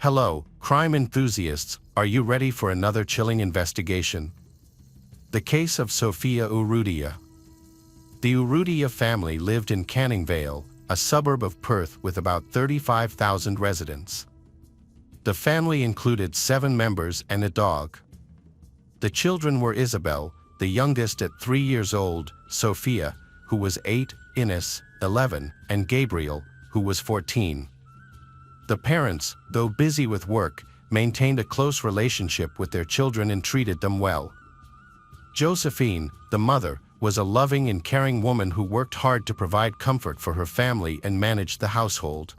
Hello, crime enthusiasts, are you ready for another chilling investigation? The case of Sofia Urrutia. The Urrutia family lived in Canning Vale, a suburb of Perth with about 35,000 residents. The family included 7 members and a dog. The children were Isabel, the youngest at 3 years old, Sofia, who was 8, Ines, 11, and Gabriel, who was 14. The parents, though busy with work, maintained a close relationship with their children and treated them well. Josephine, the mother, was a loving and caring woman who worked hard to provide comfort for her family and manage the household.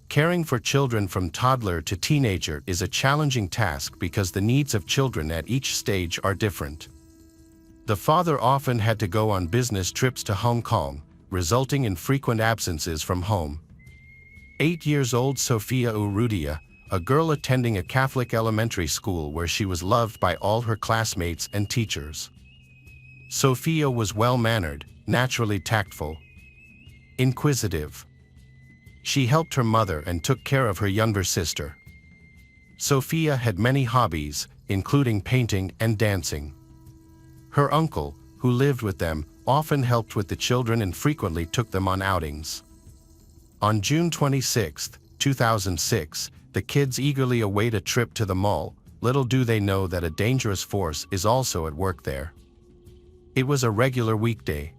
Caring for children from toddler to teenager is a challenging task because the needs of children at each stage are different. The father often had to go on business trips to Hong Kong, resulting in frequent absences from home. 8 years old Sofia Urrutia, a girl attending a Catholic elementary school where she was loved by all her classmates and teachers. Sofia was well-mannered, naturally tactful, inquisitive. She helped her mother and took care of her younger sister. Sofia had many hobbies, including painting and dancing. Her uncle, who lived with them, often helped with the children and frequently took them on outings. On June 26, 2006, the kids eagerly await a trip to the mall. Little do they know that a dangerous force is also at work there. It was a regular weekday.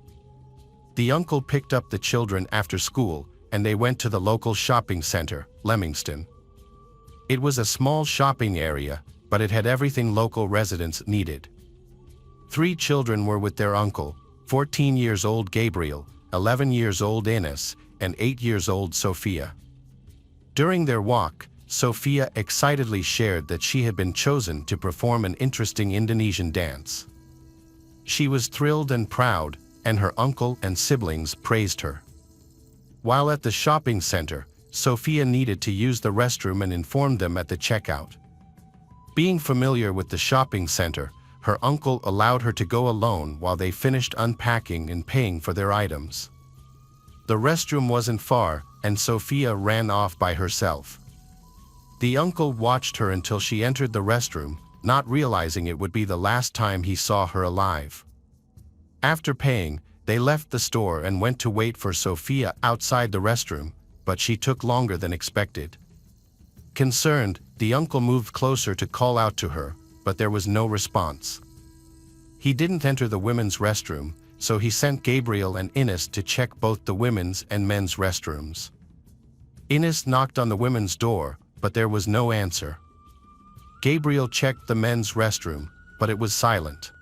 The uncle picked up the children after school, and they went to the local shopping center, Leamington. It was a small shopping area, but it had everything local residents needed. 3 children were with their uncle, 14 years old Gabriel, 11 years old Ines, and 8 years old Sofia. During their walk, Sofia excitedly shared that she had been chosen to perform an interesting Indonesian dance. She was thrilled and proud, and her uncle and siblings praised her. While at the shopping center, Sofia needed to use the restroom and informed them at the checkout. Being familiar with the shopping center, her uncle allowed her to go alone while they finished unpacking and paying for their items. The restroom wasn't far, and Sofia ran off by herself. The uncle watched her until she entered the restroom, not realizing it would be the last time he saw her alive. After paying, they left the store and went to wait for Sofia outside the restroom, but she took longer than expected. Concerned, the uncle moved closer to call out to her, but there was no response. He didn't enter the women's restroom, so he sent Gabriel and Ines to check both the women's and men's restrooms. Ines knocked on the women's door, but there was no answer. Gabriel checked the men's restroom, but it was silent.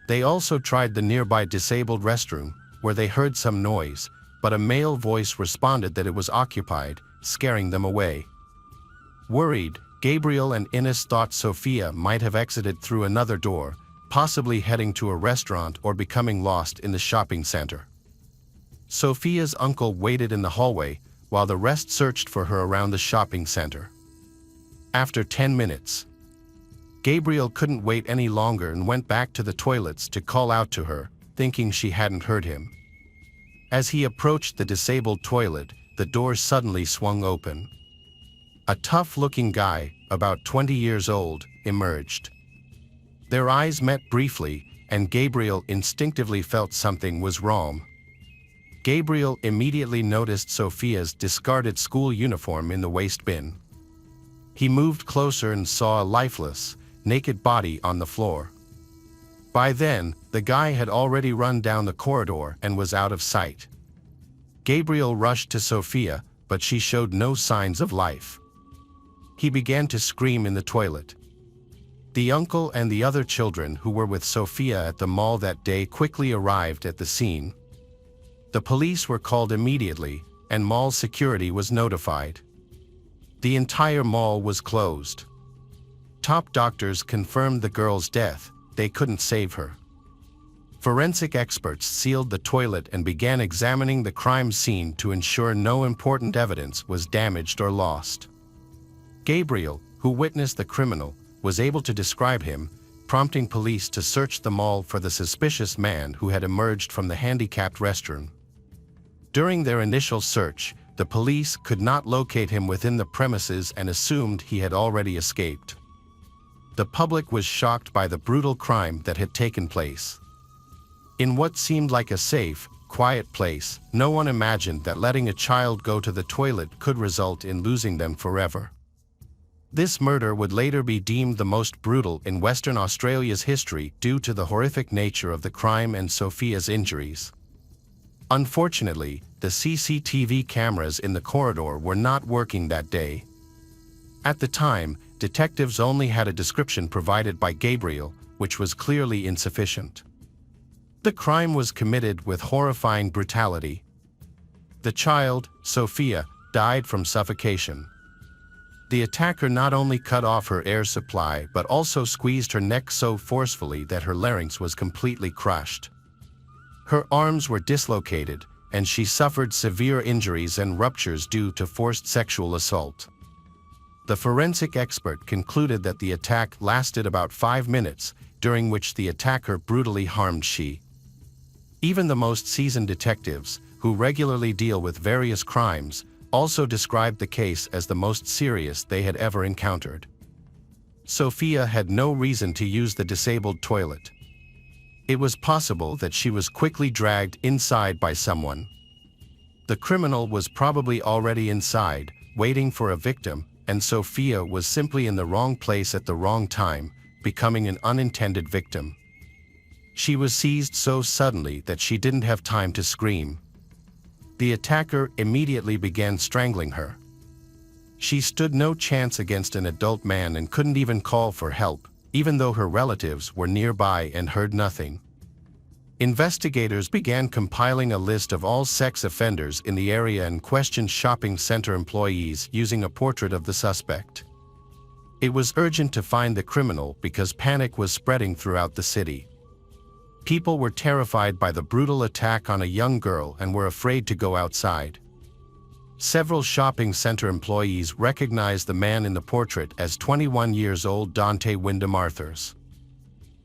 They also tried the nearby disabled restroom, where they heard some noise, but a male voice responded that it was occupied, scaring them away. Worried, Gabriel and Ines thought Sofia might have exited through another door, possibly heading to a restaurant or becoming lost in the shopping center. Sofia's uncle waited in the hallway, while the rest searched for her around the shopping center. After 10 minutes, Gabriel couldn't wait any longer and went back to the toilets to call out to her, thinking she hadn't heard him. As he approached the disabled toilet, the door suddenly swung open. A tough-looking guy, about 20 years old, emerged. Their eyes met briefly, and Gabriel instinctively felt something was wrong. Gabriel immediately noticed Sofia's discarded school uniform in the waste bin. He moved closer and saw a lifeless, naked body on the floor. By then, the guy had already run down the corridor and was out of sight. Gabriel rushed to Sofia, but she showed no signs of life. He began to scream in the toilet. The uncle and the other children who were with Sofia at the mall that day quickly arrived at the scene. The police were called immediately, and mall security was notified. The entire mall was closed. Top doctors confirmed the girl's death. They couldn't save her. Forensic experts sealed the toilet and began examining the crime scene to ensure no important evidence was damaged or lost. Gabriel, who witnessed the criminal, was able to describe him, prompting police to search the mall for the suspicious man who had emerged from the handicapped restroom. During their initial search, the police could not locate him within the premises and assumed he had already escaped. The public was shocked by the brutal crime that had taken place. In what seemed like a safe, quiet place, no one imagined that letting a child go to the toilet could result in losing them forever. This murder would later be deemed the most brutal in Western Australia's history due to the horrific nature of the crime and Sofia's injuries. Unfortunately, the CCTV cameras in the corridor were not working that day. At the time, detectives only had a description provided by Gabriel, which was clearly insufficient. The crime was committed with horrifying brutality. The child, Sofia, died from suffocation. The attacker not only cut off her air supply but also squeezed her neck so forcefully that her larynx was completely crushed. Her arms were dislocated, and she suffered severe injuries and ruptures due to forced sexual assault. The forensic expert concluded that the attack lasted about 5 minutes, during which the attacker brutally harmed she. Even the most seasoned detectives, who regularly deal with various crimes, also described the case as the most serious they had ever encountered. Sofia had no reason to use the disabled toilet. It was possible that she was quickly dragged inside by someone. The criminal was probably already inside, waiting for a victim, and Sofia was simply in the wrong place at the wrong time, becoming an unintended victim. She was seized so suddenly that she didn't have time to scream. The attacker immediately began strangling her. She stood no chance against an adult man and couldn't even call for help, even though her relatives were nearby and heard nothing. Investigators began compiling a list of all sex offenders in the area and questioned shopping center employees using a portrait of the suspect. It was urgent to find the criminal because panic was spreading throughout the city. People were terrified by the brutal attack on a young girl and were afraid to go outside. Several shopping center employees recognized the man in the portrait as 21 years old Dante Wyndham Arthurs.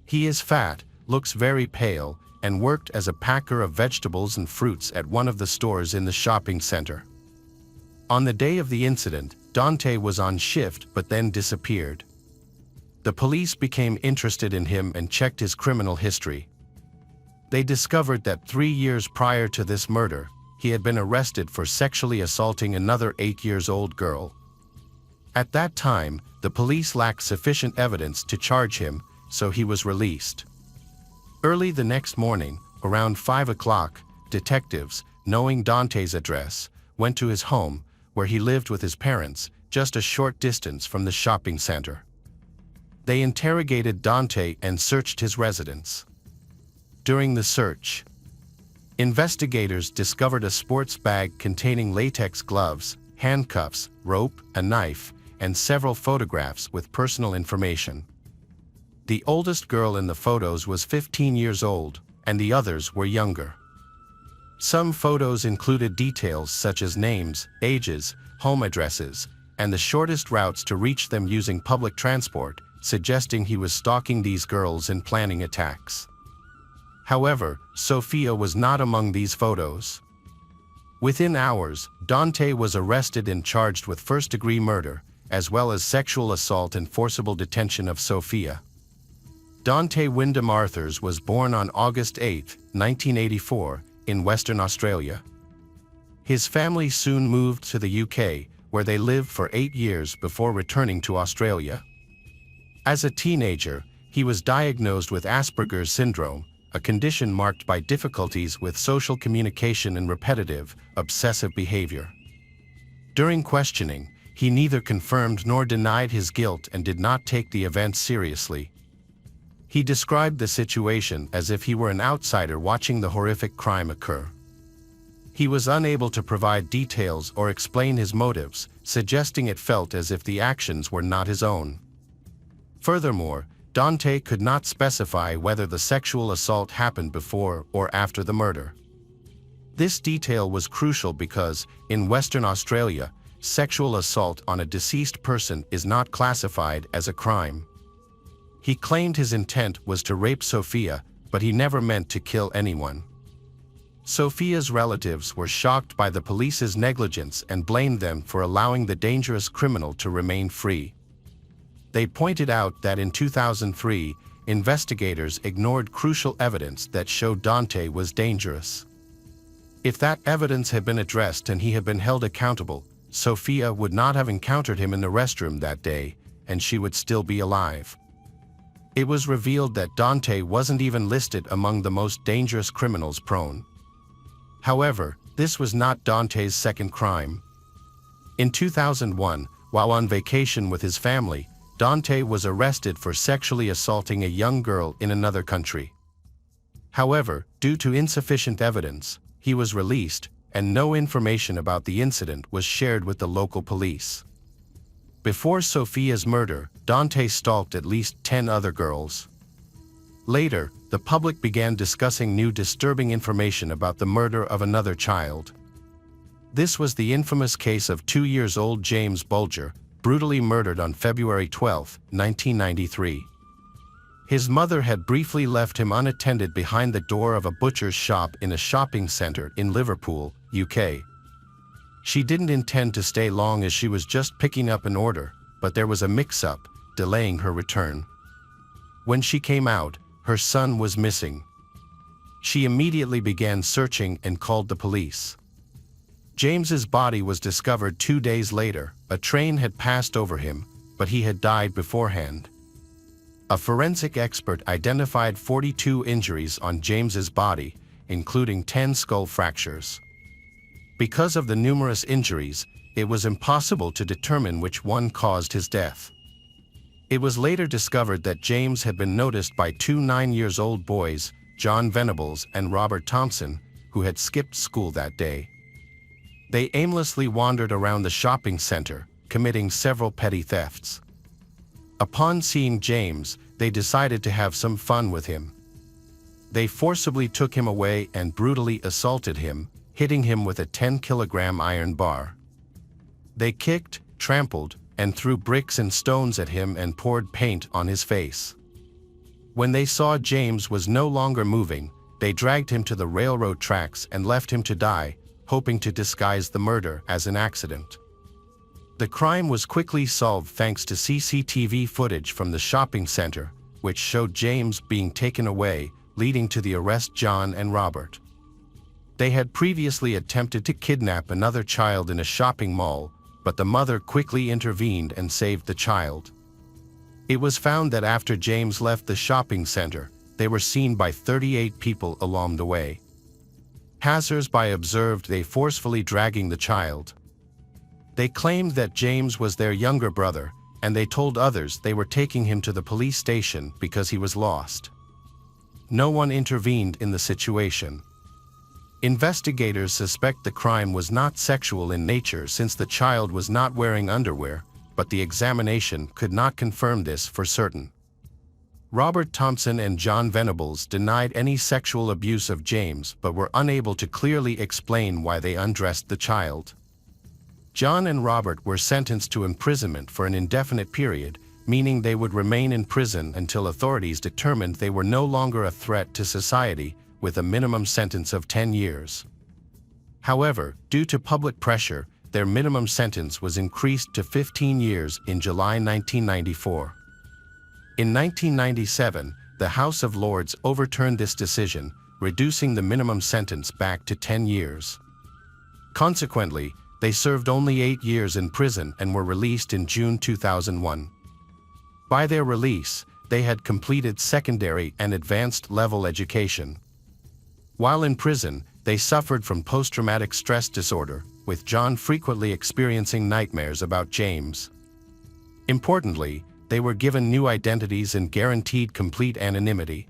He is fat, looks very pale, and worked as a packer of vegetables and fruits at one of the stores in the shopping center. On the day of the incident, Dante was on shift but then disappeared. The police became interested in him and checked his criminal history. They discovered that 3 years prior to this murder, he had been arrested for sexually assaulting another 8-year-old girl. At that time, the police lacked sufficient evidence to charge him, so he was released. Early the next morning, around 5 o'clock, detectives, knowing Dante's address, went to his home, where he lived with his parents, just a short distance from the shopping center. They interrogated Dante and searched his residence. During the search, investigators discovered a sports bag containing latex gloves, handcuffs, rope, a knife, and several photographs with personal information. The oldest girl in the photos was 15 years old, and the others were younger. Some photos included details such as names, ages, home addresses, and the shortest routes to reach them using public transport, suggesting he was stalking these girls and planning attacks. However, Sofia was not among these photos. Within hours, Dante was arrested and charged with first-degree murder, as well as sexual assault and forcible detention of Sofia. Dante Wyndham Arthurs was born on August 8, 1984, in Western Australia. His family soon moved to the UK, where they lived for 8 years before returning to Australia. As a teenager, he was diagnosed with Asperger's syndrome, a condition marked by difficulties with social communication and repetitive, obsessive behavior. During questioning, he neither confirmed nor denied his guilt and did not take the events seriously. He described the situation as if he were an outsider watching the horrific crime occur. He was unable to provide details or explain his motives, suggesting it felt as if the actions were not his own. Furthermore, Dante could not specify whether the sexual assault happened before or after the murder. This detail was crucial because, in Western Australia, sexual assault on a deceased person is not classified as a crime. He claimed his intent was to rape Sofia, but he never meant to kill anyone. Sofia's relatives were shocked by the police's negligence and blamed them for allowing the dangerous criminal to remain free. They pointed out that in 2003, investigators ignored crucial evidence that showed Dante was dangerous. If that evidence had been addressed and he had been held accountable, Sofia would not have encountered him in the restroom that day, and she would still be alive. It was revealed that Dante wasn't even listed among the most dangerous criminals prone. However, this was not Dante's second crime. In 2001, while on vacation with his family, Dante was arrested for sexually assaulting a young girl in another country. However, due to insufficient evidence, he was released, and no information about the incident was shared with the local police. Before Sofia's murder, Dante stalked at least 10 other girls. Later, the public began discussing new disturbing information about the murder of another child. This was the infamous case of 2-year-old James Bulger, brutally murdered on February 12, 1993. His mother had briefly left him unattended behind the door of a butcher's shop in a shopping center in Liverpool, UK. She didn't intend to stay long as she was just picking up an order, but there was a mix-up, delaying her return. When she came out, her son was missing. She immediately began searching and called the police. James's body was discovered 2 days later. A train had passed over him, but he had died beforehand. A forensic expert identified 42 injuries on James's body, including 10 skull fractures. Because of the numerous injuries, it was impossible to determine which one caused his death. It was later discovered that James had been noticed by 2 9-year-old boys, John Venables and Robert Thompson, who had skipped school that day. They aimlessly wandered around the shopping center, committing several petty thefts. Upon seeing James, they decided to have some fun with him. They forcibly took him away and brutally assaulted him, hitting him with a 10-kilogram iron bar. They kicked, trampled, and threw bricks and stones at him and poured paint on his face. When they saw James was no longer moving, they dragged him to the railroad tracks and left him to die, hoping to disguise the murder as an accident. The crime was quickly solved thanks to CCTV footage from the shopping center, which showed James being taken away, leading to the arrest of John and Robert. They had previously attempted to kidnap another child in a shopping mall, but the mother quickly intervened and saved the child. It was found that after James left the shopping center, they were seen by 38 people along the way. Passers-by observed they forcefully dragging the child. They claimed that James was their younger brother, and they told others they were taking him to the police station because he was lost. No one intervened in the situation. Investigators suspect the crime was not sexual in nature since the child was not wearing underwear, but the examination could not confirm this for certain. Robert Thompson and John Venables denied any sexual abuse of James but were unable to clearly explain why they undressed the child. John and Robert were sentenced to imprisonment for an indefinite period, meaning they would remain in prison until authorities determined they were no longer a threat to society, with a minimum sentence of 10 years. However, due to public pressure, their minimum sentence was increased to 15 years in July 1994. In 1997, the House of Lords overturned this decision, reducing the minimum sentence back to 10 years. Consequently, they served only 8 years in prison and were released in June 2001. By their release, they had completed secondary and advanced level education. While in prison, they suffered from post-traumatic stress disorder, with John frequently experiencing nightmares about James. Importantly, they were given new identities and guaranteed complete anonymity.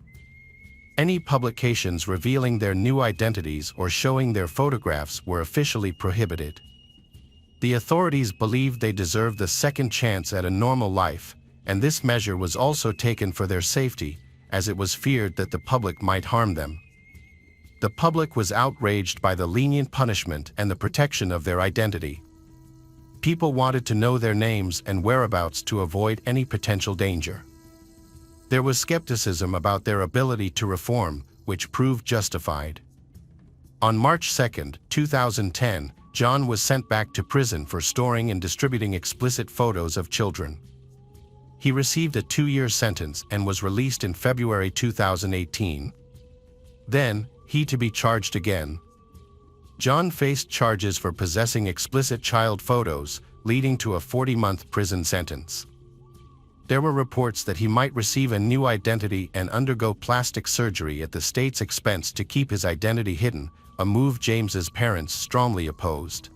Any publications revealing their new identities or showing their photographs were officially prohibited. The authorities believed they deserved a second chance at a normal life, and this measure was also taken for their safety, as it was feared that the public might harm them. The public was outraged by the lenient punishment and the protection of their identity. People wanted to know their names and whereabouts to avoid any potential danger. There was skepticism about their ability to reform, which proved justified. On March 2, 2010, John was sent back to prison for storing and distributing explicit photos of children. He received a 2-year sentence and was released in February 2018. Then, he to be charged again. John faced charges for possessing explicit child photos, leading to a 40-month prison sentence. There were reports that he might receive a new identity and undergo plastic surgery at the state's expense to keep his identity hidden, a move James's parents strongly opposed.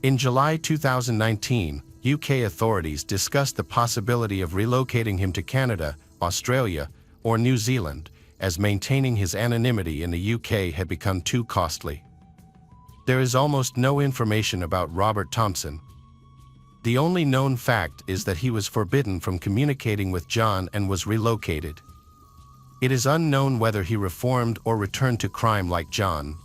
In July 2019, UK authorities discussed the possibility of relocating him to Canada, Australia, or New Zealand, as maintaining his anonymity in the UK had become too costly. There is almost no information about Robert Thompson. The only known fact is that he was forbidden from communicating with John and was relocated. It is unknown whether he reformed or returned to crime like John.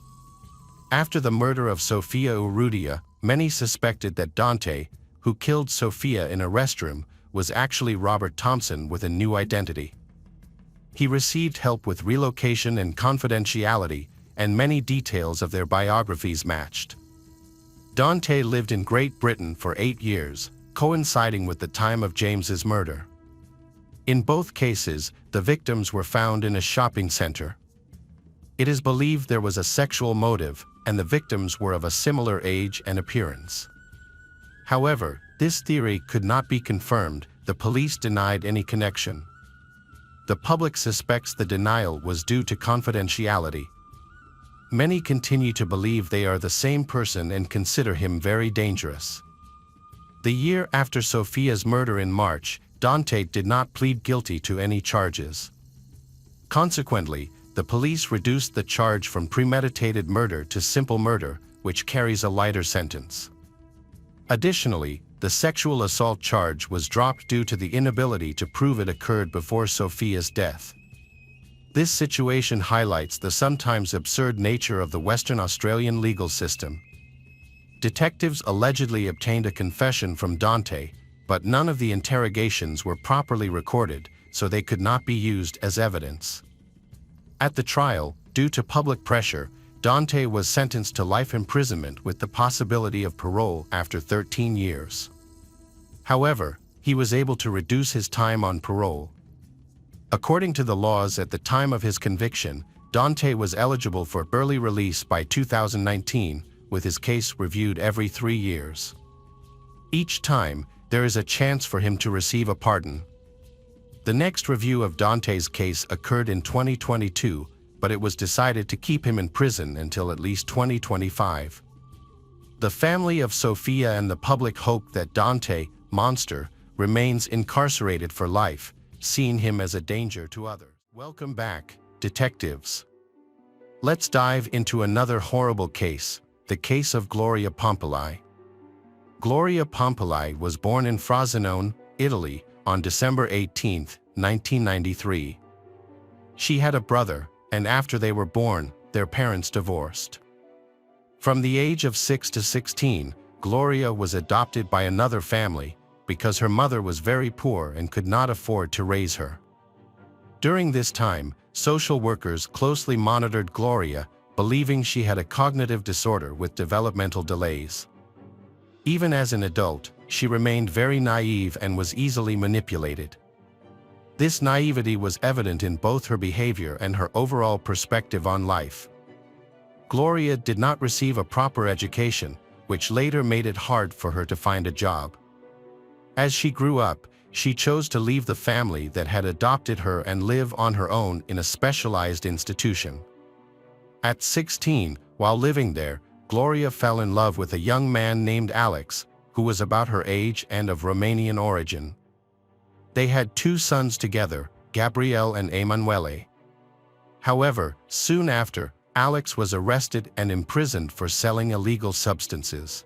After the murder of Sofia Urrutia, many suspected that Dante, who killed Sofia in a restroom, was actually Robert Thompson with a new identity. He received help with relocation and confidentiality, and many details of their biographies matched. Dante lived in Great Britain for 8 years, coinciding with the time of James's murder. In both cases, the victims were found in a shopping center. It is believed there was a sexual motive, and the victims were of a similar age and appearance. However, this theory could not be confirmed. The police denied any connection. The public suspects the denial was due to confidentiality. Many continue to believe they are the same person and consider him very dangerous. The year after Sofia's murder in March, Dante did not plead guilty to any charges. Consequently, the police reduced the charge from premeditated murder to simple murder, which carries a lighter sentence. Additionally, the sexual assault charge was dropped due to the inability to prove it occurred before Sofia's death. This situation highlights the sometimes absurd nature of the Western Australian legal system. Detectives allegedly obtained a confession from Dante, but none of the interrogations were properly recorded, so they could not be used as evidence. At the trial, due to public pressure, Dante was sentenced to life imprisonment with the possibility of parole after 13 years. However, he was able to reduce his time on parole. According to the laws at the time of his conviction, Dante was eligible for early release by 2019, with his case reviewed every 3 years. Each time, there is a chance for him to receive a pardon. The next review of Dante's case occurred in 2022, but it was decided to keep him in prison until at least 2025. The family of Sofia and the public hope that Dante, monster, remains incarcerated for life, seeing him as a danger to others. Welcome back, detectives. Let's dive into another horrible case, the case of Gloria Pompili. Gloria Pompili was born in Frosinone, Italy, on December 18, 1993. She had a brother, and after they were born, their parents divorced. From the age of 6 to 16, Gloria was adopted by another family, because her mother was very poor and could not afford to raise her. During this time, social workers closely monitored Gloria, believing she had a cognitive disorder with developmental delays. Even as an adult, she remained very naive and was easily manipulated. This naivety was evident in both her behavior and her overall perspective on life. Gloria did not receive a proper education, which later made it hard for her to find a job. As she grew up, she chose to leave the family that had adopted her and live on her own in a specialized institution. At 16, while living there, Gloria fell in love with a young man named Alex, who was about her age and of Romanian origin. They had 2 sons together, Gabriel and Emanuele. However, soon after, Alex was arrested and imprisoned for selling illegal substances.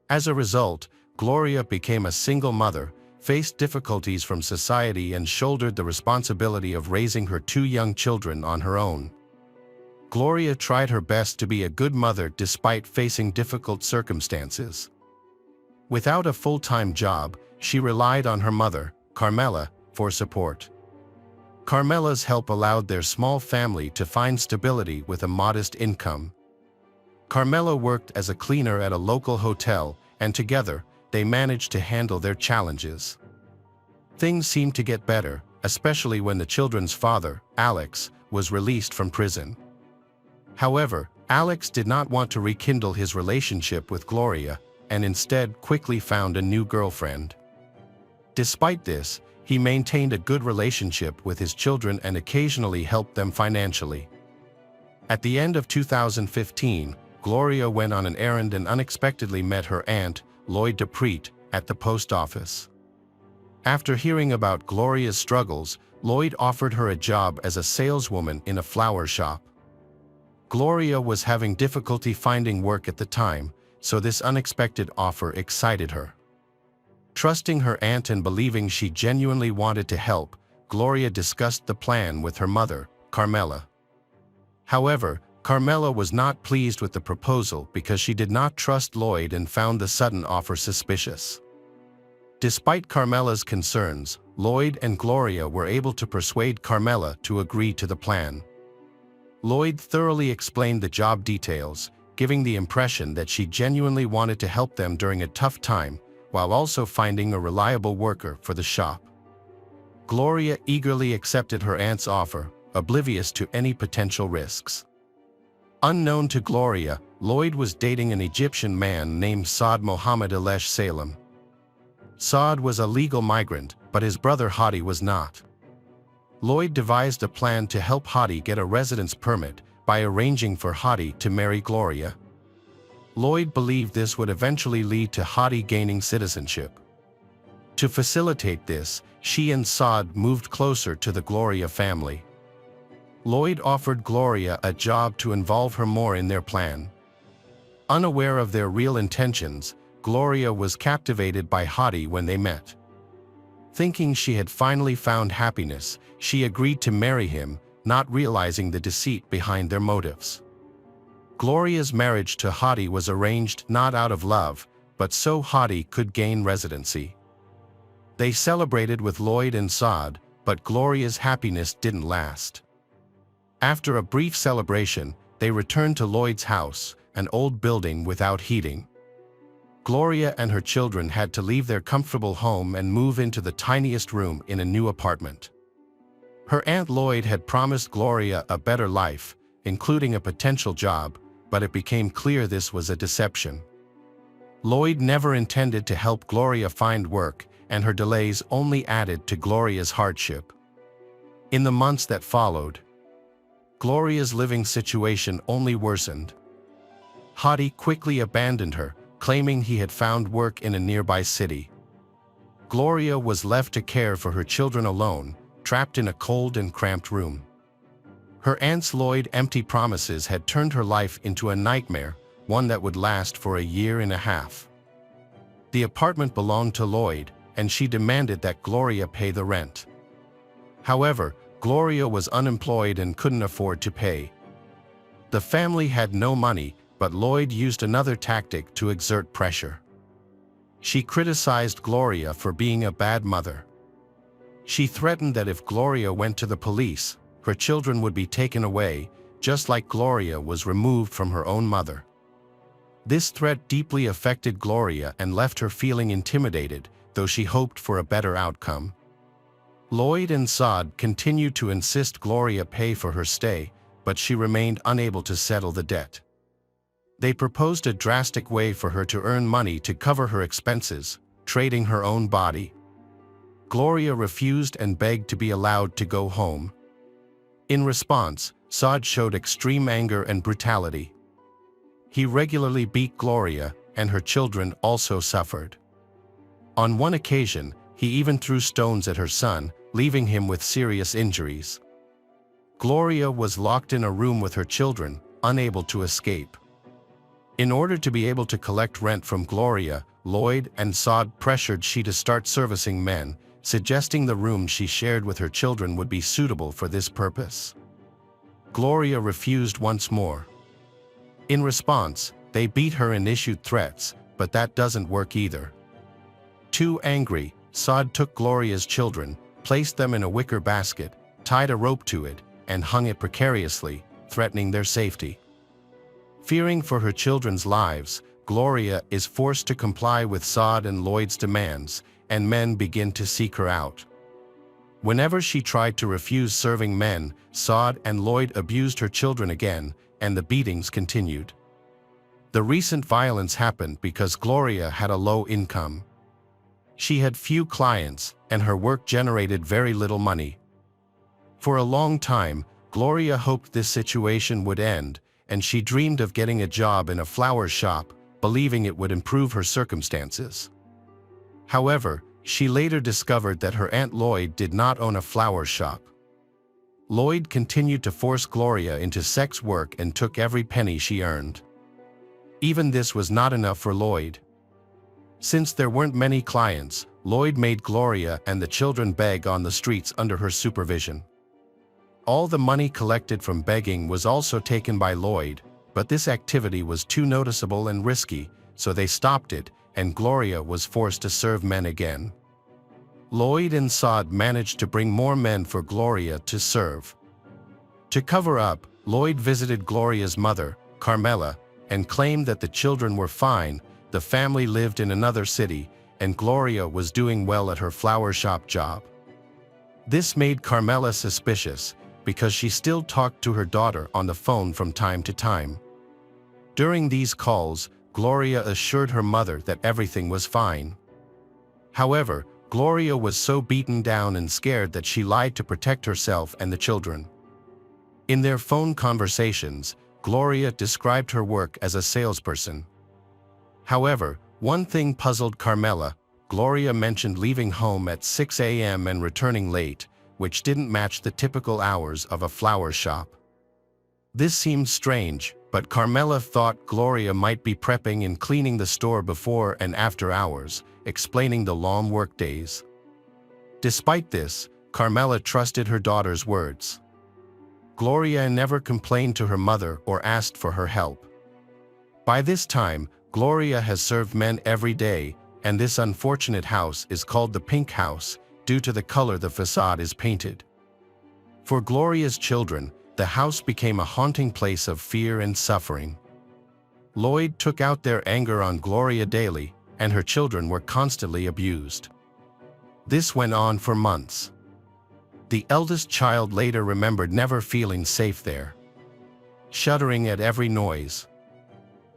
As a result, Gloria became a single mother, faced difficulties from society and shouldered the responsibility of raising her 2 young children on her own. Gloria tried her best to be a good mother despite facing difficult circumstances. Without a full-time job, she relied on her mother, Carmela, for support. Carmela's help allowed their small family to find stability with a modest income. Carmela worked as a cleaner at a local hotel, and together, they managed to handle their challenges. Things seemed to get better, especially when the children's father, Alex, was released from prison. However, Alex did not want to rekindle his relationship with Gloria, and instead quickly found a new girlfriend. Despite this, he maintained a good relationship with his children and occasionally helped them financially. At the end of 2015, Gloria went on an errand and unexpectedly met her aunt, Lloyd Dupreet, at the post office. After hearing about Gloria's struggles, Lloyd offered her a job as a saleswoman in a flower shop. Gloria was having difficulty finding work at the time, so this unexpected offer excited her. Trusting her aunt and believing she genuinely wanted to help, Gloria discussed the plan with her mother, Carmela. However, Carmela was not pleased with the proposal because she did not trust Lloyd and found the sudden offer suspicious. Despite Carmela's concerns, Lloyd and Gloria were able to persuade Carmela to agree to the plan. Lloyd thoroughly explained the job details, giving the impression that she genuinely wanted to help them during a tough time, while also finding a reliable worker for the shop. Gloria eagerly accepted her aunt's offer, oblivious to any potential risks. Unknown to Gloria, Lloyd was dating an Egyptian man named Saad Mohammed Alesh Salem. Saad was a legal migrant, but his brother Hadi was not. Lloyd devised a plan to help Hadi get a residence permit by arranging for Hadi to marry Gloria. Lloyd believed this would eventually lead to Hadi gaining citizenship. To facilitate this, she and Saad moved closer to the Gloria family. Lloyd offered Gloria a job to involve her more in their plan. Unaware of their real intentions, Gloria was captivated by Hadi when they met. Thinking she had finally found happiness, she agreed to marry him, not realizing the deceit behind their motives. Gloria's marriage to Hadi was arranged not out of love, but so Hadi could gain residency. They celebrated with Lloyd and Saad, but Gloria's happiness didn't last. After a brief celebration, they returned to Lloyd's house, an old building without heating. Gloria and her children had to leave their comfortable home and move into the tiniest room in a new apartment. Her Aunt Lloyd had promised Gloria a better life, including a potential job, but it became clear this was a deception. Lloyd never intended to help Gloria find work, and her delays only added to Gloria's hardship. In the months that followed, Gloria's living situation only worsened. Hadi quickly abandoned her, claiming he had found work in a nearby city. Gloria was left to care for her children alone, trapped in a cold and cramped room. Her aunt's Lloyd's empty promises had turned her life into a nightmare, one that would last for a year and a half. The apartment belonged to Lloyd, and she demanded that Gloria pay the rent. However, Gloria was unemployed and couldn't afford to pay. The family had no money, but Lloyd used another tactic to exert pressure. She criticized Gloria for being a bad mother. She threatened that if Gloria went to the police, her children would be taken away, just like Gloria was removed from her own mother. This threat deeply affected Gloria and left her feeling intimidated, though she hoped for a better outcome. Lloyd and Saad continued to insist Gloria pay for her stay, but she remained unable to settle the debt. They proposed a drastic way for her to earn money to cover her expenses, trading her own body. Gloria refused and begged to be allowed to go home. In response, Saad showed extreme anger and brutality. He regularly beat Gloria, and her children also suffered. On one occasion, he even threw stones at her son, leaving him with serious injuries. Gloria was locked in a room with her children, unable to escape. In order to be able to collect rent from Gloria, Lloyd and Saad pressured she to start servicing men, suggesting the room she shared with her children would be suitable for this purpose. Gloria refused once more. In response, they beat her and issued threats, but that doesn't work either. Too angry, Saad took Gloria's children, placed them in a wicker basket, tied a rope to it, and hung it precariously, threatening their safety. Fearing for her children's lives, Gloria is forced to comply with Saad and Lloyd's demands, and men begin to seek her out. Whenever she tried to refuse serving men, Saad and Lloyd abused her children again, and the beatings continued. The recent violence happened because Gloria had a low income. She had few clients, and her work generated very little money. For a long time, Gloria hoped this situation would end, and she dreamed of getting a job in a flower shop, believing it would improve her circumstances. However, she later discovered that her Aunt Lloyd did not own a flower shop. Lloyd continued to force Gloria into sex work and took every penny she earned. Even this was not enough for Lloyd. Since there weren't many clients, Lloyd made Gloria and the children beg on the streets under her supervision. All the money collected from begging was also taken by Lloyd, but this activity was too noticeable and risky, so they stopped it, and Gloria was forced to serve men again. Lloyd and Saad managed to bring more men for Gloria to serve. To cover up, Lloyd visited Gloria's mother, Carmela, and claimed that the children were fine, the family lived in another city, and Gloria was doing well at her flower shop job. This made Carmela suspicious, because she still talked to her daughter on the phone from time to time. During these calls, Gloria assured her mother that everything was fine. However, Gloria was so beaten down and scared that she lied to protect herself and the children. In their phone conversations, Gloria described her work as a salesperson. However, one thing puzzled Carmela. Gloria mentioned leaving home at 6 a.m. and returning late, which didn't match the typical hours of a flower shop. This seemed strange, but Carmela thought Gloria might be prepping and cleaning the store before and after hours, explaining the long workdays. Despite this, Carmela trusted her daughter's words. Gloria never complained to her mother or asked for her help. By this time, Gloria has served men every day, and this unfortunate house is called the Pink House, due to the color the facade is painted. For Gloria's children, the house became a haunting place of fear and suffering. Lloyd took out their anger on Gloria daily, and her children were constantly abused. This went on for months. The eldest child later remembered never feeling safe there, shuddering at every noise.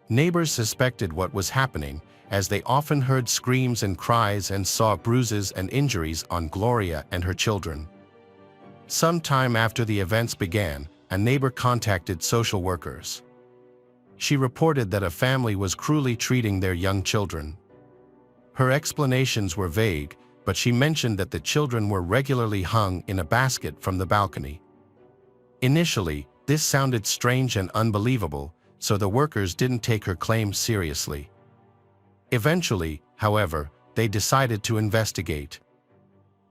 Neighbors suspected what was happening, as they often heard screams and cries and saw bruises and injuries on Gloria and her children. Some time after the events began, a neighbor contacted social workers. She reported that a family was cruelly treating their young children. Her explanations were vague, but she mentioned that the children were regularly hung in a basket from the balcony. Initially, this sounded strange and unbelievable, so the workers didn't take her claims seriously. Eventually, however, they decided to investigate.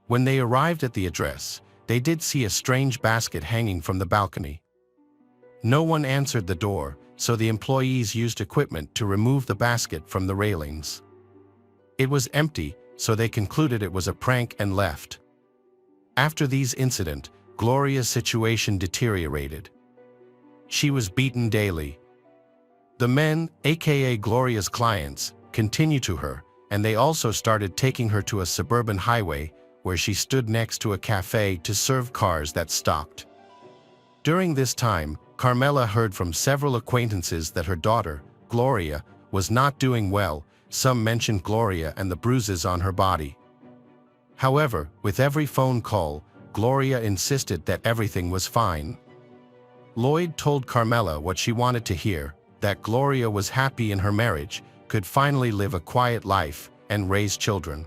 When they arrived at the address, they did see a strange basket hanging from the balcony. No one answered the door, so the employees used equipment to remove the basket from the railings. It was empty, so they concluded it was a prank and left. After these incidents, Gloria's situation deteriorated. She was beaten daily. The men, aka Gloria's clients, continued to her, and they also started taking her to a suburban highway where she stood next to a cafe to serve cars that stopped. During this time, Carmela heard from several acquaintances that her daughter, Gloria, was not doing well. Some mentioned Gloria and the bruises on her body. However, with every phone call, Gloria insisted that everything was fine. Lloyd told Carmela what she wanted to hear, that Gloria was happy in her marriage, could finally live a quiet life, and raise children.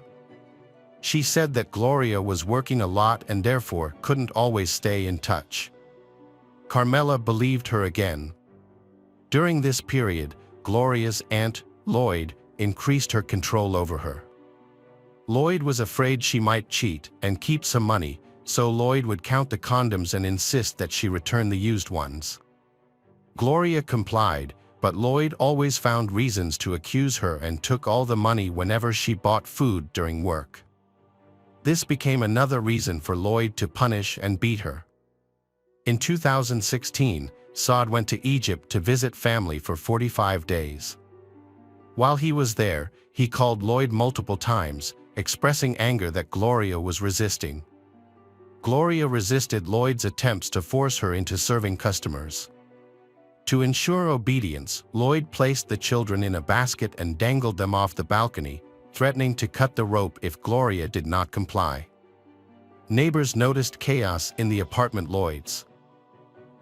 She said that Gloria was working a lot and therefore couldn't always stay in touch. Carmela believed her again. During this period, Gloria's aunt, Lloyd, increased her control over her. Lloyd was afraid she might cheat and keep some money, so Lloyd would count the condoms and insist that she return the used ones. Gloria complied, but Lloyd always found reasons to accuse her and took all the money whenever she bought food during work. This became another reason for Lloyd to punish and beat her. In 2016, Saad went to Egypt to visit family for 45 days. While he was there, he called Lloyd multiple times, expressing anger that Gloria was resisting. Gloria resisted Lloyd's attempts to force her into serving customers. To ensure obedience, Lloyd placed the children in a basket and dangled them off the balcony, threatening to cut the rope if Gloria did not comply. Neighbors noticed chaos in the apartment Lloyd's.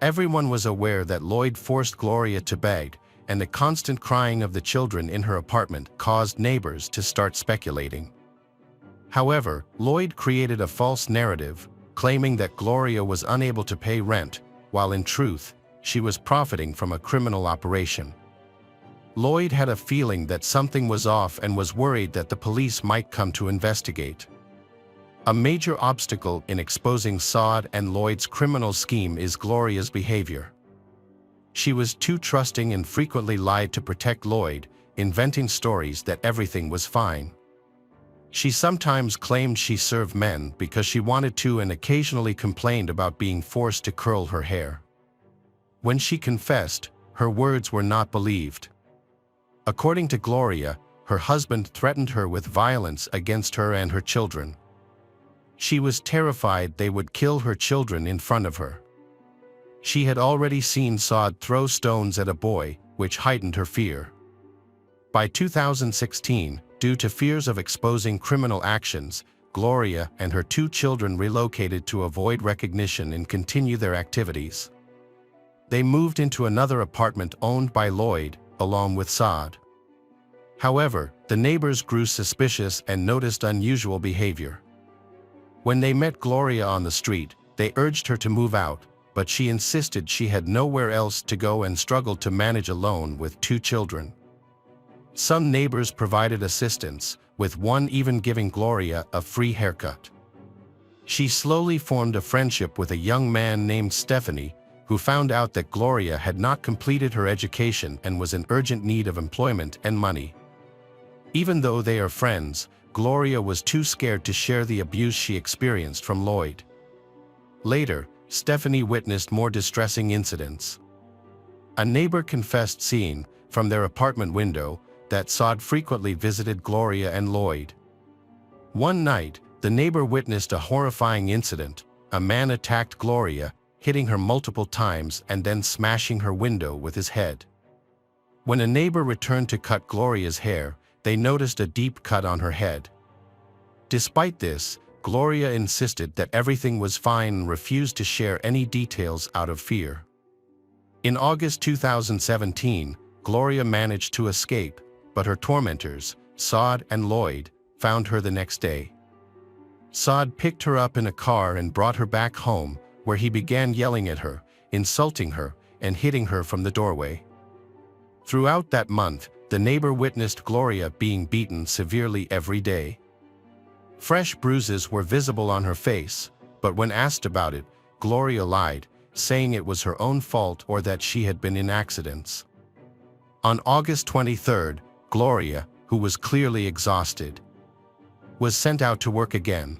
Everyone was aware that Lloyd forced Gloria to beg, and the constant crying of the children in her apartment caused neighbors to start speculating. However, Lloyd created a false narrative, claiming that Gloria was unable to pay rent, while in truth, she was profiting from a criminal operation. Lloyd had a feeling that something was off and was worried that the police might come to investigate. A major obstacle in exposing Saad and Lloyd's criminal scheme is Gloria's behavior. She was too trusting and frequently lied to protect Lloyd, inventing stories that everything was fine. She sometimes claimed she served men because she wanted to and occasionally complained about being forced to curl her hair. When she confessed, her words were not believed. According to Gloria, her husband threatened her with violence against her and her children. She was terrified they would kill her children in front of her. She had already seen Saad throw stones at a boy, which heightened her fear. By 2016, due to fears of exposing criminal actions, Gloria and her 2 children relocated to avoid recognition and continue their activities. They moved into another apartment owned by Lloyd, along with Saad. However, the neighbors grew suspicious and noticed unusual behavior. When they met Gloria on the street, they urged her to move out, but she insisted she had nowhere else to go and struggled to manage alone with 2 children. Some neighbors provided assistance, with one even giving Gloria a free haircut. She slowly formed a friendship with a young man named Stephanie, who found out that Gloria had not completed her education and was in urgent need of employment and money. Even though they are friends, Gloria was too scared to share the abuse she experienced from Lloyd. Later, Stephanie witnessed more distressing incidents. A neighbor confessed seeing, from their apartment window, that Saad frequently visited Gloria and Lloyd. One night, the neighbor witnessed a horrifying incident. A man attacked Gloria, hitting her multiple times and then smashing her window with his head. When a neighbor returned to cut Gloria's hair, they noticed a deep cut on her head. Despite this, Gloria insisted that everything was fine and refused to share any details out of fear. In August 2017, Gloria managed to escape, but her tormentors, Saad and Lloyd, found her the next day. Saad picked her up in a car and brought her back home, where he began yelling at her, insulting her, and hitting her from the doorway. Throughout that month, the neighbor witnessed Gloria being beaten severely every day. Fresh bruises were visible on her face, but when asked about it, Gloria lied, saying it was her own fault or that she had been in accidents. On August 23, Gloria, who was clearly exhausted, was sent out to work again.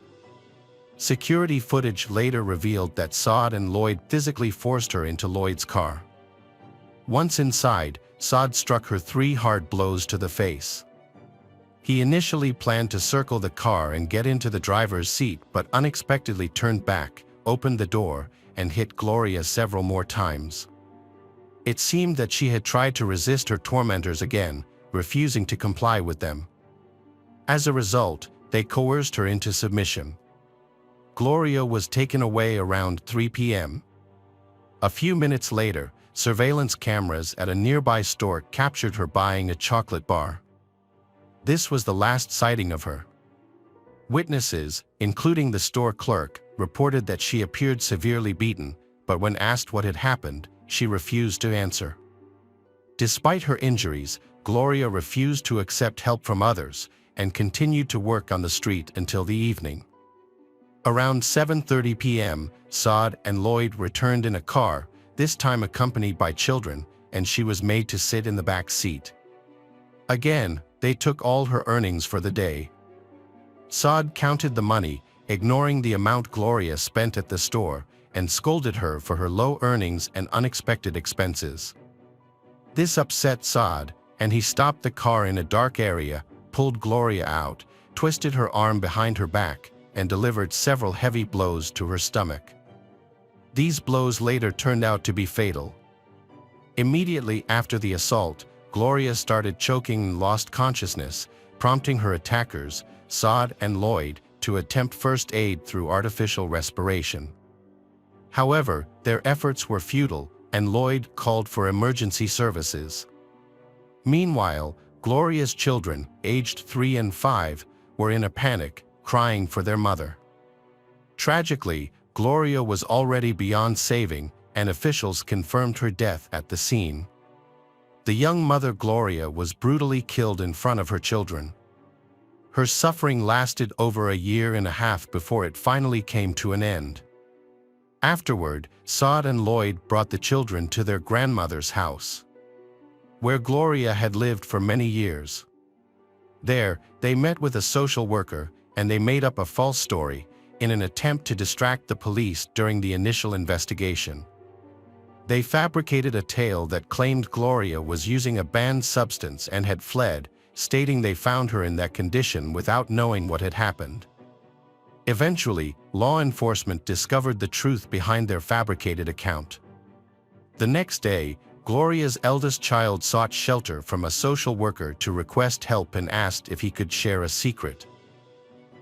Security footage later revealed that Saad and Lloyd physically forced her into Lloyd's car. Once inside, Saad struck her 3 hard blows to the face. He initially planned to circle the car and get into the driver's seat, but unexpectedly turned back, opened the door, and hit Gloria several more times. It seemed that she had tried to resist her tormentors again, refusing to comply with them. As a result, they coerced her into submission. Gloria was taken away around 3 p.m. A few minutes later, surveillance cameras at a nearby store captured her buying a chocolate bar. This was the last sighting of her. Witnesses, including the store clerk, reported that she appeared severely beaten, but when asked what had happened, she refused to answer. Despite her injuries, Gloria refused to accept help from others and continued to work on the street until the evening. Around 7:30 p.m., Saad and Lloyd returned in a car, this time accompanied by children, and she was made to sit in the back seat. Again, they took all her earnings for the day. Saad counted the money ignoring the amount Gloria spent at the store, and scolded her for her low earnings and unexpected expenses. This upset Saad, and he stopped the car in a dark area, pulled Gloria out, twisted her arm behind her back, and delivered several heavy blows to her stomach. These blows later turned out to be fatal. Immediately after the assault, Gloria started choking and lost consciousness, prompting her attackers, Saad and Lloyd, to attempt first aid through artificial respiration. However, their efforts were futile, and Lloyd called for emergency services. Meanwhile, Gloria's children, aged 3 and 5, were in a panic, crying for their mother. Tragically, Gloria was already beyond saving, and officials confirmed her death at the scene. The young mother Gloria was brutally killed in front of her children. Her suffering lasted over a year and a half before it finally came to an end. Afterward, Saad and Lloyd brought the children to their grandmother's house, where Gloria had lived for many years. There, they met with a social worker, and they made up a false story in an attempt to distract the police during the initial investigation. They fabricated a tale that claimed Gloria was using a banned substance and had fled, stating they found her in that condition without knowing what had happened. Eventually, law enforcement discovered the truth behind their fabricated account. The next day, Gloria's eldest child sought shelter from a social worker to request help and asked if he could share a secret.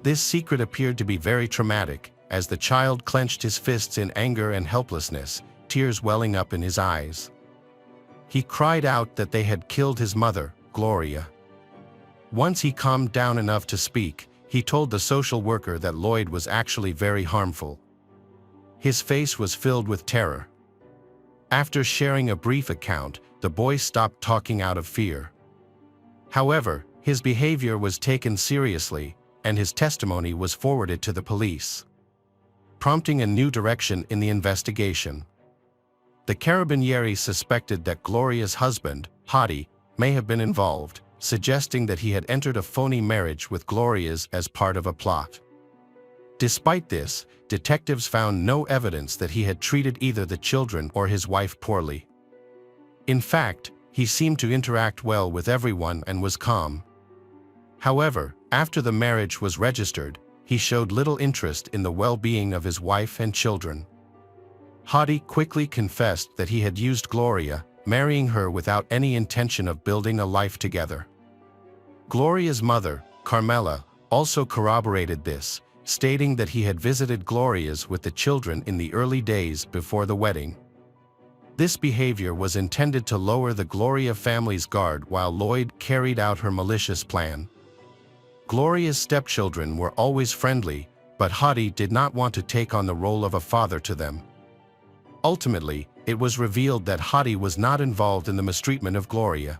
This secret appeared to be very traumatic, as the child clenched his fists in anger and helplessness, tears welling up in his eyes. He cried out that they had killed his mother, Gloria. Once he calmed down enough to speak, he told the social worker that Lloyd was actually very harmful. His face was filled with terror. After sharing a brief account, the boy stopped talking out of fear. However, his behavior was taken seriously, and his testimony was forwarded to the police, prompting a new direction in the investigation. The Carabinieri suspected that Gloria's husband, Hadi, may have been involved, suggesting that he had entered a phony marriage with Gloria's as part of a plot. Despite this, detectives found no evidence that he had treated either the children or his wife poorly. In fact, he seemed to interact well with everyone and was calm. However, after the marriage was registered, he showed little interest in the well-being of his wife and children. Hadi quickly confessed that he had used Gloria, marrying her without any intention of building a life together. Gloria's mother, Carmela, also corroborated this, stating that he had visited Gloria's with the children in the early days before the wedding. This behavior was intended to lower the Gloria family's guard while Lloyd carried out her malicious plan. Gloria's stepchildren were always friendly, but Hadi did not want to take on the role of a father to them. Ultimately, it was revealed that Hadi was not involved in the mistreatment of Gloria.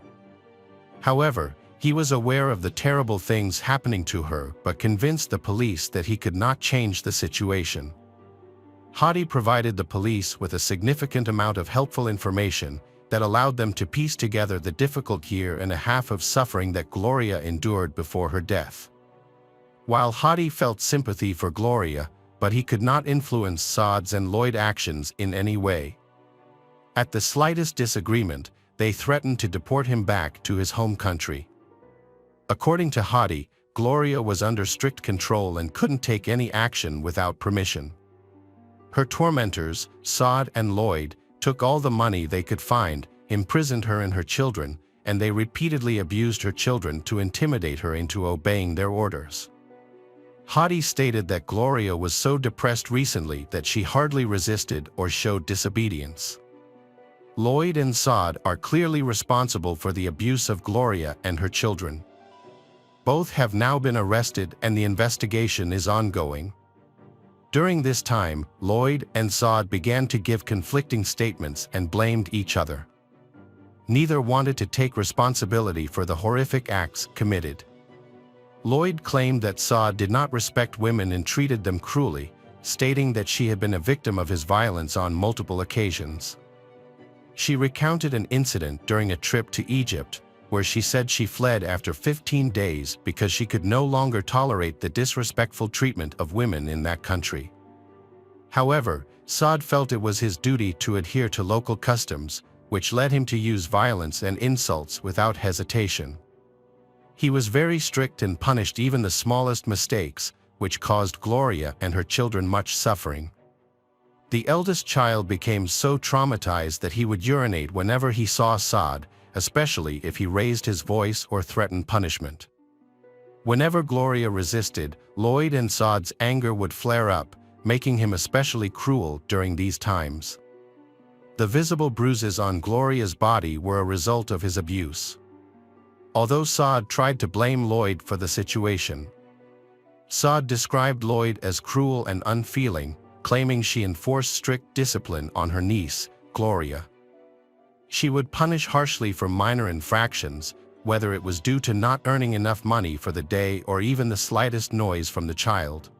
However, he was aware of the terrible things happening to her but convinced the police that he could not change the situation. Hadi provided the police with a significant amount of helpful information that allowed them to piece together the difficult year and a half of suffering that Gloria endured before her death. While Hadi felt sympathy for Gloria, but he could not influence Saad's and Lloyd's actions in any way. At the slightest disagreement, they threatened to deport him back to his home country. According to Hadi, Gloria was under strict control and couldn't take any action without permission. Her tormentors, Saad and Lloyd, took all the money they could find, imprisoned her and her children, and they repeatedly abused her children to intimidate her into obeying their orders. Hadi stated that Gloria was so depressed recently that she hardly resisted or showed disobedience. Lloyd and Saad are clearly responsible for the abuse of Gloria and her children. Both have now been arrested and the investigation is ongoing. During this time, Lloyd and Saad began to give conflicting statements and blamed each other. Neither wanted to take responsibility for the horrific acts committed. Lloyd claimed that Saad did not respect women and treated them cruelly, stating that she had been a victim of his violence on multiple occasions. She recounted an incident during a trip to Egypt, where she said she fled after 15 days because she could no longer tolerate the disrespectful treatment of women in that country. However, Saad felt it was his duty to adhere to local customs, which led him to use violence and insults without hesitation. He was very strict and punished even the smallest mistakes, which caused Gloria and her children much suffering. The eldest child became so traumatized that he would urinate whenever he saw Saad, especially if he raised his voice or threatened punishment. Whenever Gloria resisted, Lloyd and Saad's anger would flare up, making him especially cruel during these times. The visible bruises on Gloria's body were a result of his abuse. Although Saad tried to blame Lloyd for the situation, Saad described Lloyd as cruel and unfeeling, claiming she enforced strict discipline on her niece, Gloria. She would punish harshly for minor infractions, whether it was due to not earning enough money for the day or even the slightest noise from the child.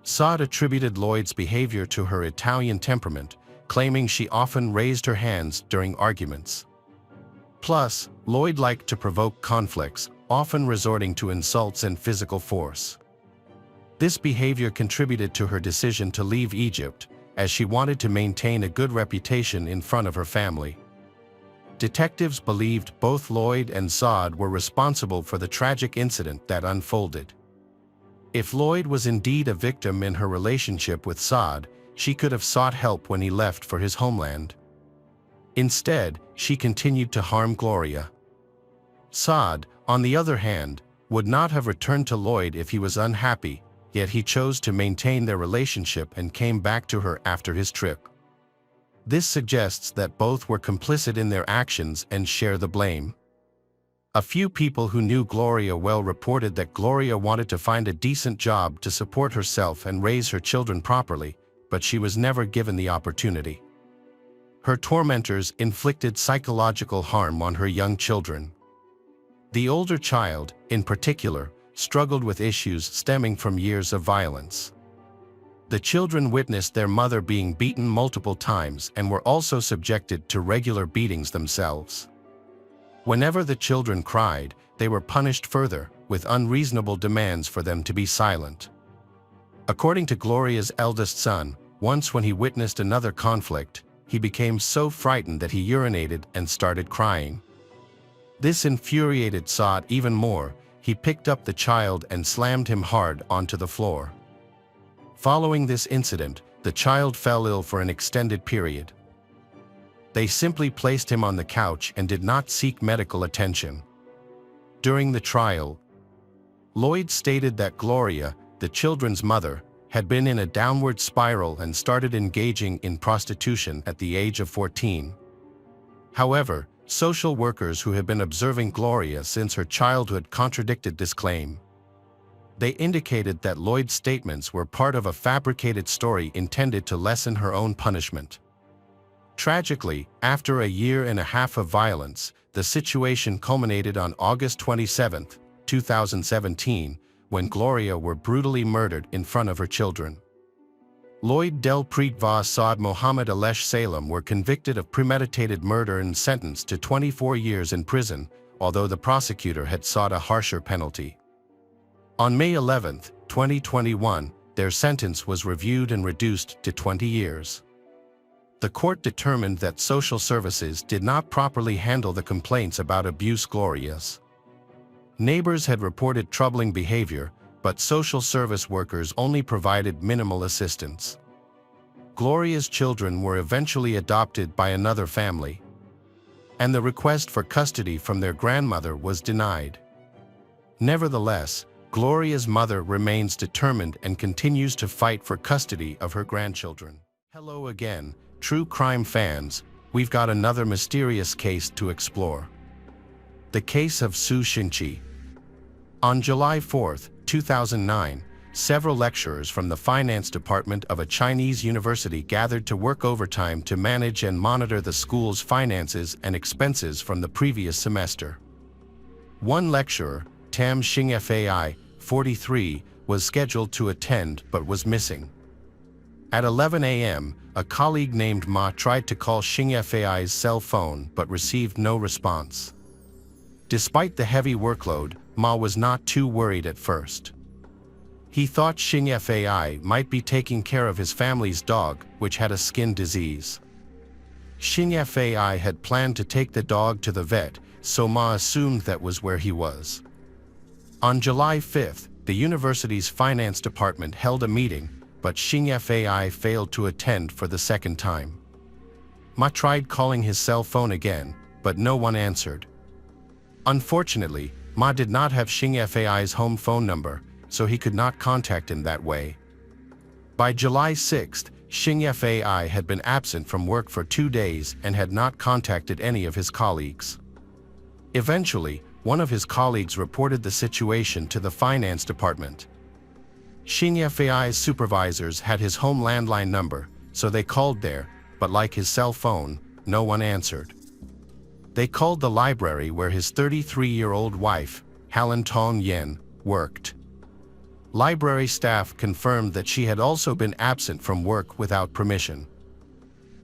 Saad attributed Lloyd's behavior to her Italian temperament, claiming she often raised her hands during arguments. Plus, Lloyd liked to provoke conflicts, often resorting to insults and physical force. This behavior contributed to her decision to leave Egypt, as she wanted to maintain a good reputation in front of her family. Detectives believed both Lloyd and Saad were responsible for the tragic incident that unfolded. If Lloyd was indeed a victim in her relationship with Saad, she could have sought help when he left for his homeland. Instead, she continued to harm Gloria. Saad, on the other hand, would not have returned to Lloyd if he was unhappy, yet he chose to maintain their relationship and came back to her after his trip. This suggests that both were complicit in their actions and share the blame. A few people who knew Gloria well reported that Gloria wanted to find a decent job to support herself and raise her children properly, but she was never given the opportunity. Her tormentors inflicted psychological harm on her young children. The older child, in particular, struggled with issues stemming from years of violence. The children witnessed their mother being beaten multiple times and were also subjected to regular beatings themselves. Whenever the children cried, they were punished further, with unreasonable demands for them to be silent. According to Gloria's eldest son, once when he witnessed another conflict, he became so frightened that he urinated and started crying. This infuriated Saad even more. He picked up the child and slammed him hard onto the floor. Following this incident, the child fell ill for an extended period. They simply placed him on the couch and did not seek medical attention. During the trial, Lloyd stated that Gloria, the children's mother, had been in a downward spiral and started engaging in prostitution at the age of 14. However, social workers who had been observing Gloria since her childhood contradicted this claim. They indicated that Lloyd's statements were part of a fabricated story intended to lessen her own punishment. Tragically, after a year and a half of violence, the situation culminated on August 27, 2017, when Gloria were brutally murdered in front of her children. Lloyd Delpreet Va Saad Mohammed Alesh Salem were convicted of premeditated murder and sentenced to 24 years in prison, although the prosecutor had sought a harsher penalty. On May 11, 2021, their sentence was reviewed and reduced to 20 years. The court determined that social services did not properly handle the complaints about abuse Gloria's. Neighbors had reported troubling behavior, but social service workers only provided minimal assistance. Gloria's children were eventually adopted by another family, and the request for custody from their grandmother was denied. Nevertheless, Gloria's mother remains determined and continues to fight for custody of her grandchildren. Hello again, true crime fans. We've got another mysterious case to explore. The case of Su Xingqi. On July 4, 2009, several lecturers from the finance department of a Chinese university gathered to work overtime to manage and monitor the school's finances and expenses from the previous semester. One lecturer, Tam Xing Fai, 43, was scheduled to attend but was missing. At 11 a.m., a colleague named Ma tried to call Xing Fai's cell phone but received no response. Despite the heavy workload, Ma was not too worried at first. He thought Xing Fai might be taking care of his family's dog, which had a skin disease. Xing Fai had planned to take the dog to the vet, so Ma assumed that was where he was. On July 5th, the university's finance department held a meeting, but Xing Fai failed to attend for the second time. Ma tried calling his cell phone again, but no one answered. Unfortunately, Ma did not have Xing Fai's home phone number, so he could not contact him that way. By July 6th, Xing Fai had been absent from work for 2 days and had not contacted any of his colleagues. Eventually, one of his colleagues reported the situation to the finance department. Xing Fai's supervisors had his home landline number, so they called there, but like his cell phone, no one answered. They called the library where his 33-year-old wife, Helen Tong Yen, worked. Library staff confirmed that she had also been absent from work without permission.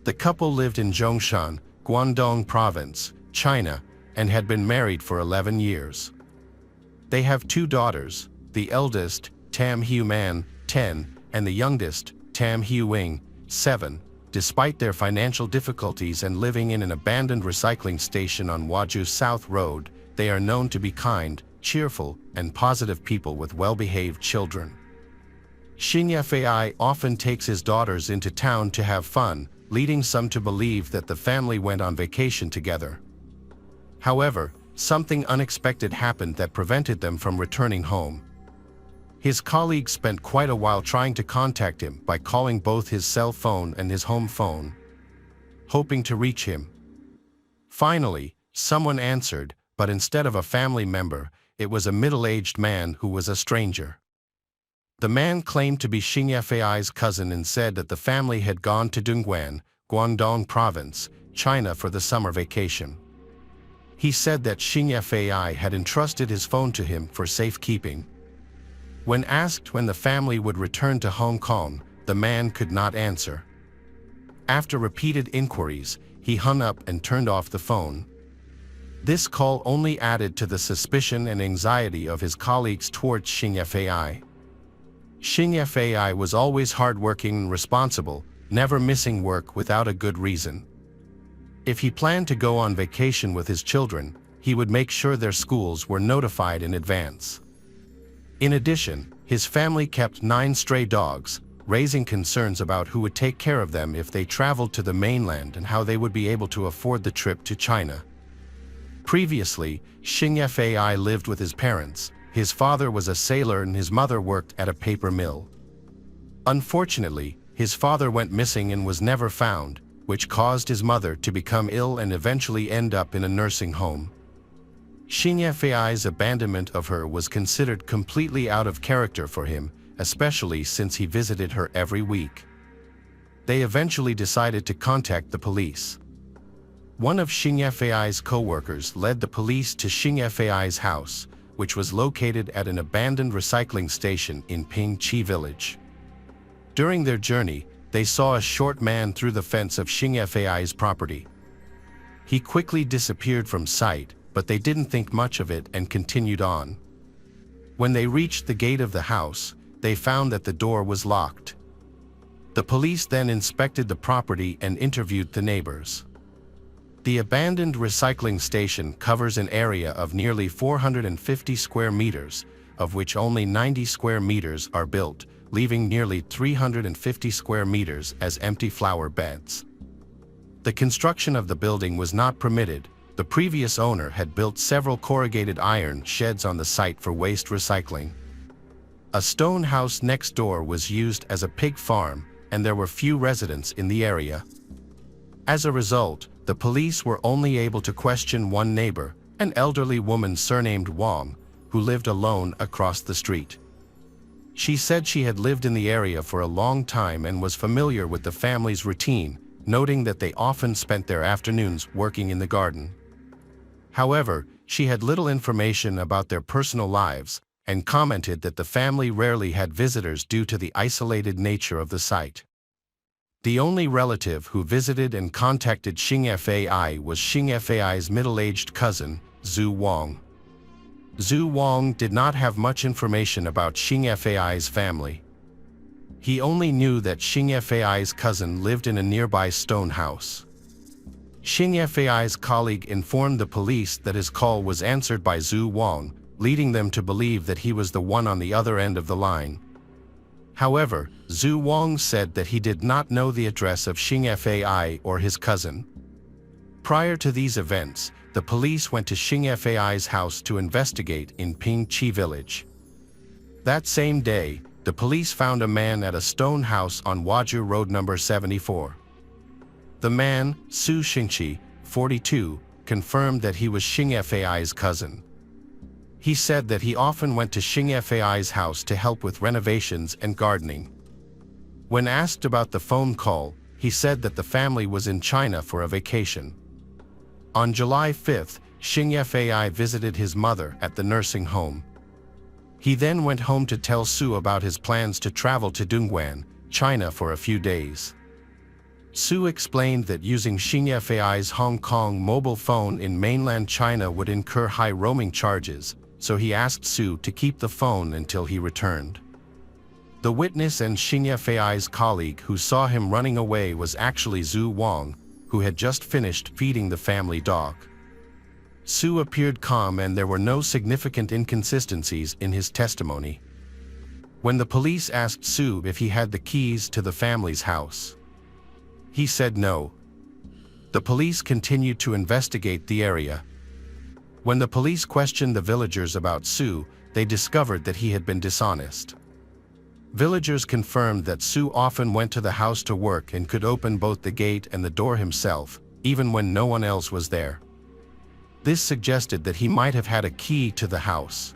The couple lived in Zhongshan, Guangdong Province, China, and had been married for 11 years. They have 2 daughters, the eldest, Tam Hu-man, 10, and the youngest, Tam Hu-wing, 7. Despite their financial difficulties and living in an abandoned recycling station on Waju South Road, they are known to be kind, cheerful, and positive people with well-behaved children. Xing Fai often takes his daughters into town to have fun, leading some to believe that the family went on vacation together. However, something unexpected happened that prevented them from returning home. His colleagues spent quite a while trying to contact him by calling both his cell phone and his home phone, hoping to reach him. Finally, someone answered, but instead of a family member, it was a middle-aged man who was a stranger. The man claimed to be Xing Fai's cousin and said that the family had gone to Dongguan, Guangdong Province, China for the summer vacation. He said that Xing Fai had entrusted his phone to him for safekeeping. When asked when the family would return to Hong Kong, the man could not answer. After repeated inquiries, he hung up and turned off the phone. This call only added to the suspicion and anxiety of his colleagues towards Xing Fai. Xing Fai was always hardworking and responsible, never missing work without a good reason. If he planned to go on vacation with his children, he would make sure their schools were notified in advance. In addition, his family kept 9 stray dogs, raising concerns about who would take care of them if they traveled to the mainland and how they would be able to afford the trip to China. Previously, Xing Fai lived with his parents. His father was a sailor and his mother worked at a paper mill. Unfortunately, his father went missing and was never found, which caused his mother to become ill and eventually end up in a nursing home. Xing Fai's abandonment of her was considered completely out of character for him, especially since he visited her every week. They eventually decided to contact the police. One of Xing Fai's co-workers led the police to Xing Fai's house, which was located at an abandoned recycling station in Pingqi village. During their journey, they saw a short man through the fence of Xing Fai's property. He quickly disappeared from sight, but they didn't think much of it and continued on. When they reached the gate of the house, they found that the door was locked. The police then inspected the property and interviewed the neighbors. The abandoned recycling station covers an area of nearly 450 square meters, of which only 90 square meters are built, leaving nearly 350 square meters as empty flower beds. The construction of the building was not permitted. The previous owner had built several corrugated iron sheds on the site for waste recycling. A stone house next door was used as a pig farm, and there were few residents in the area. As a result, the police were only able to question one neighbor, an elderly woman surnamed Wang, who lived alone across the street. She said she had lived in the area for a long time and was familiar with the family's routine, noting that they often spent their afternoons working in the garden. However, she had little information about their personal lives and commented that the family rarely had visitors due to the isolated nature of the site. The only relative who visited and contacted Xing Fai was Xing Fai's middle-aged cousin, Zhu Wang. Zhu Wang did not have much information about Xing Fai's family. He only knew that Xing Fai's cousin lived in a nearby stone house. Xing Fai's colleague informed the police that his call was answered by Zhu Wang, leading them to believe that he was the one on the other end of the line. However, Zhu Wang said that he did not know the address of Xing Fai or his cousin. Prior to these events, the police went to Xing Fai's house to investigate in Pingqi village. That same day, the police found a man at a stone house on Waju Road number 74. The man, Su Xingqi, 42, confirmed that he was Xing Fai's cousin. He said that he often went to Xing Fai's house to help with renovations and gardening. When asked about the phone call, he said that the family was in China for a vacation. On July 5, Xing Fai visited his mother at the nursing home. He then went home to tell Su about his plans to travel to Dongguan, China for a few days. Su explained that using Xing Fai's Hong Kong mobile phone in mainland China would incur high roaming charges, so he asked Su to keep the phone until he returned. The witness and Xing Fai's colleague who saw him running away was actually Zhu Wang, who had just finished feeding the family dog. Su appeared calm and there were no significant inconsistencies in his testimony. When the police asked Su if he had the keys to the family's house, he said no. The police continued to investigate the area. When the police questioned the villagers about Su, they discovered that he had been dishonest. Villagers confirmed that Su often went to the house to work and could open both the gate and the door himself, even when no one else was there. This suggested that he might have had a key to the house.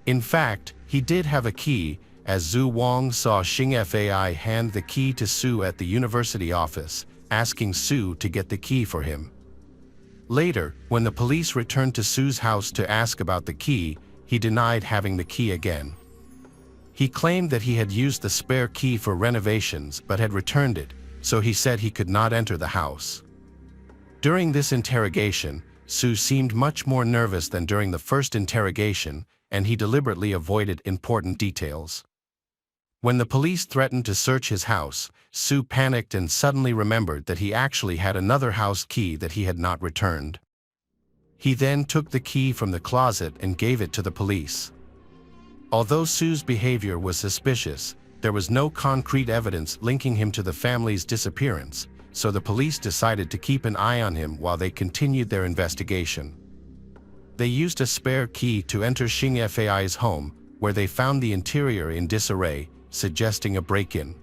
In fact, he did have a key, as Zhu Wang saw Xing Fai hand the key to Su at the university office, asking Su to get the key for him. Later, when the police returned to Su's house to ask about the key, he denied having the key again. He claimed that he had used the spare key for renovations but had returned it, so he said he could not enter the house. During this interrogation, Su seemed much more nervous than during the first interrogation, and he deliberately avoided important details. When the police threatened to search his house, Su panicked and suddenly remembered that he actually had another house key that he had not returned. He then took the key from the closet and gave it to the police. Although Su's behavior was suspicious, there was no concrete evidence linking him to the family's disappearance, so the police decided to keep an eye on him while they continued their investigation. They used a spare key to enter Xing Fai's home, where they found the interior in disarray, suggesting a break-in.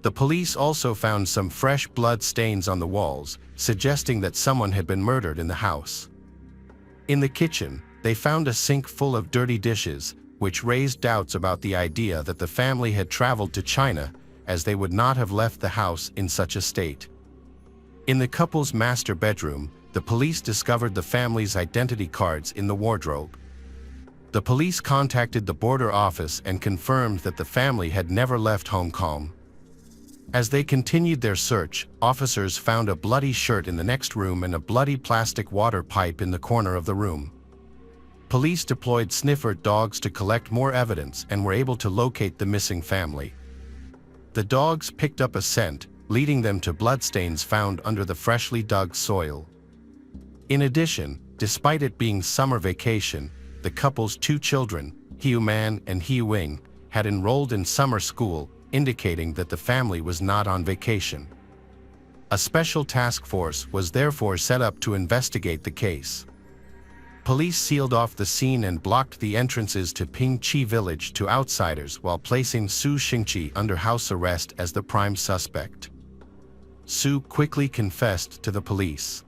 The police also found some fresh blood stains on the walls, suggesting that someone had been murdered in the house. In the kitchen, they found a sink full of dirty dishes, which raised doubts about the idea that the family had traveled to China, as they would not have left the house in such a state. In the couple's master bedroom, the police discovered the family's identity cards in the wardrobe. The police contacted the border office and confirmed that the family had never left Hong Kong. As they continued their search, officers found a bloody shirt in the next room and a bloody plastic water pipe in the corner of the room. Police deployed sniffer dogs to collect more evidence and were able to locate the missing family. The dogs picked up a scent, leading them to bloodstains found under the freshly dug soil. In addition, despite it being summer vacation, the couple's two children, Hiu Man and Hiu Wing, had enrolled in summer school, indicating that the family was not on vacation. A special task force was therefore set up to investigate the case. Police sealed off the scene and blocked the entrances to Pingqi village to outsiders while placing Su Xingqi under house arrest as the prime suspect. Su quickly confessed to the police.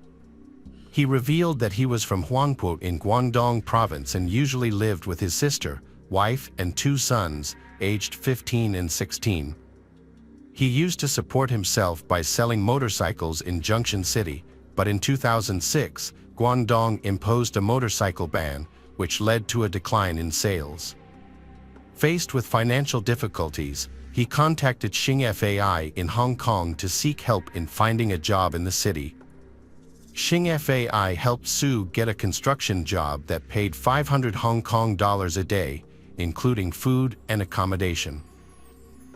He revealed that he was from Huangpu in Guangdong province and usually lived with his sister, wife, and two sons, aged 15 and 16. He used to support himself by selling motorcycles in Junction City, but in 2006, Guangdong imposed a motorcycle ban, which led to a decline in sales. Faced with financial difficulties, he contacted Xing Fai in Hong Kong to seek help in finding a job in the city. Xing Fai helped Sue get a construction job that paid 500 Hong Kong dollars a day, including food and accommodation.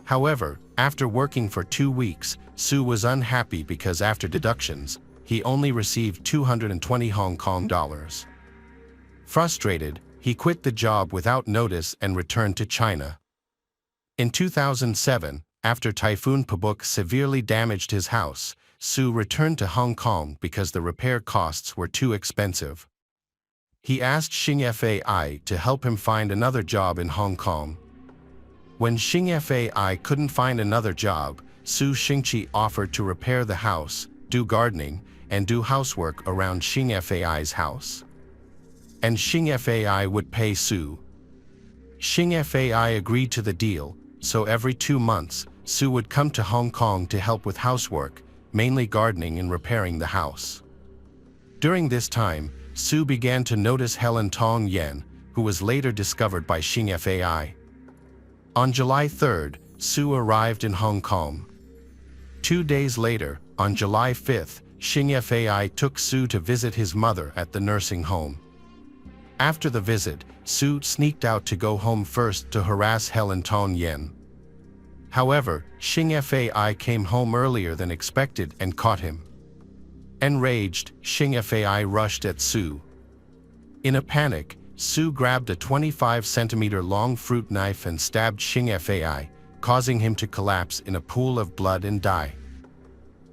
However, after working for 2 weeks, Sue was unhappy because after deductions, he only received 220 Hong Kong dollars. Frustrated, he quit the job without notice and returned to China. In 2007, after Typhoon Pabuk severely damaged his house, Sue returned to Hong Kong because the repair costs were too expensive. He asked Xing Fai to help him find another job in Hong Kong. When Xing Fai couldn't find another job, Su Xingqi offered to repair the house, do gardening, and do housework around Xing Fai's house. And Xing Fai would pay Su. Xing Fai agreed to the deal, so every 2 months, Su would come to Hong Kong to help with housework, mainly gardening and repairing the house. During this time, Su began to notice Helen Tong Yen, who was later discovered by Xing Fai. On July 3rd, Su arrived in Hong Kong. 2 days later, on July 5th, Xing Fai took Su to visit his mother at the nursing home. After the visit, Su sneaked out to go home first to harass Helen Tong Yen. However, Xing Fai came home earlier than expected and caught him. Enraged, Xing Fai rushed at Su. In a panic, Su grabbed a 25-centimeter-long fruit knife and stabbed Xing Fai, causing him to collapse in a pool of blood and die.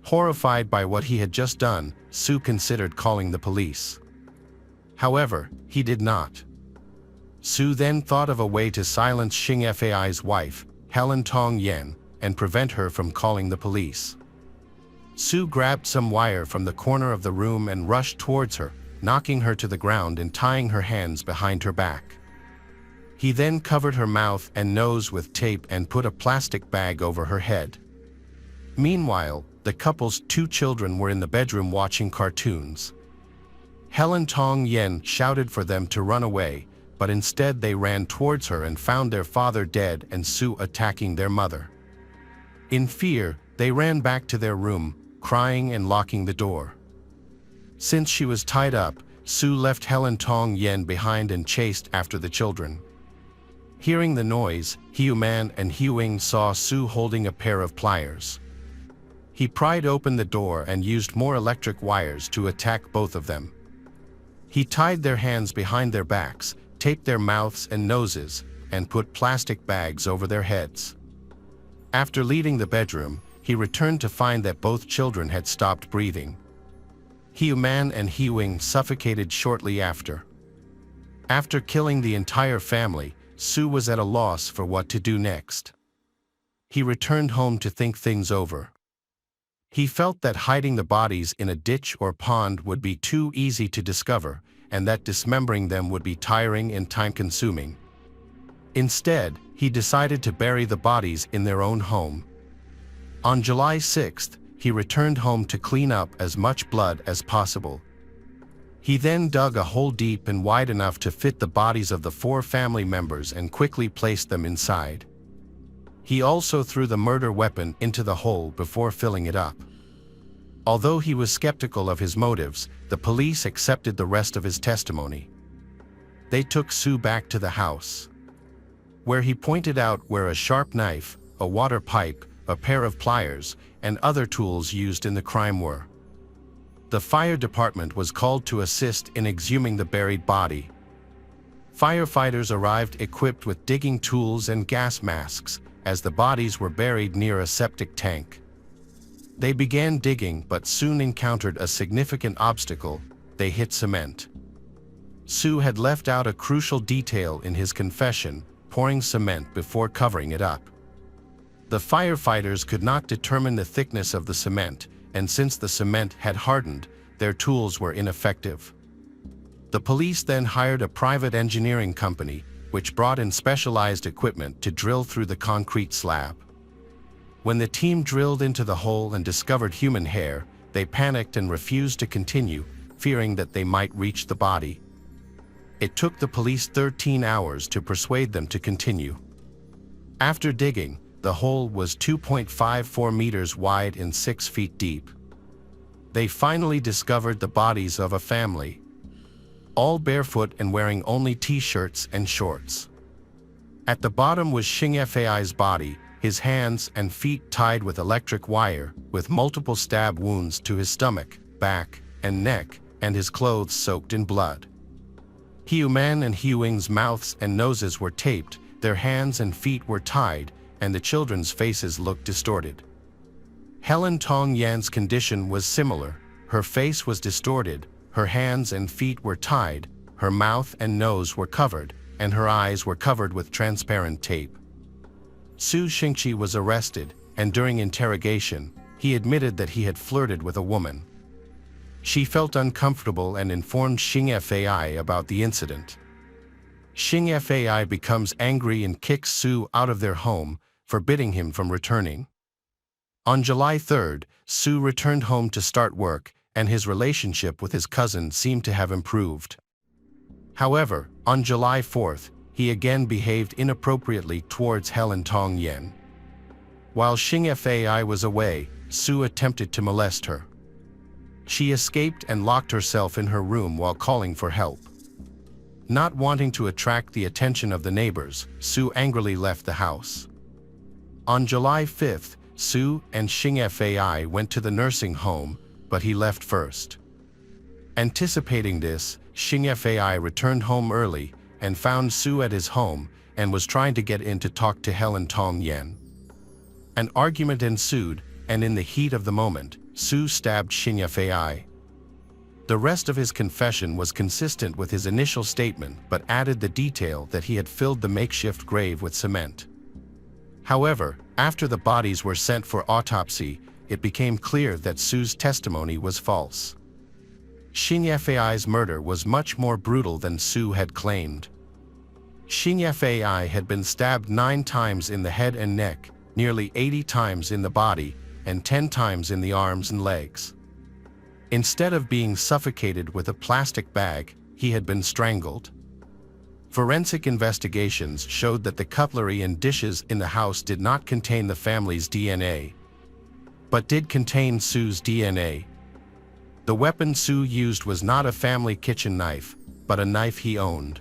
Horrified by what he had just done, Su considered calling the police. However, he did not. Su then thought of a way to silence Xing Fai's wife, Helen Tong Yen, and prevent her from calling the police. Su grabbed some wire from the corner of the room and rushed towards her, knocking her to the ground and tying her hands behind her back. He then covered her mouth and nose with tape and put a plastic bag over her head. Meanwhile, the couple's 2 children were in the bedroom watching cartoons. Helen Tong Yen shouted for them to run away, but instead they ran towards her and found their father dead and Su attacking their mother. In fear, they ran back to their room, crying and locking the door. Since she was tied up, Su left Helen Tong Yen behind and chased after the children. Hearing the noise, Hiu Man and Hiu Ying saw Su holding a pair of pliers. He pried open the door and used more electric wires to attack both of them. He tied their hands behind their backs, taped their mouths and noses, and put plastic bags over their heads. After leaving the bedroom, he returned to find that both children had stopped breathing. Hiu Man and Hiu Ying suffocated shortly after. After killing the entire family, Su was at a loss for what to do next. He returned home to think things over. He felt that hiding the bodies in a ditch or pond would be too easy to discover, and that dismembering them would be tiring and time-consuming. Instead, he decided to bury the bodies in their own home. On July 6th, he returned home to clean up as much blood as possible. He then dug a hole deep and wide enough to fit the bodies of the 4 family members and quickly placed them inside. He also threw the murder weapon into the hole before filling it up. Although he was skeptical of his motives, the police accepted the rest of his testimony. They took Su back to the house, where he pointed out where a sharp knife, a water pipe, a pair of pliers, and other tools used in the crime were. The fire department was called to assist in exhuming the buried body. Firefighters arrived equipped with digging tools and gas masks, as the bodies were buried near a septic tank. They began digging but soon encountered a significant obstacle: they hit cement. Su had left out a crucial detail in his confession, pouring cement before covering it up. The firefighters could not determine the thickness of the cement, and since the cement had hardened, their tools were ineffective. The police then hired a private engineering company, which brought in specialized equipment to drill through the concrete slab. When the team drilled into the hole and discovered human hair, they panicked and refused to continue, fearing that they might reach the body. It took the police 13 hours to persuade them to continue. After digging, the hole was 2.54 meters wide and 6 feet deep. they finally discovered the bodies of a family, all barefoot and wearing only t-shirts and shorts. At the bottom was Xing Fai's body, his hands and feet tied with electric wire, with multiple stab wounds to his stomach, back, and neck, and his clothes soaked in blood. Human and Huing's mouths and noses were taped, their hands and feet were tied, and the children's faces looked distorted. Helen Tong Yan's condition was similar. Her face was distorted, her hands and feet were tied, her mouth and nose were covered, and her eyes were covered with transparent tape. Su Xingqi was arrested, and during interrogation, he admitted that he had flirted with a woman. She felt uncomfortable and informed Xing Fai about the incident. Xing Fai becomes angry and kicks Su out of their home, forbidding him from returning. On July 3rd, Su returned home to start work, and his relationship with his cousin seemed to have improved. However, on July 4th, he again behaved inappropriately towards Helen Tong Yan. While Xing Fai was away, Su attempted to molest her. She escaped and locked herself in her room while calling for help. Not wanting to attract the attention of the neighbors, Su angrily left the house. On July 5th, Su and Xing Fai went to the nursing home, but he left first. Anticipating this, Xing Fai returned home early and found Su at his home and was trying to get in to talk to Helen Tong Yan. An argument ensued, and in the heat of the moment, Su stabbed Xing Fai. The rest of his confession was consistent with his initial statement but added the detail that he had filled the makeshift grave with cement. However, after the bodies were sent for autopsy, it became clear that Su's testimony was false. Xing Fai's murder was much more brutal than Su had claimed. Xing Fai had been stabbed 9 times in the head and neck, nearly 80 times in the body, and 10 times in the arms and legs. Instead of being suffocated with a plastic bag, he had been strangled. Forensic investigations showed that the cutlery and dishes in the house did not contain the family's DNA, but did contain Su's DNA. The weapon Su used was not a family kitchen knife, but a knife he owned.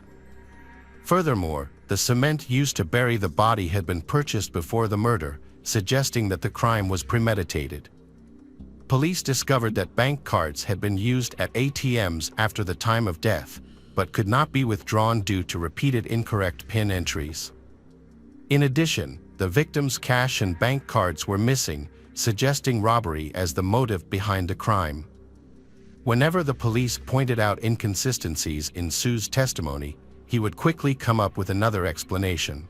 Furthermore, the cement used to bury the body had been purchased before the murder, suggesting that the crime was premeditated. Police discovered that bank cards had been used at ATMs after the time of death, but could not be withdrawn due to repeated incorrect PIN entries. In addition, the victim's cash and bank cards were missing, suggesting robbery as the motive behind the crime. Whenever the police pointed out inconsistencies in Su's testimony, he would quickly come up with another explanation.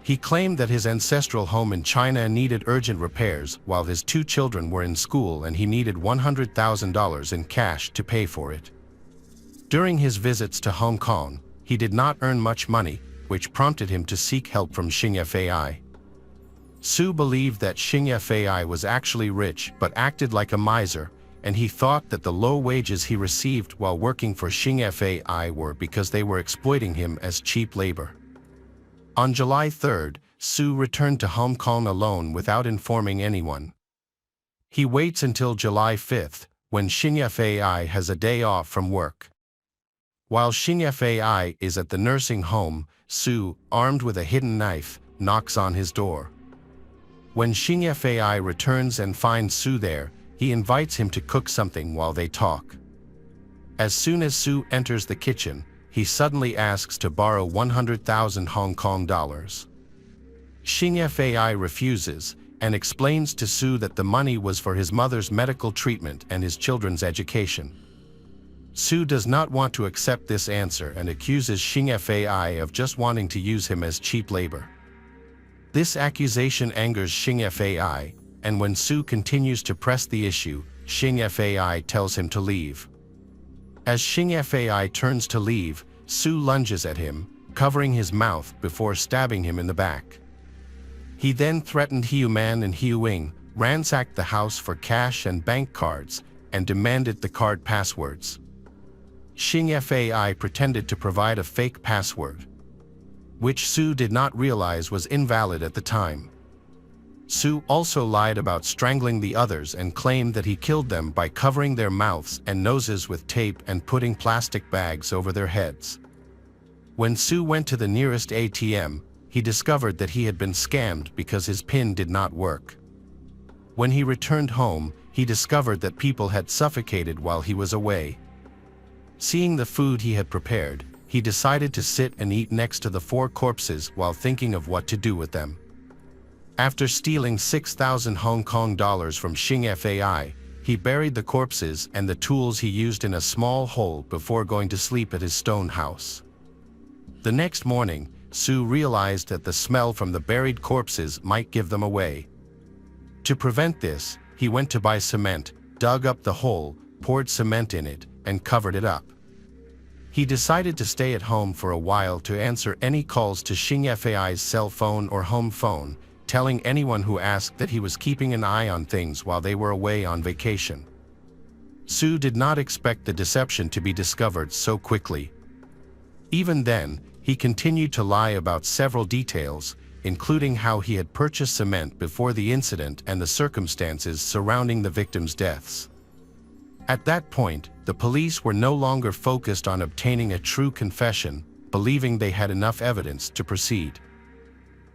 He claimed that his ancestral home in China needed urgent repairs while his 2 children were in school and he needed $100,000 in cash to pay for it. During his visits to Hong Kong, he did not earn much money, which prompted him to seek help from Xing Fai. Su believed that Xing Fai was actually rich but acted like a miser, and he thought that the low wages he received while working for Xing Fai were because they were exploiting him as cheap labor. On July 3rd, Su returned to Hong Kong alone without informing anyone. He waits until July 5th, when Xing Fai has a day off from work. While Xing Fai is at the nursing home, Su, armed with a hidden knife, knocks on his door. When Xing Fai returns and finds Su there, he invites him to cook something while they talk. As soon as Su enters the kitchen, he suddenly asks to borrow 100,000 Hong Kong dollars. Xing Fai refuses and explains to Su that the money was for his mother's medical treatment and his children's education. Su does not want to accept this answer and accuses Xing Fai of just wanting to use him as cheap labor. This accusation angers Xing Fai, and when Su continues to press the issue, Xing Fai tells him to leave. As Xing Fai turns to leave, Su lunges at him, covering his mouth before stabbing him in the back. He then threatened Human and Huing, ransacked the house for cash and bank cards, and demanded the card passwords. Xing Fai pretended to provide a fake password, which Su did not realize was invalid at the time. Sue also lied about strangling the others and claimed that he killed them by covering their mouths and noses with tape and putting plastic bags over their heads. When Sue went to the nearest ATM, he discovered that he had been scammed because his PIN did not work. When he returned home, he discovered that people had suffocated while he was away. Seeing the food he had prepared, he decided to sit and eat next to the 4 corpses while thinking of what to do with them. After stealing 6,000 Hong Kong dollars from Xing Fai, he buried the corpses and the tools he used in a small hole before going to sleep at his stone house. The next morning, Sue realized that the smell from the buried corpses might give them away. To prevent this, he went to buy cement, dug up the hole, poured cement in it, and covered it up. He decided to stay at home for a while to answer any calls to Xing Fai's cell phone or home phone, telling anyone who asked that he was keeping an eye on things while they were away on vacation. Sue did not expect the deception to be discovered so quickly. Even then, he continued to lie about several details, including how he had purchased cement before the incident and the circumstances surrounding the victims' deaths. At that point, the police were no longer focused on obtaining a true confession, believing they had enough evidence to proceed.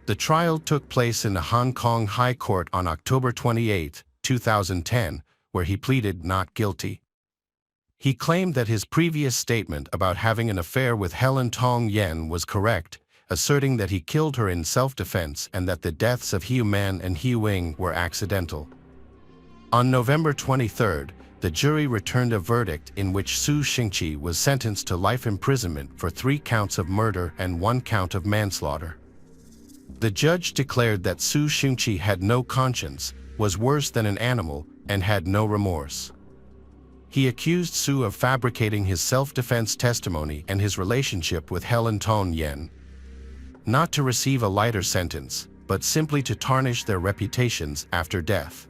The trial took place in the Hong Kong High Court on October 28, 2010, where he pleaded not guilty. He claimed that his previous statement about having an affair with Helen Tong Yen was correct, asserting that he killed her in self-defense and that the deaths of Hiu Man and Hiu Wing were accidental. On November 23, the jury returned a verdict in which Su Xingqi was sentenced to life imprisonment for 3 counts of murder and 1 count of manslaughter. The judge declared that Su Xingqi had no conscience, was worse than an animal, and had no remorse. He accused Su of fabricating his self-defense testimony and his relationship with Helen Tong Yen, not to receive a lighter sentence, but simply to tarnish their reputations after death.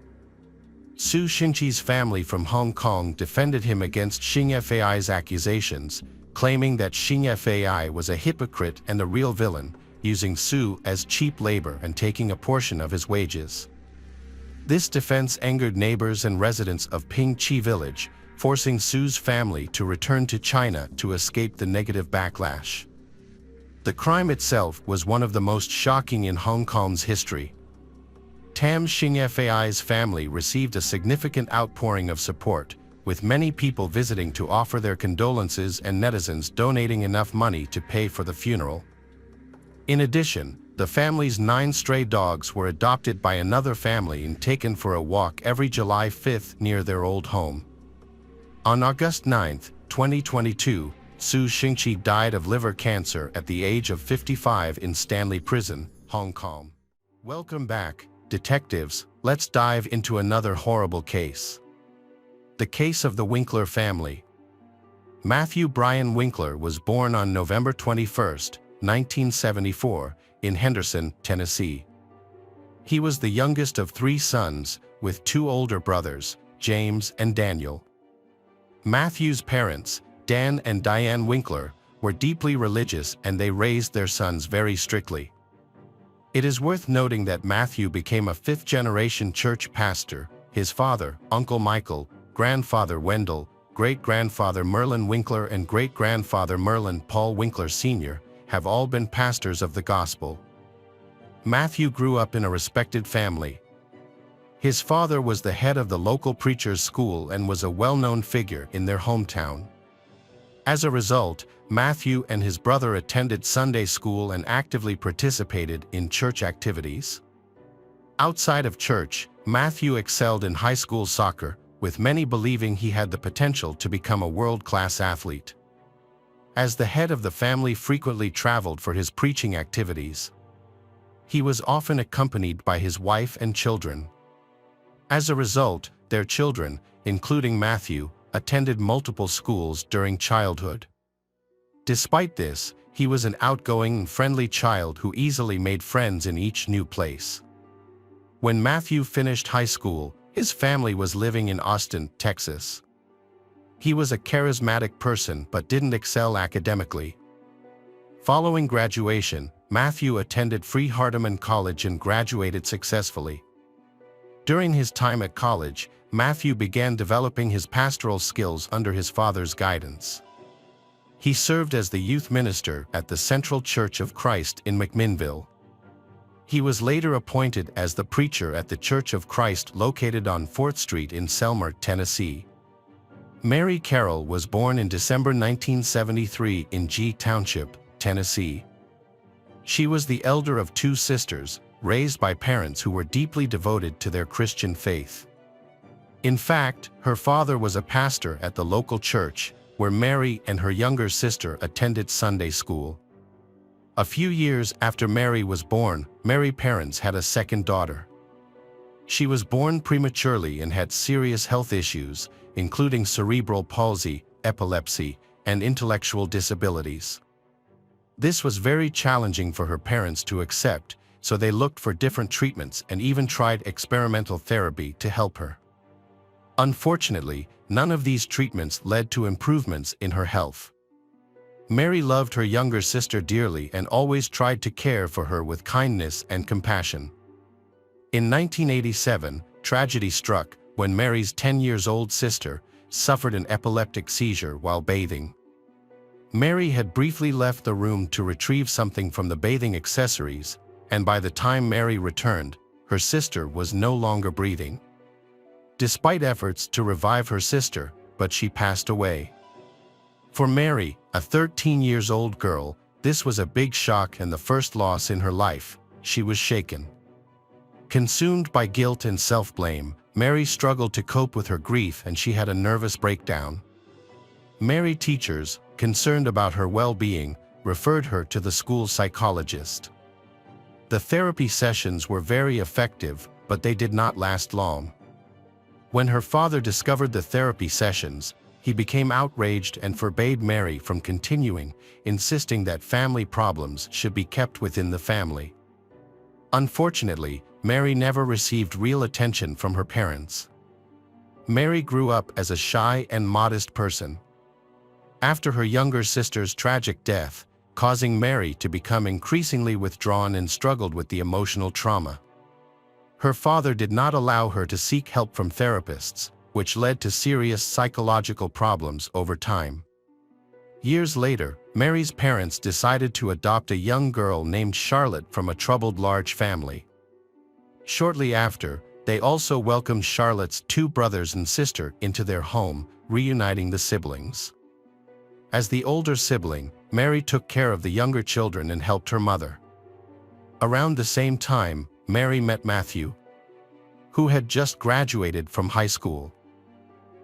Su Xingqi's family from Hong Kong defended him against Xing Fai's accusations, claiming that Xing Fai was a hypocrite and the real villain, using Su as cheap labor and taking a portion of his wages. This defense angered neighbors and residents of Ping Chi village, forcing Su's family to return to China to escape the negative backlash. The crime itself was one of the most shocking in Hong Kong's history. Tam Xing Fai's family received a significant outpouring of support, with many people visiting to offer their condolences and netizens donating enough money to pay for the funeral. In addition, the family's 9 stray dogs were adopted by another family and taken for a walk every July 5 near their old home. On August 9, 2022, Su Xingqi died of liver cancer at the age of 55 in Stanley Prison, Hong Kong. Welcome back, detectives. Let's dive into another horrible case. The case of the Winkler family. Matthew Brian Winkler was born on November 21, 1974, in Henderson, Tennessee. He was the youngest of 3 sons, with 2 older brothers, James and Daniel. Matthew's parents, Dan and Diane Winkler, were deeply religious and they raised their sons very strictly. It is worth noting that Matthew became a 5th-generation church pastor. His father, Uncle Michael, grandfather Wendell, great-grandfather Merlin Winkler and great-grandfather Merlin Paul Winkler Sr. have all been pastors of the gospel. Matthew grew up in a respected family. His father was the head of the local preacher's school and was a well-known figure in their hometown. As a result, Matthew and his brother attended Sunday school and actively participated in church activities. Outside of church, Matthew excelled in high school soccer, with many believing he had the potential to become a world-class athlete. As the head of the family frequently traveled for his preaching activities, he was often accompanied by his wife and children. As a result, their children, including Matthew, attended multiple schools during childhood. Despite this, he was an outgoing and friendly child who easily made friends in each new place. When Matthew finished high school, his family was living in Austin, Texas. He was a charismatic person but didn't excel academically. Following graduation, Matthew attended Free Hardeman College and graduated successfully. During his time at college, Matthew began developing his pastoral skills under his father's guidance. He served as the youth minister at the Central Church of Christ in McMinnville. He was later appointed as the preacher at the Church of Christ located on 4th Street in Selmer, Tennessee. Mary Carroll was born in December 1973 in G Township, Tennessee. She was the elder of 2 sisters, raised by parents who were deeply devoted to their Christian faith. In fact, her father was a pastor at the local church, where Mary and her younger sister attended Sunday school. A few years after Mary was born, Mary's parents had a second daughter. She was born prematurely and had serious health issues, including cerebral palsy, epilepsy, and intellectual disabilities. This was very challenging for her parents to accept, so they looked for different treatments and even tried experimental therapy to help her. Unfortunately, none of these treatments led to improvements in her health. Mary loved her younger sister dearly and always tried to care for her with kindness and compassion. In 1987, tragedy struck when Mary's 10-year-old sister suffered an epileptic seizure while bathing. Mary had briefly left the room to retrieve something from the bathing accessories, and by the time Mary returned, her sister was no longer breathing. Despite efforts to revive her sister, but she passed away. For Mary, a 13-year-old girl, this was a big shock and the first loss in her life. She was shaken. Consumed by guilt and self-blame, Mary struggled to cope with her grief and she had a nervous breakdown. Mary teachers, concerned about her well-being, referred her to the school psychologist. The therapy sessions were very effective, but they did not last long. When her father discovered the therapy sessions, he became outraged and forbade Mary from continuing, insisting that family problems should be kept within the family. Unfortunately, Mary never received real attention from her parents. Mary grew up as a shy and modest person. After her younger sister's tragic death, causing Mary to become increasingly withdrawn and struggled with the emotional trauma. Her father did not allow her to seek help from therapists, which led to serious psychological problems over time. Years later, Mary's parents decided to adopt a young girl named Charlotte from a troubled large family. Shortly after, they also welcomed Charlotte's 2 brothers and sister into their home, reuniting the siblings. As the older sibling, Mary took care of the younger children and helped her mother. Around the same time, Mary met Matthew, who had just graduated from high school.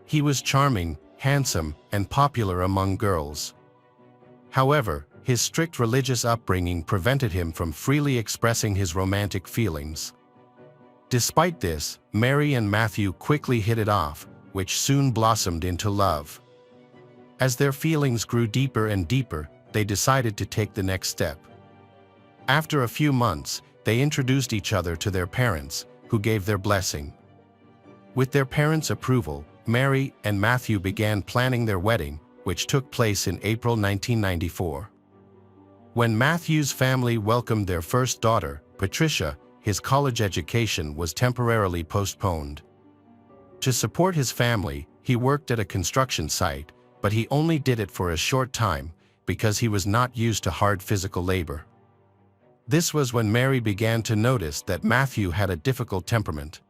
He was charming, handsome, and popular among girls. However, his strict religious upbringing prevented him from freely expressing his romantic feelings. Despite this, Mary and Matthew quickly hit it off, which soon blossomed into love. As their feelings grew deeper and deeper, they decided to take the next step. After a few months, they introduced each other to their parents, who gave their blessing. With their parents' approval, Mary and Matthew began planning their wedding, which took place in April 1994. When Matthew's family welcomed their first daughter, Patricia, his college education was temporarily postponed. To support his family, he worked at a construction site, but he only did it for a short time because he was not used to hard physical labor. This was when Mary began to notice that Matthew had a difficult temperament.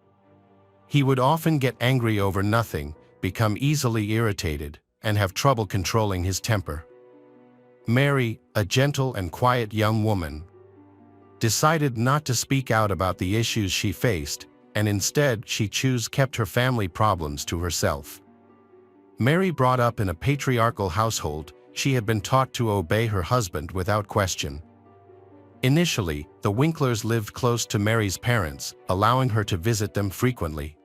He would often get angry over nothing, become easily irritated, and have trouble controlling his temper. Mary, a gentle and quiet young woman, decided not to speak out about the issues she faced, and instead she kept her family problems to herself. Mary, brought up in a patriarchal household, she had been taught to obey her husband without question. Initially, the Winklers lived close to Mary's parents, allowing her to visit them frequently.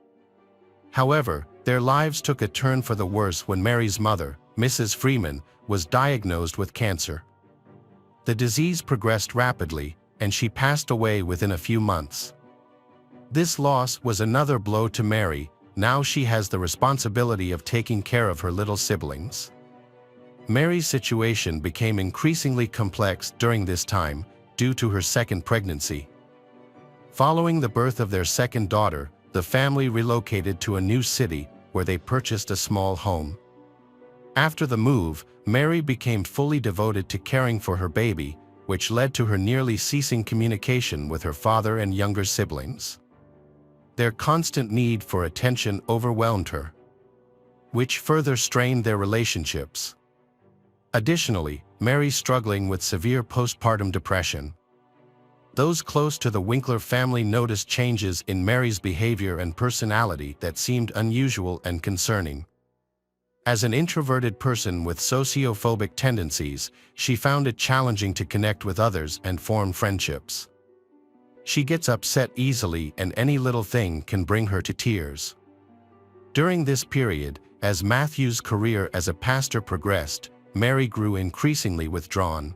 However, their lives took a turn for the worse when Mary's mother, Mrs. Freeman, was diagnosed with cancer. The disease progressed rapidly, and she passed away within a few months. This loss was another blow to Mary. Now she has the responsibility of taking care of her little siblings. Mary's situation became increasingly complex during this time, due to her second pregnancy. Following the birth of their second daughter, the family relocated to a new city where they purchased a small home. After the move, Mary became fully devoted to caring for her baby, which led to her nearly ceasing communication with her father and younger siblings. Their constant need for attention overwhelmed her, which further strained their relationships. Additionally, Mary struggling with severe postpartum depression. Those close to the Winkler family noticed changes in Mary's behavior and personality that seemed unusual and concerning. As an introverted person with sociophobic tendencies, she found it challenging to connect with others and form friendships. She gets upset easily, and any little thing can bring her to tears. During this period, as Matthew's career as a pastor progressed, Mary grew increasingly withdrawn.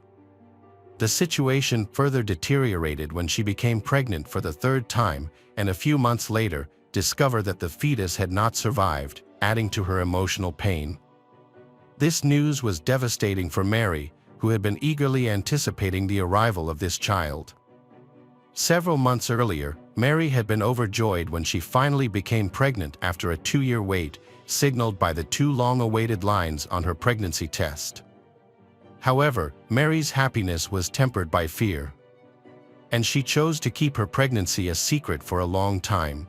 The situation further deteriorated when she became pregnant for the third time, and a few months later, discovered that the fetus had not survived, adding to her emotional pain. This news was devastating for Mary, who had been eagerly anticipating the arrival of this child. Several months earlier, Mary had been overjoyed when she finally became pregnant after a 2-year wait, signaled by the 2 long-awaited lines on her pregnancy test. However, Mary's happiness was tempered by fear, and she chose to keep her pregnancy a secret for a long time.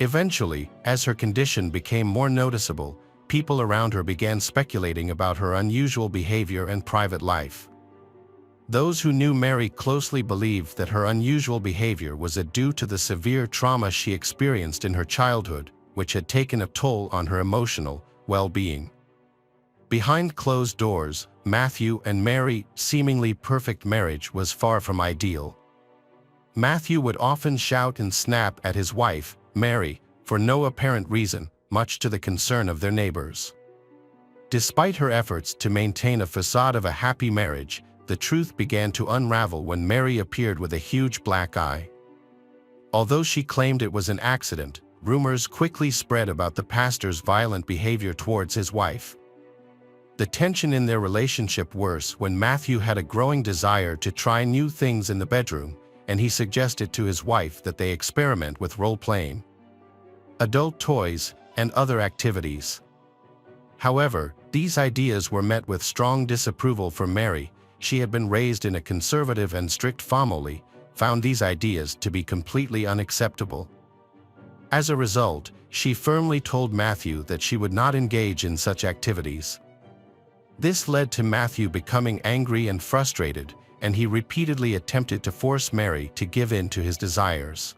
Eventually, as her condition became more noticeable, people around her began speculating about her unusual behavior and private life. Those who knew Mary closely believed that her unusual behavior was due to the severe trauma she experienced in her childhood, which had taken a toll on her emotional well-being. Behind closed doors, Matthew and Mary's seemingly perfect marriage was far from ideal. Matthew would often shout and snap at his wife, Mary, for no apparent reason, much to the concern of their neighbors. Despite her efforts to maintain a facade of a happy marriage, the truth began to unravel when Mary appeared with a huge black eye. Although she claimed it was an accident, rumors quickly spread about the pastor's violent behavior towards his wife. The tension in their relationship worsened when Matthew had a growing desire to try new things in the bedroom, and he suggested to his wife that they experiment with role-playing, adult toys, and other activities. However, these ideas were met with strong disapproval from Mary. She had been raised in a conservative and strict family, found these ideas to be completely unacceptable. As a result, she firmly told Matthew that she would not engage in such activities. This led to Matthew becoming angry and frustrated, and he repeatedly attempted to force Mary to give in to his desires.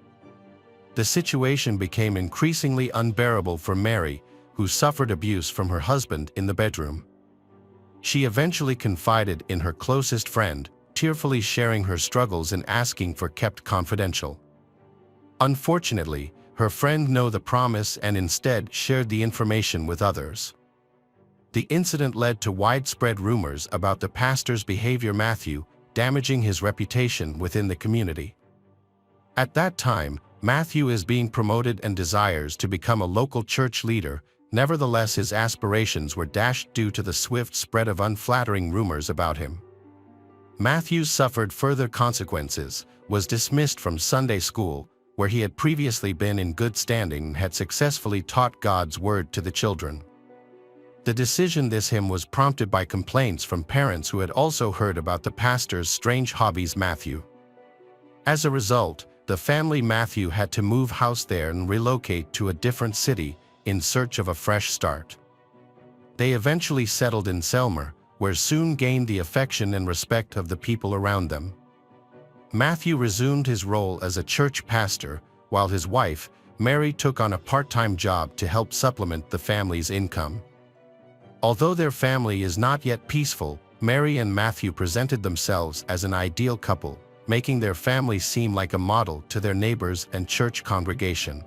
The situation became increasingly unbearable for Mary, who suffered abuse from her husband in the bedroom. She eventually confided in her closest friend, tearfully sharing her struggles and asking for kept confidential. Unfortunately, her friend knew the promise and instead shared the information with others. The incident led to widespread rumors about the pastor's behavior, Matthew, damaging his reputation within the community. At that time, Matthew is being promoted and desires to become a local church leader. Nevertheless, his aspirations were dashed due to the swift spread of unflattering rumors about him. Matthew suffered further consequences, was dismissed from Sunday school, where he had previously been in good standing and had successfully taught God's word to the children. The decision this him was prompted by complaints from parents who had also heard about the pastor's strange hobbies. Matthew. As a result, the family Matthew had to move house there and relocate to a different city in search of a fresh start. They eventually settled in Selmer, where soon gained the affection and respect of the people around them. Matthew resumed his role as a church pastor, while his wife, Mary, took on a part-time job to help supplement the family's income. Although their family is not yet peaceful, Mary and Matthew presented themselves as an ideal couple, making their family seem like a model to their neighbors and church congregation.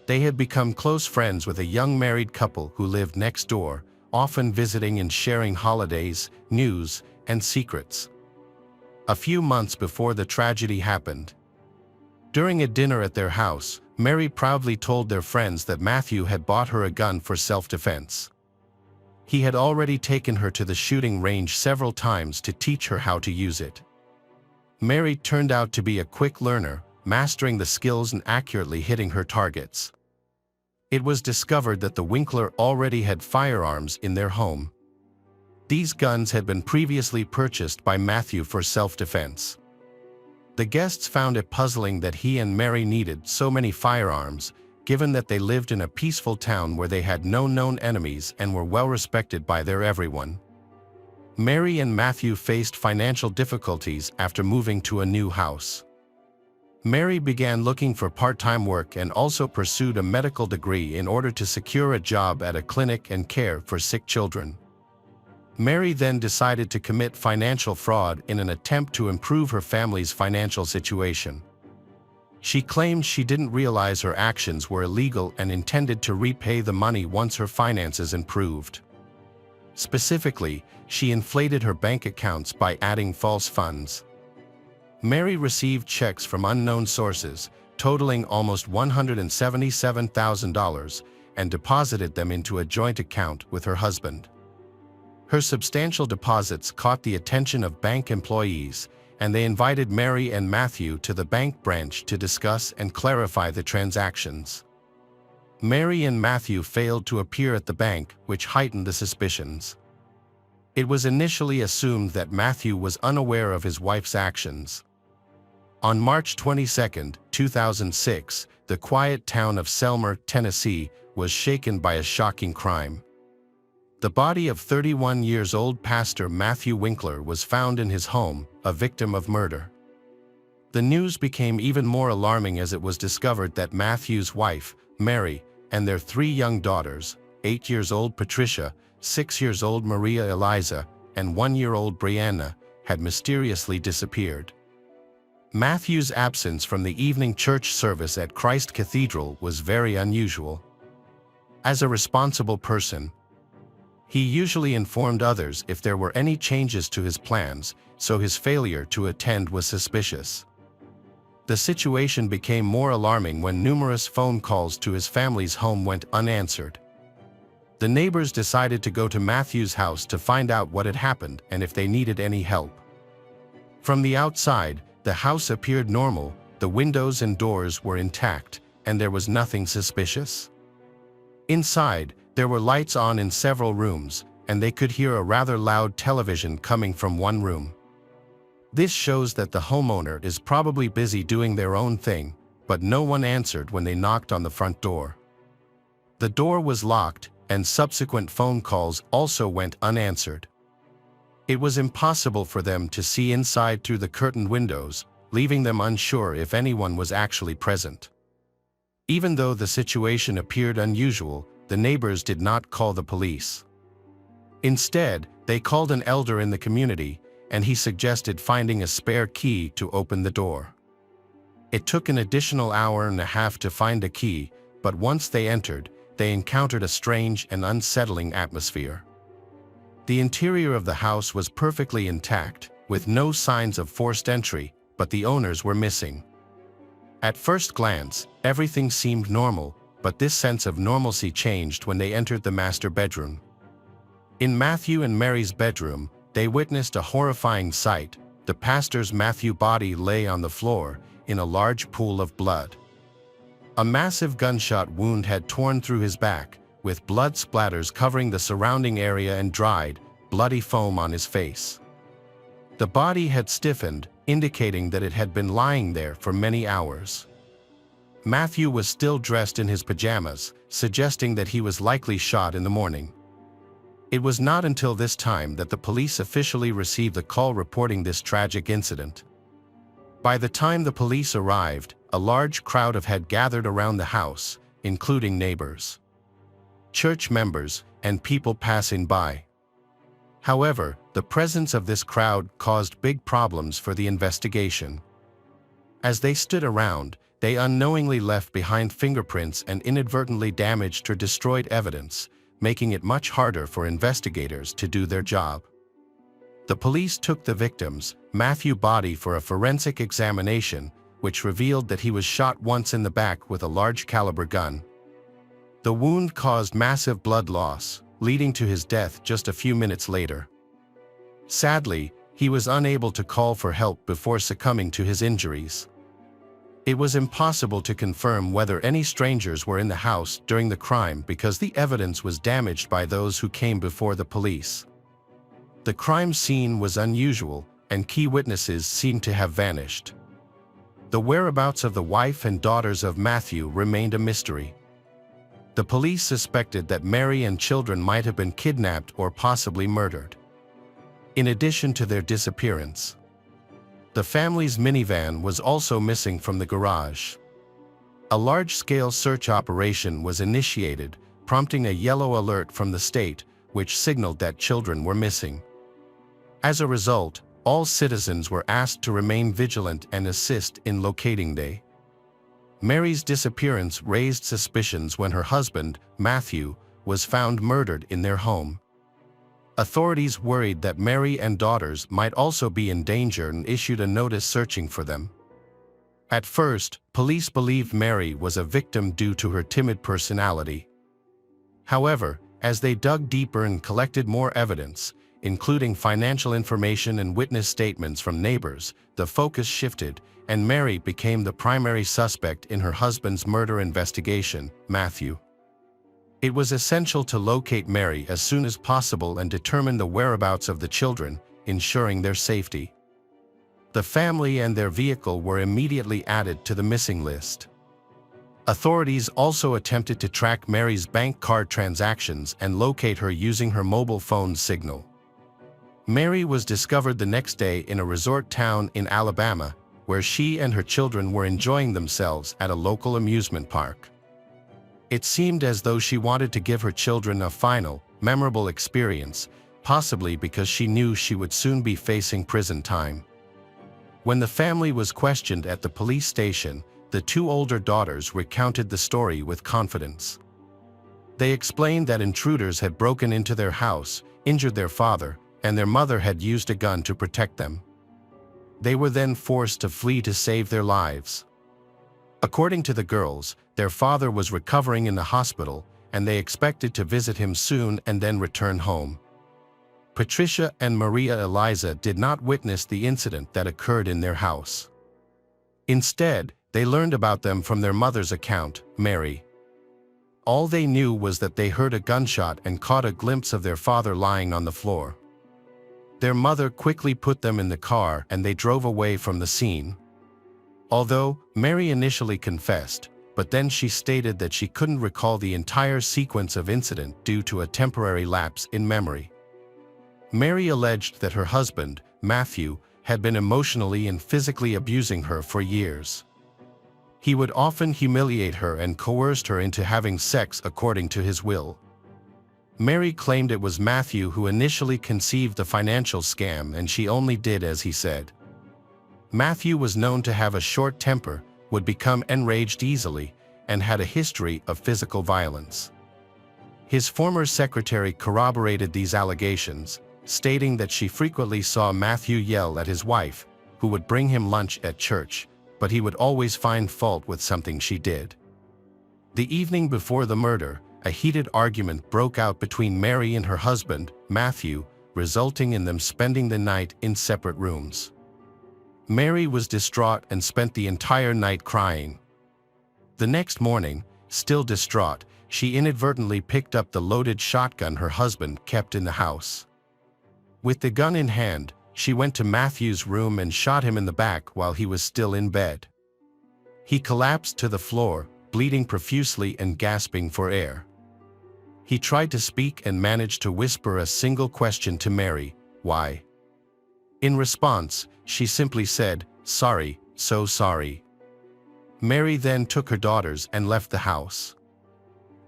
They had become close friends with a young married couple who lived next door, often visiting and sharing holidays, news, and secrets. A few months before the tragedy happened, during a dinner at their house, Mary proudly told their friends that Matthew had bought her a gun for self-defense. He had already taken her to the shooting range several times to teach her how to use it. Mary turned out to be a quick learner, mastering the skills and accurately hitting her targets. It was discovered that the Winkler already had firearms in their home. These guns had been previously purchased by Matthew for self-defense. The guests found it puzzling that he and Mary needed so many firearms, given that they lived in a peaceful town where they had no known enemies and were well respected by their everyone. Mary and Matthew faced financial difficulties after moving to a new house. Mary began looking for part-time work and also pursued a medical degree in order to secure a job at a clinic and care for sick children. Mary then decided to commit financial fraud in an attempt to improve her family's financial situation. She claimed she didn't realize her actions were illegal and intended to repay the money once her finances improved. Specifically, she inflated her bank accounts by adding false funds. Mary received checks from unknown sources, totaling almost $177,000, and deposited them into a joint account with her husband. Her substantial deposits caught the attention of bank employees, and they invited Mary and Matthew to the bank branch to discuss and clarify the transactions. Mary and Matthew failed to appear at the bank, which heightened the suspicions. It was initially assumed that Matthew was unaware of his wife's actions. On March 22, 2006, the quiet town of Selmer, Tennessee, was shaken by a shocking crime. The body of 31-year-old Pastor Matthew Winkler was found in his home, a victim of murder. The news became even more alarming as it was discovered that Matthew's wife, Mary, and their 3 young daughters, 8-year-old Patricia, 6-year-old Maria Eliza, and 1-year-old Brianna, had mysteriously disappeared. Matthew's absence from the evening church service at Christ Cathedral was very unusual. As a responsible person, he usually informed others if there were any changes to his plans, so his failure to attend was suspicious. The situation became more alarming when numerous phone calls to his family's home went unanswered. The neighbors decided to go to Matthew's house to find out what had happened and if they needed any help. From the outside, the house appeared normal, the windows and doors were intact, and there was nothing suspicious. Inside, there were lights on in several rooms, and they could hear a rather loud television coming from one room. This shows that the homeowner is probably busy doing their own thing, but no one answered when they knocked on the front door. The door was locked, and subsequent phone calls also went unanswered. It was impossible for them to see inside through the curtained windows, leaving them unsure if anyone was actually present. Even though the situation appeared unusual, the neighbors did not call the police. Instead, they called an elder in the community, and he suggested finding a spare key to open the door. It took an additional hour and a half to find a key, but once they entered, they encountered a strange and unsettling atmosphere. The interior of the house was perfectly intact, with no signs of forced entry, but the owners were missing. At first glance, everything seemed normal, but this sense of normalcy changed when they entered the master bedroom. In Matthew and Mary's bedroom, they witnessed a horrifying sight. The pastor's Matthew body lay on the floor, in a large pool of blood. A massive gunshot wound had torn through his back, with blood splatters covering the surrounding area and dried, bloody foam on his face. The body had stiffened, indicating that it had been lying there for many hours. Matthew was still dressed in his pajamas, suggesting that he was likely shot in the morning. It was not until this time that the police officially received a call reporting this tragic incident. By the time the police arrived, a large crowd had gathered around the house, including neighbors, church members, and people passing by. However, the presence of this crowd caused big problems for the investigation. As they stood around, they unknowingly left behind fingerprints and inadvertently damaged or destroyed evidence, making it much harder for investigators to do their job. The police took the victim's, Matthew's body for a forensic examination, which revealed that he was shot once in the back with a large caliber gun. The wound caused massive blood loss, leading to his death just a few minutes later. Sadly, he was unable to call for help before succumbing to his injuries. It was impossible to confirm whether any strangers were in the house during the crime because the evidence was damaged by those who came before the police. The crime scene was unusual, and key witnesses seemed to have vanished. The whereabouts of the wife and daughters of Matthew remained a mystery. The police suspected that Mary and children might have been kidnapped or possibly murdered. In addition to their disappearance, the family's minivan was also missing from the garage. A large-scale search operation was initiated, prompting a yellow alert from the state, which signaled that children were missing. As a result, all citizens were asked to remain vigilant and assist in locating them. Mary's disappearance raised suspicions when her husband, Matthew, was found murdered in their home. Authorities worried that Mary and daughters might also be in danger and issued a notice searching for them. At first, police believed Mary was a victim due to her timid personality. However, as they dug deeper and collected more evidence, including financial information and witness statements from neighbors, the focus shifted, and Mary became the primary suspect in her husband's murder investigation, Matthew. It was essential to locate Mary as soon as possible and determine the whereabouts of the children, ensuring their safety. The family and their vehicle were immediately added to the missing list. Authorities also attempted to track Mary's bank card transactions and locate her using her mobile phone signal. Mary was discovered the next day in a resort town in Alabama, where she and her children were enjoying themselves at a local amusement park. It seemed as though she wanted to give her children a final, memorable experience, possibly because she knew she would soon be facing prison time. When the family was questioned at the police station, the two older daughters recounted the story with confidence. They explained that intruders had broken into their house, injured their father, and their mother had used a gun to protect them. They were then forced to flee to save their lives. According to the girls, their father was recovering in the hospital, and they expected to visit him soon and then return home. Patricia and Maria Eliza did not witness the incident that occurred in their house. Instead, they learned about them from their mother's account, Mary. All they knew was that they heard a gunshot and caught a glimpse of their father lying on the floor. Their mother quickly put them in the car and they drove away from the scene. Although Mary initially confessed, but then she stated that she couldn't recall the entire sequence of incident due to a temporary lapse in memory. Mary alleged that her husband, Matthew, had been emotionally and physically abusing her for years. He would often humiliate her and coerced her into having sex according to his will. Mary claimed it was Matthew who initially conceived the financial scam and she only did as he said. Matthew was known to have a short temper, would become enraged easily, and had a history of physical violence. His former secretary corroborated these allegations, stating that she frequently saw Matthew yell at his wife, who would bring him lunch at church, but he would always find fault with something she did. The evening before the murder, a heated argument broke out between Mary and her husband, Matthew, resulting in them spending the night in separate rooms. Mary was distraught and spent the entire night crying. The next morning, still distraught, she inadvertently picked up the loaded shotgun her husband kept in the house. With the gun in hand, she went to Matthew's room and shot him in the back while he was still in bed. He collapsed to the floor, bleeding profusely and gasping for air. He tried to speak and managed to whisper a single question to Mary, "Why?" In response, she simply said, "Sorry, so sorry." Mary then took her daughters and left the house.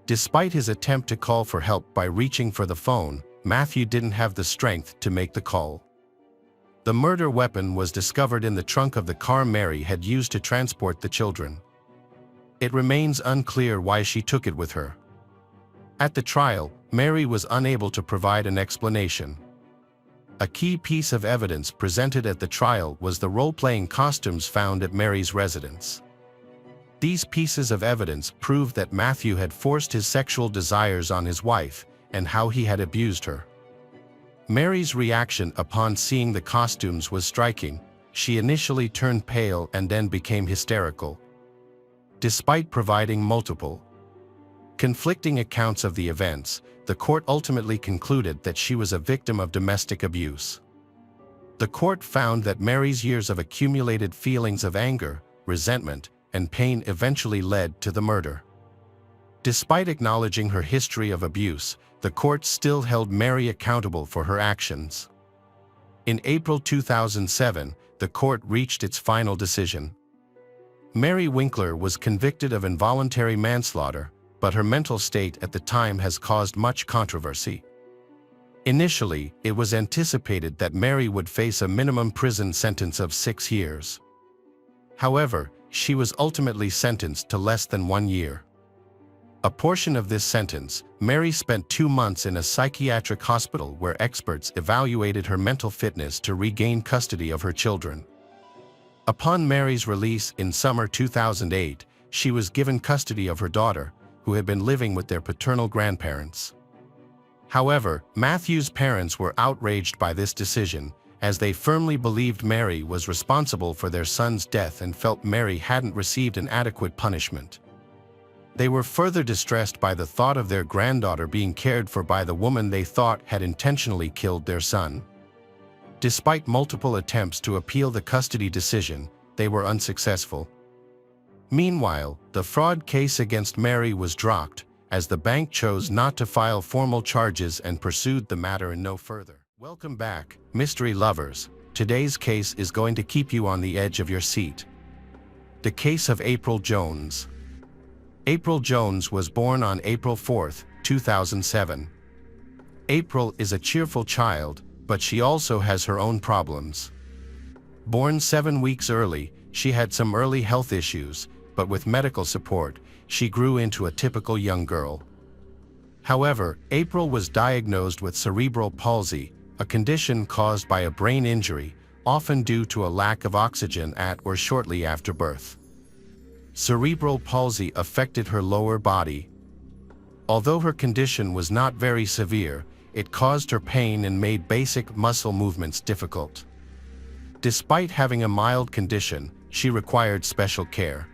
Despite his attempt to call for help by reaching for the phone, Matthew didn't have the strength to make the call. The murder weapon was discovered in the trunk of the car Mary had used to transport the children. It remains unclear why she took it with her. At the trial, Mary was unable to provide an explanation. A key piece of evidence presented at the trial was the role-playing costumes found at Mary's residence. These pieces of evidence proved that Matthew had forced his sexual desires on his wife and how he had abused her. Mary's reaction upon seeing the costumes was striking. She initially turned pale and then became hysterical, Despite providing multiple, conflicting accounts of the events, the court ultimately concluded that she was a victim of domestic abuse. The court found that Mary's years of accumulated feelings of anger, resentment, and pain eventually led to the murder. Despite acknowledging her history of abuse, the court still held Mary accountable for her actions. In April 2007, the court reached its final decision. Mary Winkler was convicted of involuntary manslaughter, but her mental state at the time has caused much controversy. Initially, it was anticipated that Mary would face a minimum prison sentence of 6 years. However, she was ultimately sentenced to less than 1 year. A portion of this sentence, Mary spent 2 months in a psychiatric hospital where experts evaluated her mental fitness to regain custody of her children. Upon Mary's release in summer 2008, she was given custody of her daughter, who had been living with their paternal grandparents. However, Matthew's parents were outraged by this decision, as they firmly believed Mary was responsible for their son's death and felt Mary hadn't received an adequate punishment. They were further distressed by the thought of their granddaughter being cared for by the woman they thought had intentionally killed their son. Despite multiple attempts to appeal the custody decision, they were unsuccessful. Meanwhile, the fraud case against Mary was dropped, as the bank chose not to file formal charges and pursued the matter no further. Welcome back, mystery lovers. Today's case is going to keep you on the edge of your seat. The case of April Jones. April Jones was born on April 4, 2007. April is a cheerful child, but she also has her own problems. Born 7 weeks early, she had some early health issues, but with medical support, she grew into a typical young girl. However, April was diagnosed with cerebral palsy, a condition caused by a brain injury, often due to a lack of oxygen at or shortly after birth. Cerebral palsy affected her lower body. Although her condition was not very severe, it caused her pain and made basic muscle movements difficult. Despite having a mild condition, she required special care.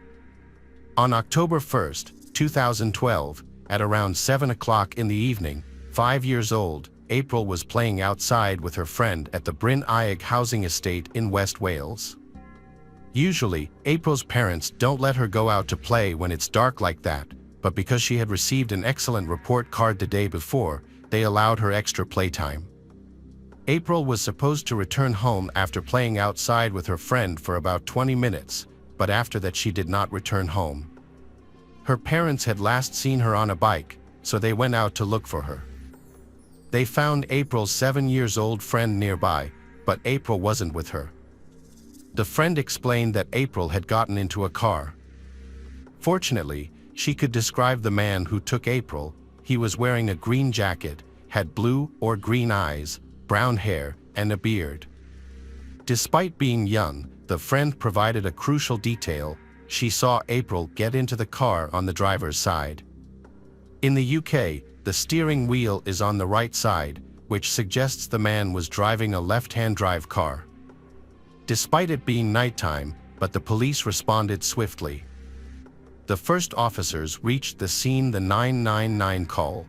On October 1, 2012, at around 7 o'clock in the evening, 5 years old, April was playing outside with her friend at the Bryn Aeg housing estate in West Wales. Usually, April's parents don't let her go out to play when it's dark like that, but because she had received an excellent report card the day before, they allowed her extra playtime. April was supposed to return home after playing outside with her friend for about 20 minutes, but after that she did not return home. Her parents had last seen her on a bike, so they went out to look for her. They found April's 7-year-old friend nearby, but April wasn't with her. The friend explained that April had gotten into a car. Fortunately, she could describe the man who took April. He was wearing a green jacket, had blue or green eyes, brown hair, and a beard. Despite being young, the friend provided a crucial detail: she saw April get into the car on the driver's side. In the UK, the steering wheel is on the right side, which suggests the man was driving a left-hand drive car. Despite it being nighttime, but the police responded swiftly. The first officers reached the scene the 999 call.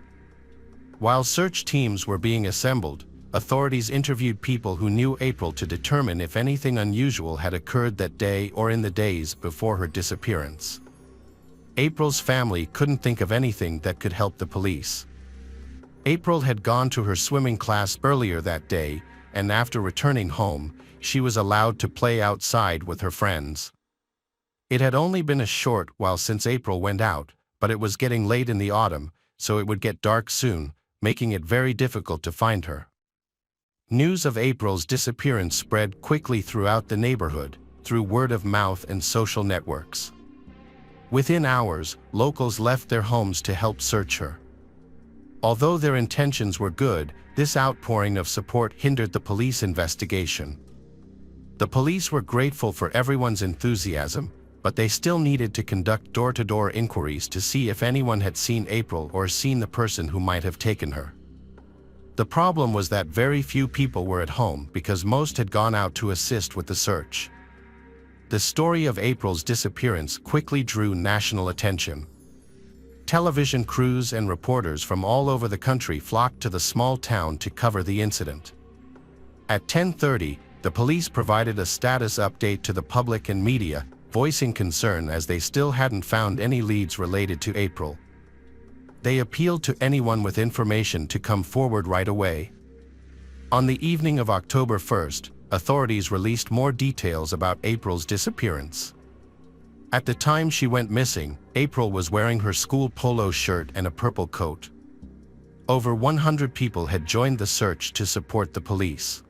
While search teams were being assembled, authorities interviewed people who knew April to determine if anything unusual had occurred that day or in the days before her disappearance. April's family couldn't think of anything that could help the police. April had gone to her swimming class earlier that day, and after returning home, she was allowed to play outside with her friends. It had only been a short while since April went out, but it was getting late in the autumn, so it would get dark soon, making it very difficult to find her. News of April's disappearance spread quickly throughout the neighborhood, through word of mouth and social networks. Within hours, locals left their homes to help search her. Although their intentions were good, this outpouring of support hindered the police investigation. The police were grateful for everyone's enthusiasm, but they still needed to conduct door-to-door inquiries to see if anyone had seen April or seen the person who might have taken her. The problem was that very few people were at home because most had gone out to assist with the search. The story of April's disappearance quickly drew national attention. Television crews and reporters from all over the country flocked to the small town to cover the incident. At 10:30, the police provided a status update to the public and media, voicing concern as they still hadn't found any leads related to April. They appealed to anyone with information to come forward right away. On the evening of October 1st, authorities released more details about April's disappearance. At the time she went missing, April was wearing her school polo shirt and a purple coat. Over 100 people had joined the search to support the police.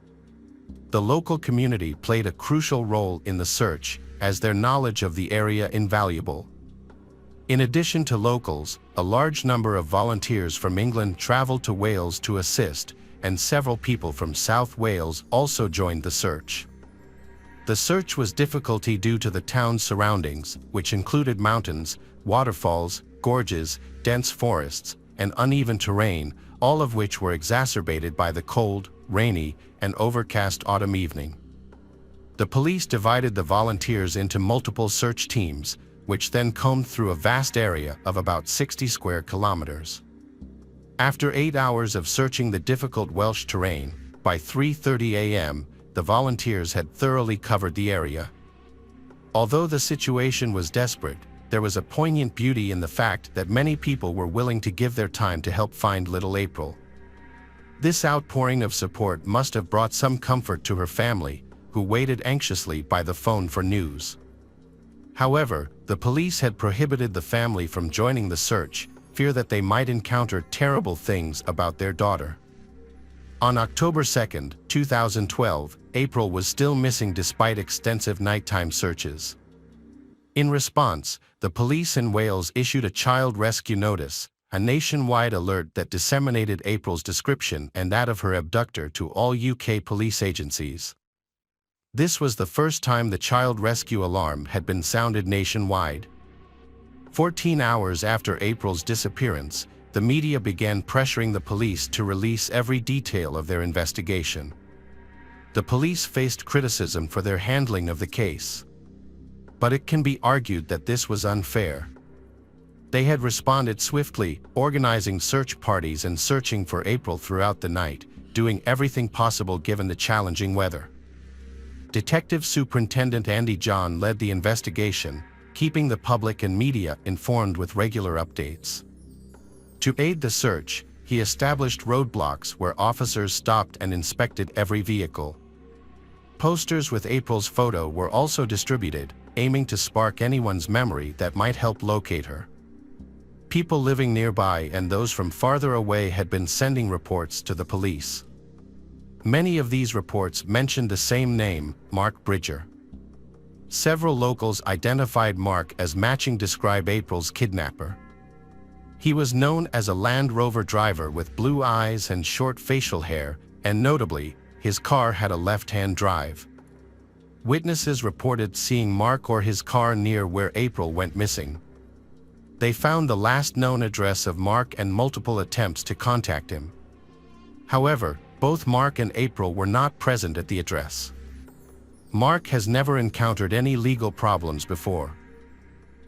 The local community played a crucial role in the search, as their knowledge of the area invaluable. In addition to locals, a large number of volunteers from England traveled to Wales to assist, and several people from South Wales also joined the search. The search was difficult due to the town's surroundings, which included mountains, waterfalls, gorges, dense forests, and uneven terrain, all of which were exacerbated by the cold, rainy, and overcast autumn evening. The police divided the volunteers into multiple search teams, which then combed through a vast area of about 60 square kilometers. After 8 hours of searching the difficult Welsh terrain, by 3:30 a.m., the volunteers had thoroughly covered the area. Although the situation was desperate, there was a poignant beauty in the fact that many people were willing to give their time to help find little April. This outpouring of support must have brought some comfort to her family, who waited anxiously by the phone for news. However, the police had prohibited the family from joining the search, fear that they might encounter terrible things about their daughter. On October 2, 2012, April was still missing despite extensive nighttime searches. In response, the police in Wales issued a child rescue notice, a nationwide alert that disseminated April's description and that of her abductor to all UK police agencies. This was the first time the child rescue alarm had been sounded nationwide. 14 hours after April's disappearance, the media began pressuring the police to release every detail of their investigation. The police faced criticism for their handling of the case. But it can be argued that this was unfair. They had responded swiftly, organizing search parties and searching for April throughout the night, doing everything possible given the challenging weather. Detective Superintendent Andy John led the investigation, keeping the public and media informed with regular updates. To aid the search, he established roadblocks where officers stopped and inspected every vehicle. Posters with April's photo were also distributed, aiming to spark anyone's memory that might help locate her. People living nearby and those from farther away had been sending reports to the police. Many of these reports mentioned the same name, Mark Bridger. Several locals identified Mark as matching describe April's kidnapper. He was known as a Land Rover driver with blue eyes and short facial hair, and notably, his car had a left-hand drive. Witnesses reported seeing Mark or his car near where April went missing. They found the last known address of Mark and multiple attempts to contact him. However, both Mark and April were not present at the address. Mark has never encountered any legal problems before.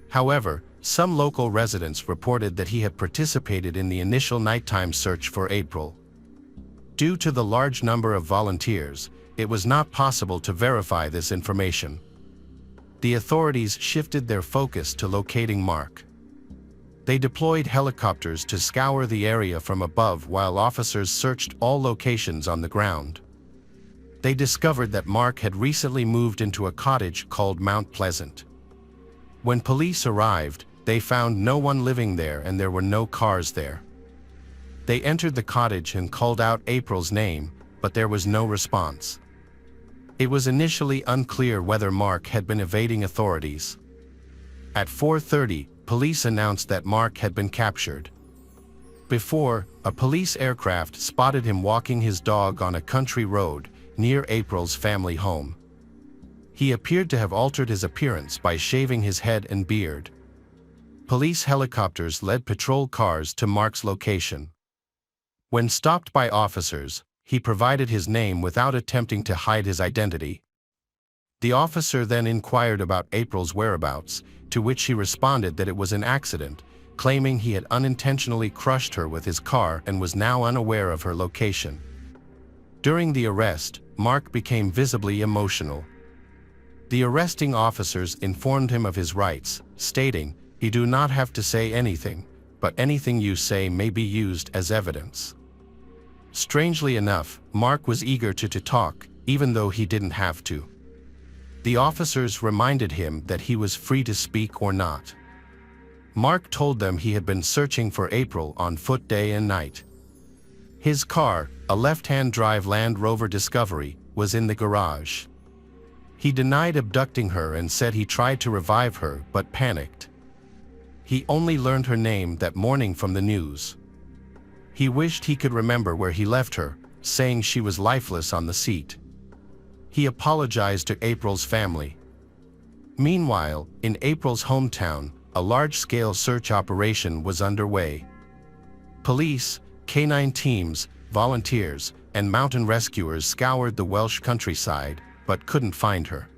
However, some local residents reported that he had participated in the initial nighttime search for April. Due to the large number of volunteers, it was not possible to verify this information. The authorities shifted their focus to locating Mark. They deployed helicopters to scour the area from above while officers searched all locations on the ground. They discovered that Mark had recently moved into a cottage called Mount Pleasant. When police arrived, they found no one living there and there were no cars there. They entered the cottage and called out April's name, but there was no response. It was initially unclear whether Mark had been evading authorities. At 4:30, police announced that Mark had been captured. Before, a police aircraft spotted him walking his dog on a country road near April's family home. He appeared to have altered his appearance by shaving his head and beard. Police helicopters led patrol cars to Mark's location. When stopped by officers, he provided his name without attempting to hide his identity. The officer then inquired about April's whereabouts, to which she responded that it was an accident, claiming he had unintentionally crushed her with his car and was now unaware of her location. During the arrest, Mark became visibly emotional. The arresting officers informed him of his rights, stating, "You do not have to say anything, but anything you say may be used as evidence." Strangely enough, Mark was eager to talk, even though he didn't have to. The officers reminded him that he was free to speak or not. Mark told them he had been searching for April on foot day and night. His car, a left-hand drive Land Rover Discovery, was in the garage. He denied abducting her and said he tried to revive her but panicked. He only learned her name that morning from the news. He wished he could remember where he left her, saying she was lifeless on the seat. He apologized to April's family. Meanwhile, in April's hometown, a large-scale search operation was underway. Police, canine teams, volunteers, and mountain rescuers scoured the Welsh countryside, but couldn't find her.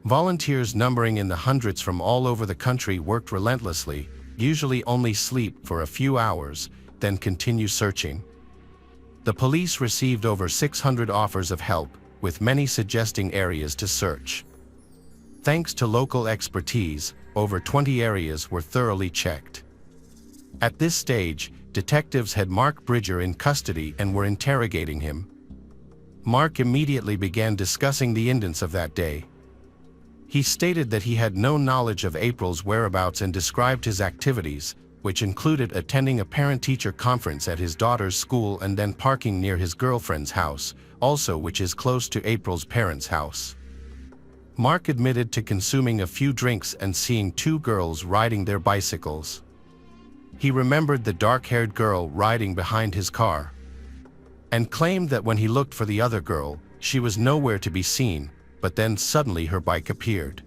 Volunteers numbering in the hundreds from all over the country worked relentlessly, usually only sleep for a few hours, then continue searching. The police received over 600 offers of help, with many suggesting areas to search. Thanks to local expertise, over 20 areas were thoroughly checked. At this stage, detectives had Mark Bridger in custody and were interrogating him. Mark immediately began discussing the incidents of that day. He stated that he had no knowledge of April's whereabouts and described his activities, which included attending a parent-teacher conference at his daughter's school and then parking near his girlfriend's house, also which is close to April's parents' house. Mark admitted to consuming a few drinks and seeing two girls riding their bicycles. He remembered the dark-haired girl riding behind his car, and claimed that when he looked for the other girl, she was nowhere to be seen, but then suddenly her bike appeared.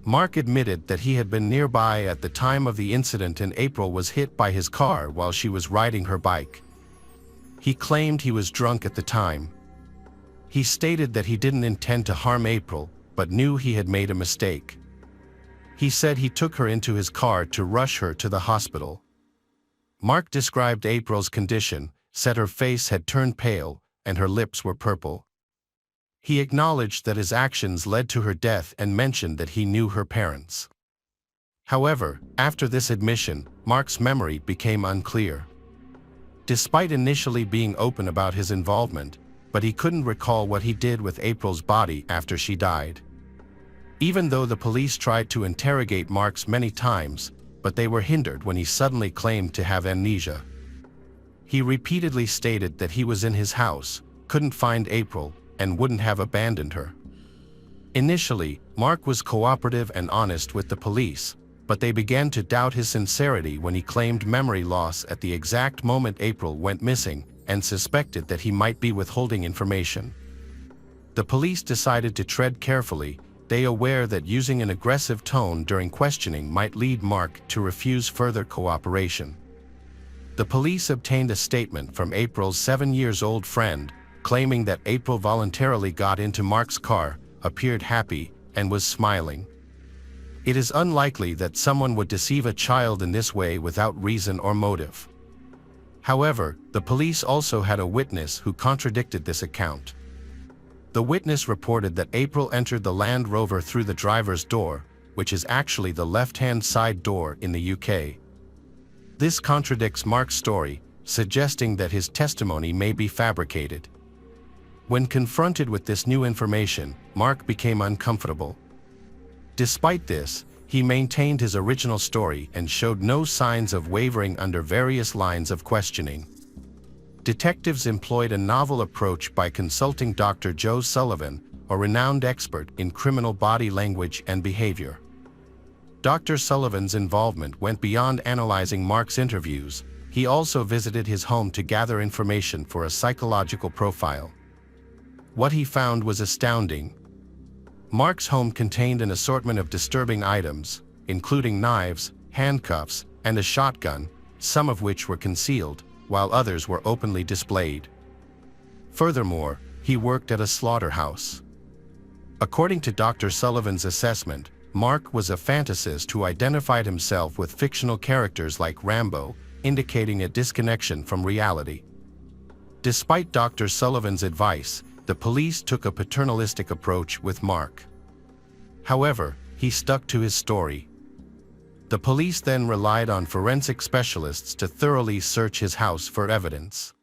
Mark admitted that he had been nearby at the time of the incident and April was hit by his car while she was riding her bike. He claimed he was drunk at the time. He stated that he didn't intend to harm April, but knew he had made a mistake. He said he took her into his car to rush her to the hospital. Mark described April's condition, said her face had turned pale, and her lips were purple. He acknowledged that his actions led to her death and mentioned that he knew her parents. However, after this admission, Mark's memory became unclear. Despite initially being open about his involvement, but he couldn't recall what he did with April's body after she died. Even though the police tried to interrogate Mark many times, but they were hindered when he suddenly claimed to have amnesia. He repeatedly stated that he was in his house, couldn't find April, and wouldn't have abandoned her. Initially, Mark was cooperative and honest with the police, but they began to doubt his sincerity when he claimed memory loss at the exact moment April went missing and suspected that he might be withholding information. The police decided to tread carefully, they aware that using an aggressive tone during questioning might lead Mark to refuse further cooperation. The police obtained a statement from April's 7-year-old friend, claiming that April voluntarily got into Mark's car, appeared happy, and was smiling. It is unlikely that someone would deceive a child in this way without reason or motive. However, the police also had a witness who contradicted this account. The witness reported that April entered the Land Rover through the driver's door, which is actually the left-hand side door in the UK. This contradicts Mark's story, suggesting that his testimony may be fabricated. When confronted with this new information, Mark became uncomfortable. Despite this, he maintained his original story and showed no signs of wavering under various lines of questioning. Detectives employed a novel approach by consulting Dr. Joe Sullivan, a renowned expert in criminal body language and behavior. Dr. Sullivan's involvement went beyond analyzing Mark's interviews. He also visited his home to gather information for a psychological profile. What he found was astounding. Mark's home contained an assortment of disturbing items, including knives, handcuffs, and a shotgun, some of which were concealed, while others were openly displayed. Furthermore, he worked at a slaughterhouse. According to Dr. Sullivan's assessment, Mark was a fantasist who identified himself with fictional characters like Rambo, indicating a disconnection from reality. Despite Dr. Sullivan's advice, the police took a paternalistic approach with Mark. However, he stuck to his story. The police then relied on forensic specialists to thoroughly search his house for evidence.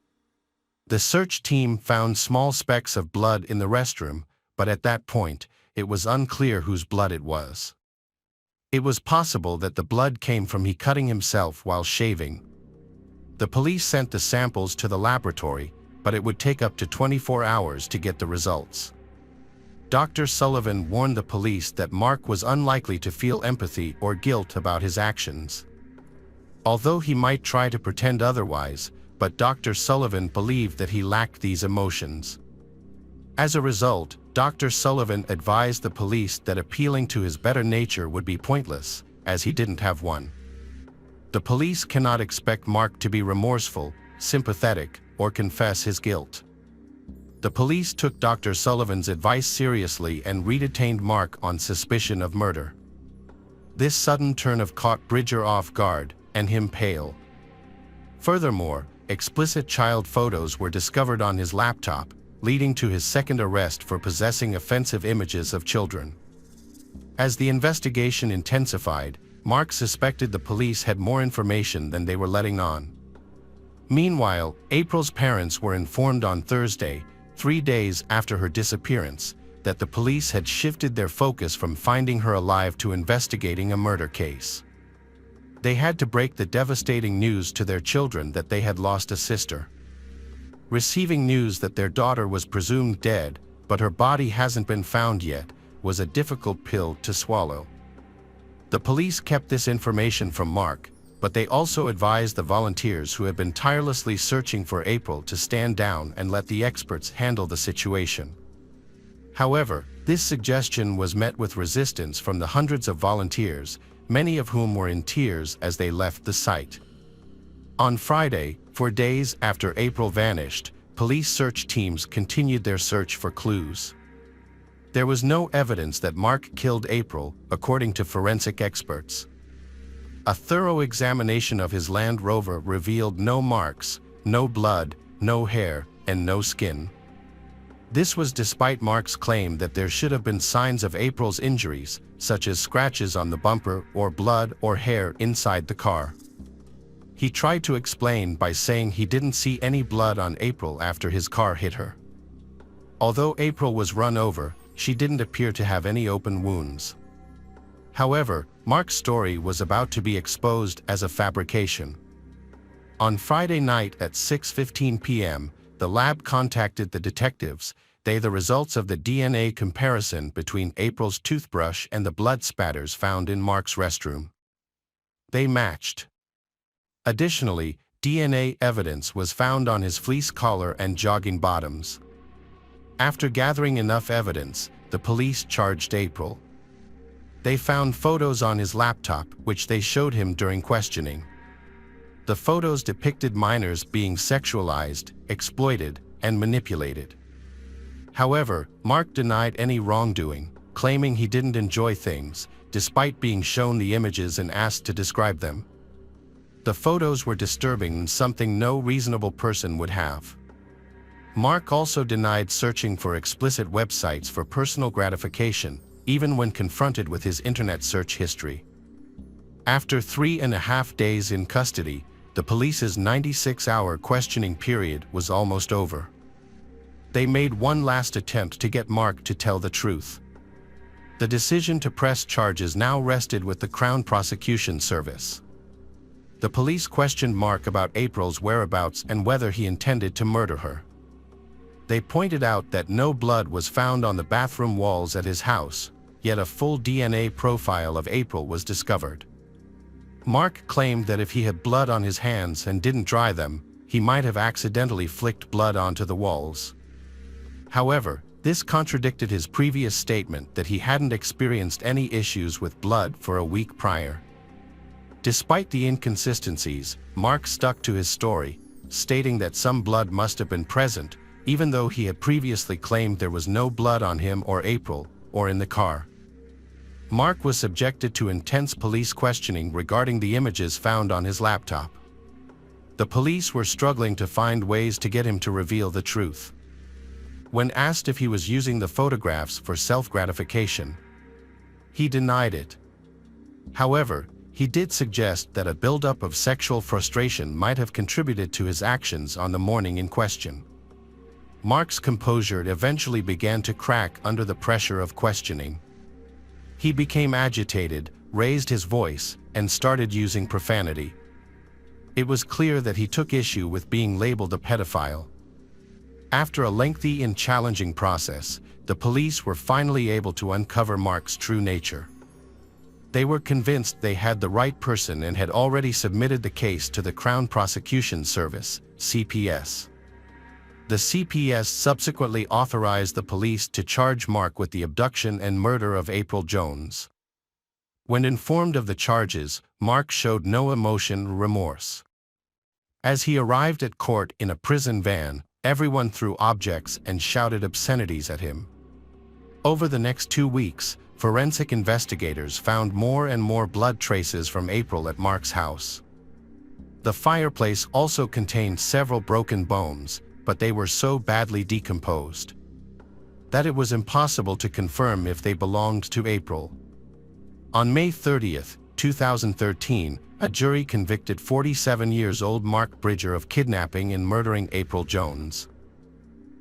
The search team found small specks of blood in the restroom, but at that point, it was unclear whose blood it was. It was possible that the blood came from he cutting himself while shaving. The police sent the samples to the laboratory, but it would take up to 24 hours to get the results. Dr. Sullivan warned the police that Mark was unlikely to feel empathy or guilt about his actions. Although he might try to pretend otherwise, but Dr. Sullivan believed that he lacked these emotions. As a result, Dr. Sullivan advised the police that appealing to his better nature would be pointless, as he didn't have one. The police cannot expect Mark to be remorseful, sympathetic, or confess his guilt. The police took Dr. Sullivan's advice seriously and redetained Mark on suspicion of murder. This sudden turn caught Bridger off guard, and him pale. Furthermore, explicit child photos were discovered on his laptop, leading to his second arrest for possessing offensive images of children. As the investigation intensified, Mark suspected the police had more information than they were letting on. Meanwhile, April's parents were informed on Thursday, 3 days after her disappearance, that the police had shifted their focus from finding her alive to investigating a murder case. They had to break the devastating news to their children that they had lost a sister. Receiving news that their daughter was presumed dead, but her body hasn't been found yet, was a difficult pill to swallow. The police kept this information from Mark, but they also advised the volunteers who had been tirelessly searching for April to stand down and let the experts handle the situation. However, this suggestion was met with resistance from the hundreds of volunteers, many of whom were in tears as they left the site. On Friday, 4 days after April vanished, police search teams continued their search for clues. There was no evidence that Mark killed April, according to forensic experts. A thorough examination of his Land Rover revealed no marks, no blood, no hair, and no skin. This was despite Mark's claim that there should have been signs of April's injuries, such as scratches on the bumper or blood or hair inside the car. He tried to explain by saying he didn't see any blood on April after his car hit her. Although April was run over, she didn't appear to have any open wounds. However, Mark's story was about to be exposed as a fabrication. On Friday night at 6:15 p.m., the lab contacted the detectives. The results of the DNA comparison between April's toothbrush and the blood spatters found in Mark's restroom. They matched. Additionally, DNA evidence was found on his fleece collar and jogging bottoms. After gathering enough evidence, the police charged April. They found photos on his laptop, which they showed him during questioning. The photos depicted minors being sexualized, exploited, and manipulated. However, Mark denied any wrongdoing, claiming he didn't enjoy things, despite being shown the images and asked to describe them. The photos were disturbing and something no reasonable person would have. Mark also denied searching for explicit websites for personal gratification, even when confronted with his internet search history. After 3.5 days in custody, the police's 96-hour questioning period was almost over. They made one last attempt to get Mark to tell the truth. The decision to press charges now rested with the Crown Prosecution Service. The police questioned Mark about April's whereabouts and whether he intended to murder her. They pointed out that no blood was found on the bathroom walls at his house, yet a full DNA profile of April was discovered. Mark claimed that if he had blood on his hands and didn't dry them, he might have accidentally flicked blood onto the walls. However, this contradicted his previous statement that he hadn't experienced any issues with blood for a week prior. Despite the inconsistencies, Mark stuck to his story, stating that some blood must have been present, even though he had previously claimed there was no blood on him or April, or in the car. Mark was subjected to intense police questioning regarding the images found on his laptop. The police were struggling to find ways to get him to reveal the truth. When asked if he was using the photographs for self-gratification, he denied it. However, he did suggest that a buildup of sexual frustration might have contributed to his actions on the morning in question. Mark's composure eventually began to crack under the pressure of questioning. He became agitated, raised his voice, and started using profanity. It was clear that he took issue with being labeled a pedophile. After a lengthy and challenging process, the police were finally able to uncover Mark's true nature. They were convinced they had the right person and had already submitted the case to the Crown Prosecution Service, CPS. The CPS subsequently authorized the police to charge Mark with the abduction and murder of April Jones. When informed of the charges, Mark showed no emotion or remorse. As he arrived at court in a prison van, everyone threw objects and shouted obscenities at him. Over the next 2 weeks, forensic investigators found more and more blood traces from April at Mark's house. The fireplace also contained several broken bones, but they were so badly decomposed that it was impossible to confirm if they belonged to April. On May 30, 2013, a jury convicted 47-year-old Mark Bridger of kidnapping and murdering April Jones.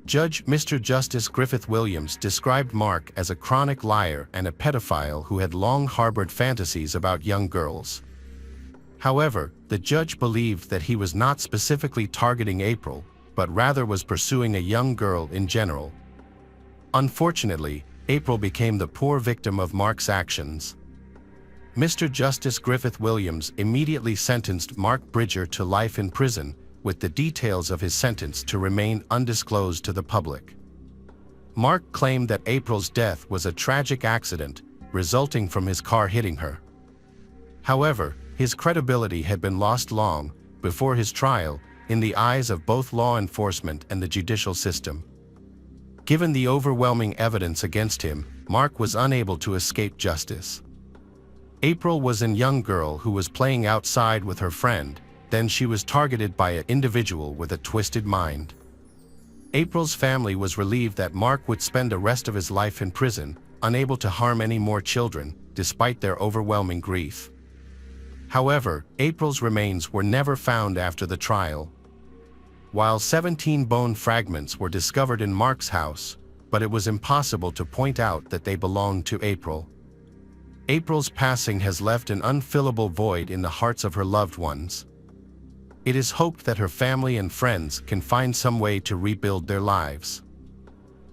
Judge Mr. Justice Griffith Williams described Mark as a chronic liar and a pedophile who had long harbored fantasies about young girls. However, the judge believed that he was not specifically targeting April, but rather was pursuing a young girl in general. Unfortunately, April became the poor victim of Mark's actions. Mr. Justice Griffith Williams immediately sentenced Mark Bridger to life in prison, with the details of his sentence to remain undisclosed to the public. Mark claimed that April's death was a tragic accident, resulting from his car hitting her. However, his credibility had been lost long before his trial, in the eyes of both law enforcement and the judicial system. Given the overwhelming evidence against him, Mark was unable to escape justice. April was a young girl who was playing outside with her friend, then she was targeted by an individual with a twisted mind. April's family was relieved that Mark would spend the rest of his life in prison, unable to harm any more children, despite their overwhelming grief. However, April's remains were never found after the trial. While 17 bone fragments were discovered in Mark's house, but it was impossible to point out that they belonged to April. April's passing has left an unfillable void in the hearts of her loved ones. It is hoped that her family and friends can find some way to rebuild their lives.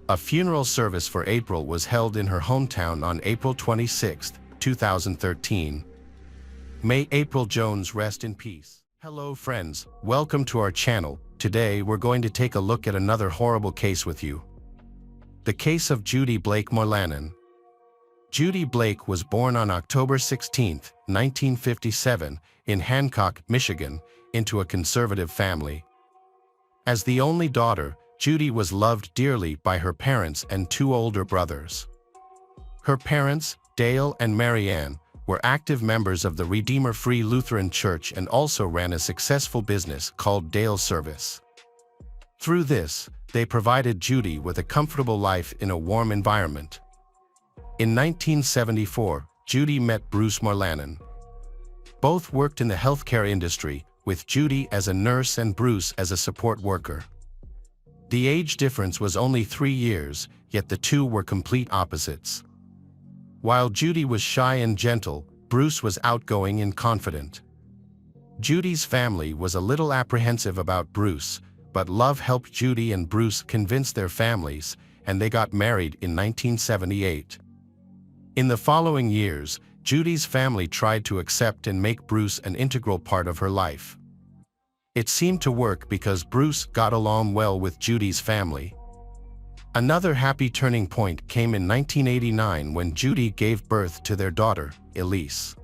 A funeral service for April was held in her hometown on April 26, 2013. May April Jones rest in peace. Hello friends, welcome to our channel. Today we're going to take a look at another horrible case with you. The case of Judy Blake Morlanen. Judy Blake was born on October 16, 1957, in Hancock, Michigan, into a conservative family. As the only daughter, Judy was loved dearly by her parents and 2 older brothers. Her parents, Dale and Marianne, were active members of the Redeemer Free Lutheran Church and also ran a successful business called Dale Service. Through this, they provided Judy with a comfortable life in a warm environment. In 1974, Judy met Bruce Morlanen. Both worked in the healthcare industry, with Judy as a nurse and Bruce as a support worker. The age difference was only 3 years, yet the two were complete opposites. While Judy was shy and gentle, Bruce was outgoing and confident. Judy's family was a little apprehensive about Bruce, but love helped Judy and Bruce convince their families, and they got married in 1978. In the following years, Judy's family tried to accept and make Bruce an integral part of her life. It seemed to work because Bruce got along well with Judy's family. Another happy turning point came in 1989 when Judy gave birth to their daughter, Elise.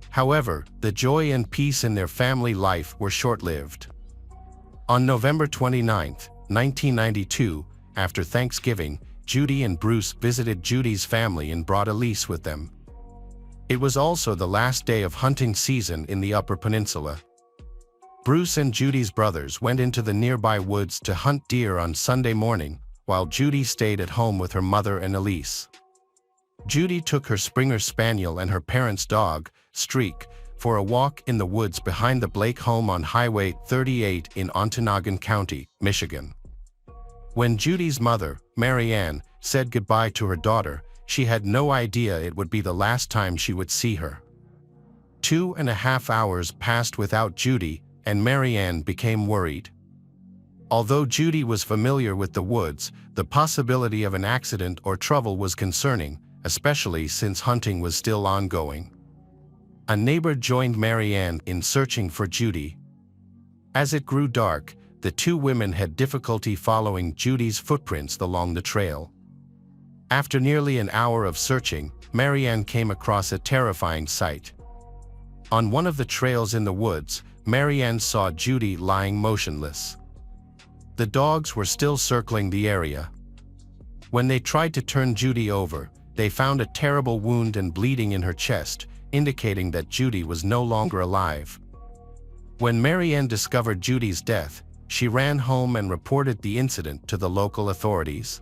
However, the joy and peace in their family life were short-lived. On November 29, 1992, after Thanksgiving, Judy and Bruce visited Judy's family and brought Elise with them. It was also the last day of hunting season in the Upper Peninsula. Bruce and Judy's brothers went into the nearby woods to hunt deer on Sunday morning, while Judy stayed at home with her mother and Elise. Judy took her Springer Spaniel and her parents' dog, Streak, for a walk in the woods behind the Blake home on Highway 38 in Ontonagon County, Michigan. When Judy's mother, Mary Ann, said goodbye to her daughter, she had no idea it would be the last time she would see her. 2.5 hours passed without Judy, and Mary Ann became worried. Although Judy was familiar with the woods, the possibility of an accident or trouble was concerning, especially since hunting was still ongoing. A neighbor joined Mary Ann in searching for Judy. As it grew dark, the two women had difficulty following Judy's footprints along the trail. After nearly an hour of searching, Mary Ann came across a terrifying sight. On one of the trails in the woods, Mary Ann saw Judy lying motionless. The dogs were still circling the area. When they tried to turn Judy over, they found a terrible wound and bleeding in her chest, indicating that Judy was no longer alive. When Mary Ann discovered Judy's death, she ran home and reported the incident to the local authorities.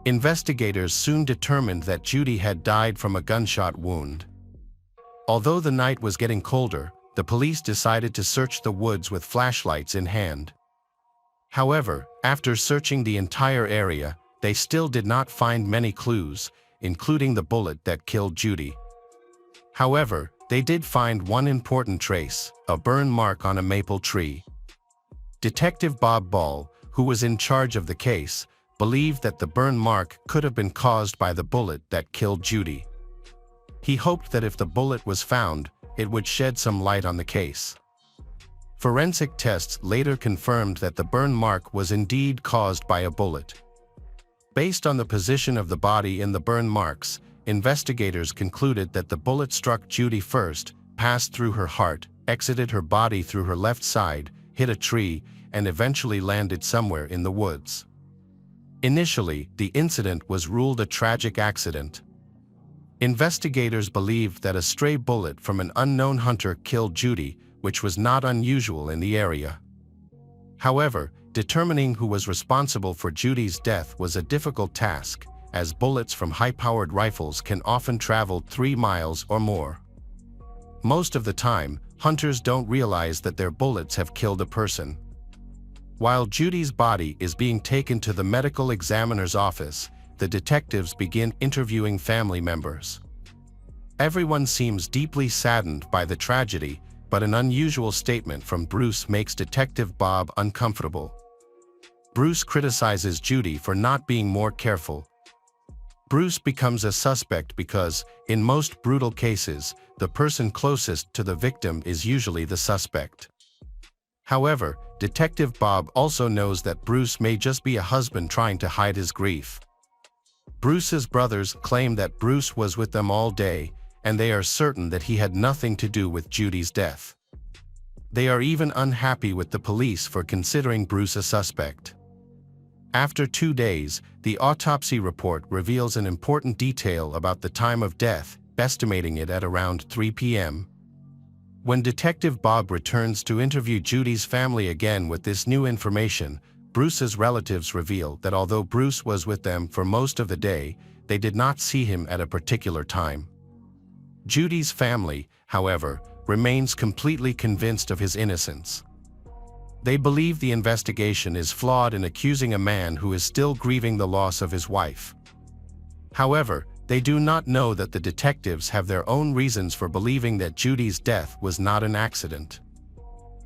Investigators soon determined that Judy had died from a gunshot wound. Although the night was getting colder, the police decided to search the woods with flashlights in hand. However, after searching the entire area, they still did not find many clues, including the bullet that killed Judy. However, they did find one important trace, a burn mark on a maple tree. Detective Bob Ball, who was in charge of the case, believed that the burn mark could have been caused by the bullet that killed Judy. He hoped that if the bullet was found, it would shed some light on the case. Forensic tests later confirmed that the burn mark was indeed caused by a bullet. Based on the position of the body in the burn marks, investigators concluded that the bullet struck Judy first, passed through her heart, exited her body through her left side, hit a tree, and eventually landed somewhere in the woods. Initially, the incident was ruled a tragic accident. Investigators believed that a stray bullet from an unknown hunter killed Judy, which was not unusual in the area. However, determining who was responsible for Judy's death was a difficult task, as bullets from high-powered rifles can often travel 3 miles or more. Most of the time, hunters don't realize that their bullets have killed a person. While Judy's body is being taken to the medical examiner's office, the detectives begin interviewing family members. Everyone seems deeply saddened by the tragedy, but an unusual statement from Bruce makes Detective Bob uncomfortable. Bruce criticizes Judy for not being more careful. Bruce becomes a suspect because, in most brutal cases, the person closest to the victim is usually the suspect. However, Detective Bob also knows that Bruce may just be a husband trying to hide his grief. Bruce's brothers claim that Bruce was with them all day, and they are certain that he had nothing to do with Judy's death. They are even unhappy with the police for considering Bruce a suspect. After 2 days, the autopsy report reveals an important detail about the time of death, estimating it at around 3 p.m. When Detective Bob returns to interview Judy's family again with this new information, Bruce's relatives reveal that although Bruce was with them for most of the day, they did not see him at a particular time. Judy's family, however, remains completely convinced of his innocence. They believe the investigation is flawed in accusing a man who is still grieving the loss of his wife. However, they do not know that the detectives have their own reasons for believing that Judy's death was not an accident.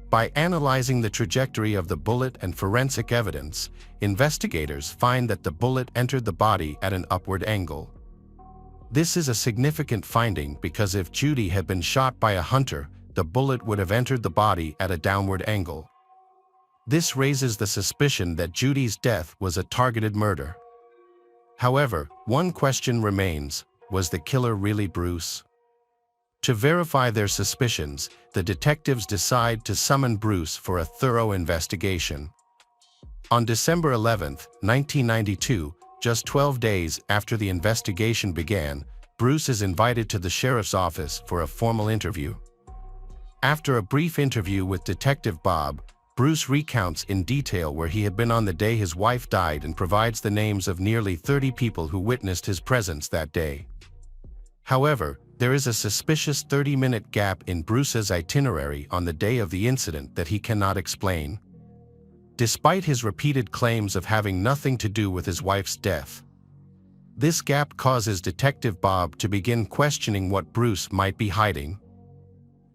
By analyzing the trajectory of the bullet and forensic evidence, investigators find that the bullet entered the body at an upward angle. This is a significant finding because if Judy had been shot by a hunter, the bullet would have entered the body at a downward angle. This raises the suspicion that Judy's death was a targeted murder. However, one question remains: was the killer really Bruce? To verify their suspicions, the detectives decide to summon Bruce for a thorough investigation. On December 11, 1992, Just 12 days after the investigation began, Bruce is invited to the sheriff's office for a formal interview. After a brief interview with Detective Bob, Bruce recounts in detail where he had been on the day his wife died and provides the names of nearly 30 people who witnessed his presence that day. However, there is a suspicious 30-minute gap in Bruce's itinerary on the day of the incident that he cannot explain. Despite his repeated claims of having nothing to do with his wife's death, this gap causes Detective Bob to begin questioning what Bruce might be hiding.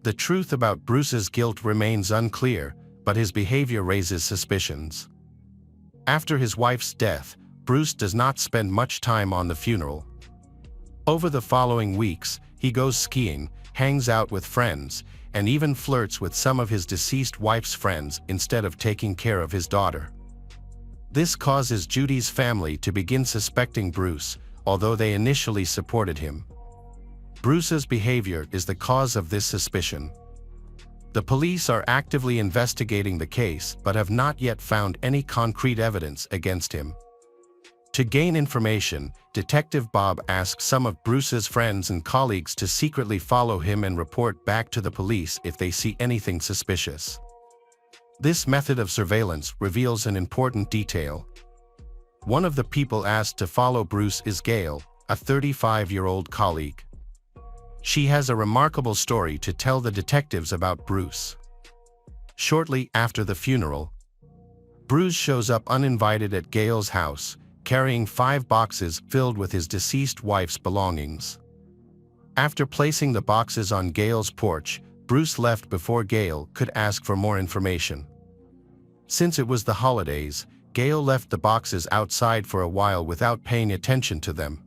The truth about Bruce's guilt remains unclear, but his behavior raises suspicions. After his wife's death, Bruce does not spend much time on the funeral. Over the following weeks, he goes skiing, hangs out with friends, and even flirts with some of his deceased wife's friends instead of taking care of his daughter. This causes Judy's family to begin suspecting Bruce, although they initially supported him. Bruce's behavior is the cause of this suspicion. The police are actively investigating the case but have not yet found any concrete evidence against him. To gain information, Detective Bob asks some of Bruce's friends and colleagues to secretly follow him and report back to the police if they see anything suspicious. This method of surveillance reveals an important detail. One of the people asked to follow Bruce is Gail, a 35-year-old colleague. She has a remarkable story to tell the detectives about Bruce. Shortly after the funeral, Bruce shows up uninvited at Gail's house, carrying 5 boxes filled with his deceased wife's belongings. After placing the boxes on Gail's porch, Bruce left before Gail could ask for more information. Since it was the holidays, Gail left the boxes outside for a while without paying attention to them.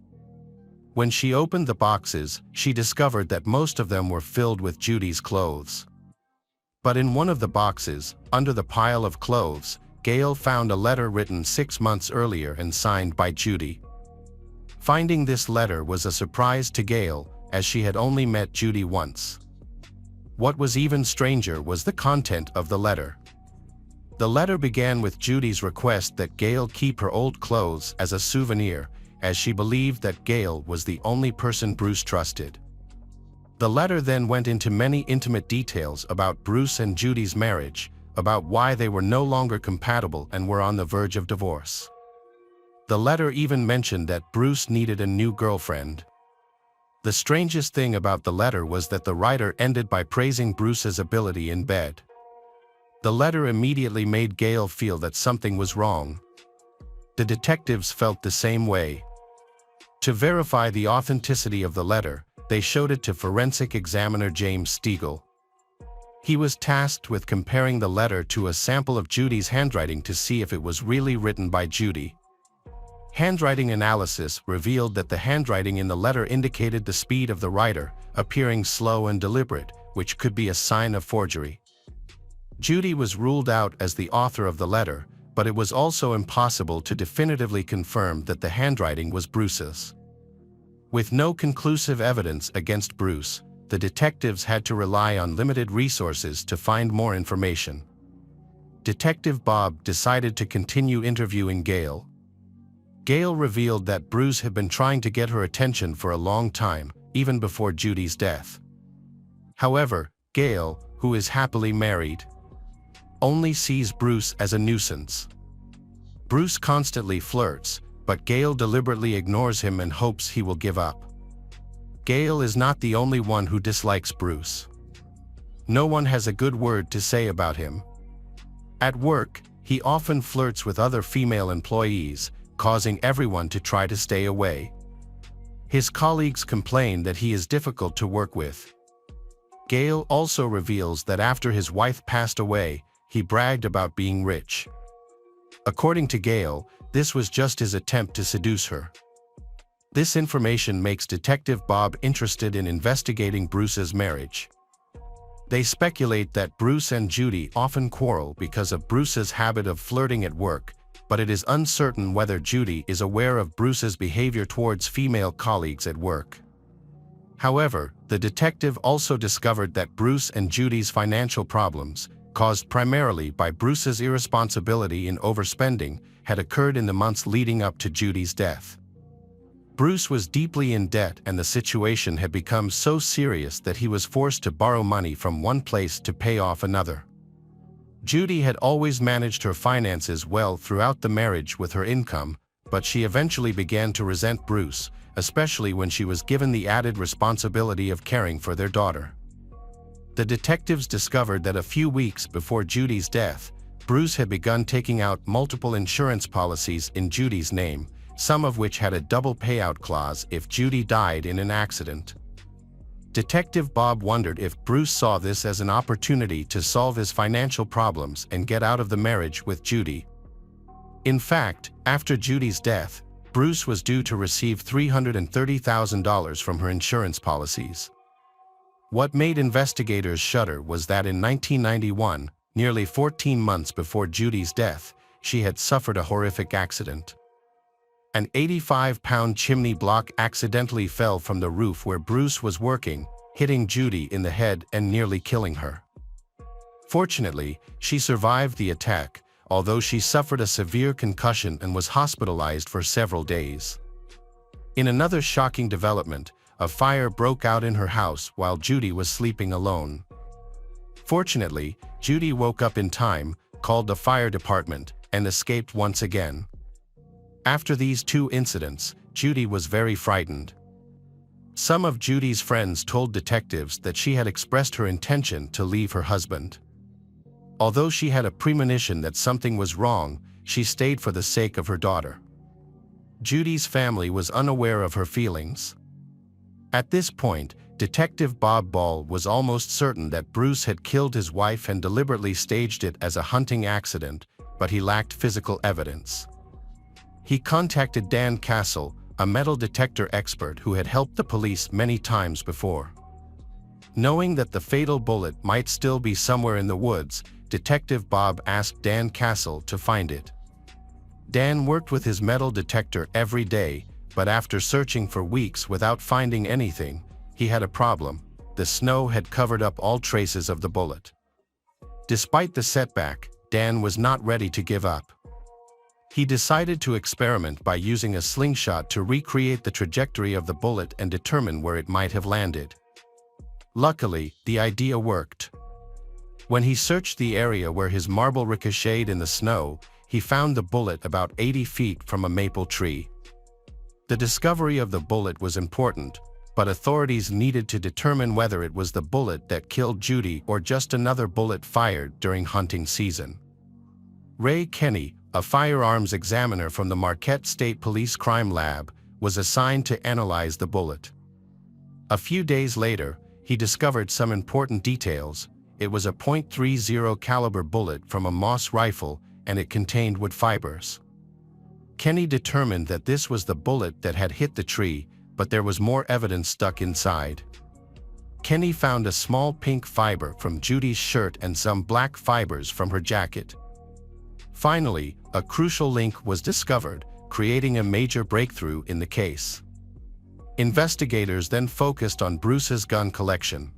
When she opened the boxes, she discovered that most of them were filled with Judy's clothes. But in one of the boxes, under the pile of clothes, Gail found a letter written 6 months earlier and signed by Judy. Finding this letter was a surprise to Gail, as she had only met Judy once. What was even stranger was the content of the letter. The letter began with Judy's request that Gail keep her old clothes as a souvenir, as she believed that Gail was the only person Bruce trusted. The letter then went into many intimate details about Bruce and Judy's marriage, about why they were no longer compatible and were on the verge of divorce. The letter even mentioned that Bruce needed a new girlfriend. The strangest thing about the letter was that the writer ended by praising Bruce's ability in bed. The letter immediately made Gail feel that something was wrong. The detectives felt the same way. To verify the authenticity of the letter, they showed it to forensic examiner James Stiegel. He was tasked with comparing the letter to a sample of Judy's handwriting to see if it was really written by Judy. Handwriting analysis revealed that the handwriting in the letter indicated the speed of the writer, appearing slow and deliberate, which could be a sign of forgery. Judy was ruled out as the author of the letter, but it was also impossible to definitively confirm that the handwriting was Bruce's. With no conclusive evidence against Bruce, the detectives had to rely on limited resources to find more information. Detective Bob decided to continue interviewing Gail. Gail revealed that Bruce had been trying to get her attention for a long time, even before Judy's death. However, Gail, who is happily married, only sees Bruce as a nuisance. Bruce constantly flirts, but Gail deliberately ignores him and hopes he will give up. Gail is not the only one who dislikes Bruce. No one has a good word to say about him. At work, he often flirts with other female employees, causing everyone to try to stay away. His colleagues complain that he is difficult to work with. Gail also reveals that after his wife passed away, he bragged about being rich. According to Gail, this was just his attempt to seduce her. This information makes Detective Bob interested in investigating Bruce's marriage. They speculate that Bruce and Judy often quarrel because of Bruce's habit of flirting at work, but it is uncertain whether Judy is aware of Bruce's behavior towards female colleagues at work. However, the detective also discovered that Bruce and Judy's financial problems, caused primarily by Bruce's irresponsibility in overspending, had occurred in the months leading up to Judy's death. Bruce was deeply in debt, and the situation had become so serious that he was forced to borrow money from one place to pay off another. Judy had always managed her finances well throughout the marriage with her income, but she eventually began to resent Bruce, especially when she was given the added responsibility of caring for their daughter. The detectives discovered that a few weeks before Judy's death, Bruce had begun taking out multiple insurance policies in Judy's name, some of which had a double payout clause if Judy died in an accident. Detective Bob wondered if Bruce saw this as an opportunity to solve his financial problems and get out of the marriage with Judy. In fact, after Judy's death, Bruce was due to receive $330,000 from her insurance policies. What made investigators shudder was that in 1991, nearly 14 months before Judy's death, she had suffered a horrific accident. An 85-pound chimney block accidentally fell from the roof where Bruce was working, hitting Judy in the head and nearly killing her. Fortunately, she survived the attack, although she suffered a severe concussion and was hospitalized for several days. In another shocking development, a fire broke out in her house while Judy was sleeping alone. Fortunately, Judy woke up in time, called the fire department, and escaped once again. After these two incidents, Judy was very frightened. Some of Judy's friends told detectives that she had expressed her intention to leave her husband. Although she had a premonition that something was wrong, she stayed for the sake of her daughter. Judy's family was unaware of her feelings. At this point, Detective Bob Ball was almost certain that Bruce had killed his wife and deliberately staged it as a hunting accident, but he lacked physical evidence. He contacted Dan Castle, a metal detector expert who had helped the police many times before. Knowing that the fatal bullet might still be somewhere in the woods, Detective Bob asked Dan Castle to find it. Dan worked with his metal detector every day, but after searching for weeks without finding anything, he had a problem. The snow had covered up all traces of the bullet. Despite the setback, Dan was not ready to give up. He decided to experiment by using a slingshot to recreate the trajectory of the bullet and determine where it might have landed. Luckily, the idea worked. When he searched the area where his marble ricocheted in the snow, he found the bullet about 80 feet from a maple tree. The discovery of the bullet was important, but authorities needed to determine whether it was the bullet that killed Judy or just another bullet fired during hunting season. Ray Kenny, a firearms examiner from the Marquette State Police Crime Lab, was assigned to analyze the bullet. A few days later, he discovered some important details. It was a .30 caliber bullet from a Moss rifle, and it contained wood fibers. Kenny determined that this was the bullet that had hit the tree, but there was more evidence stuck inside. Kenny found a small pink fiber from Judy's shirt and some black fibers from her jacket. Finally, a crucial link was discovered, creating a major breakthrough in the case. Investigators then focused on Bruce's gun collection.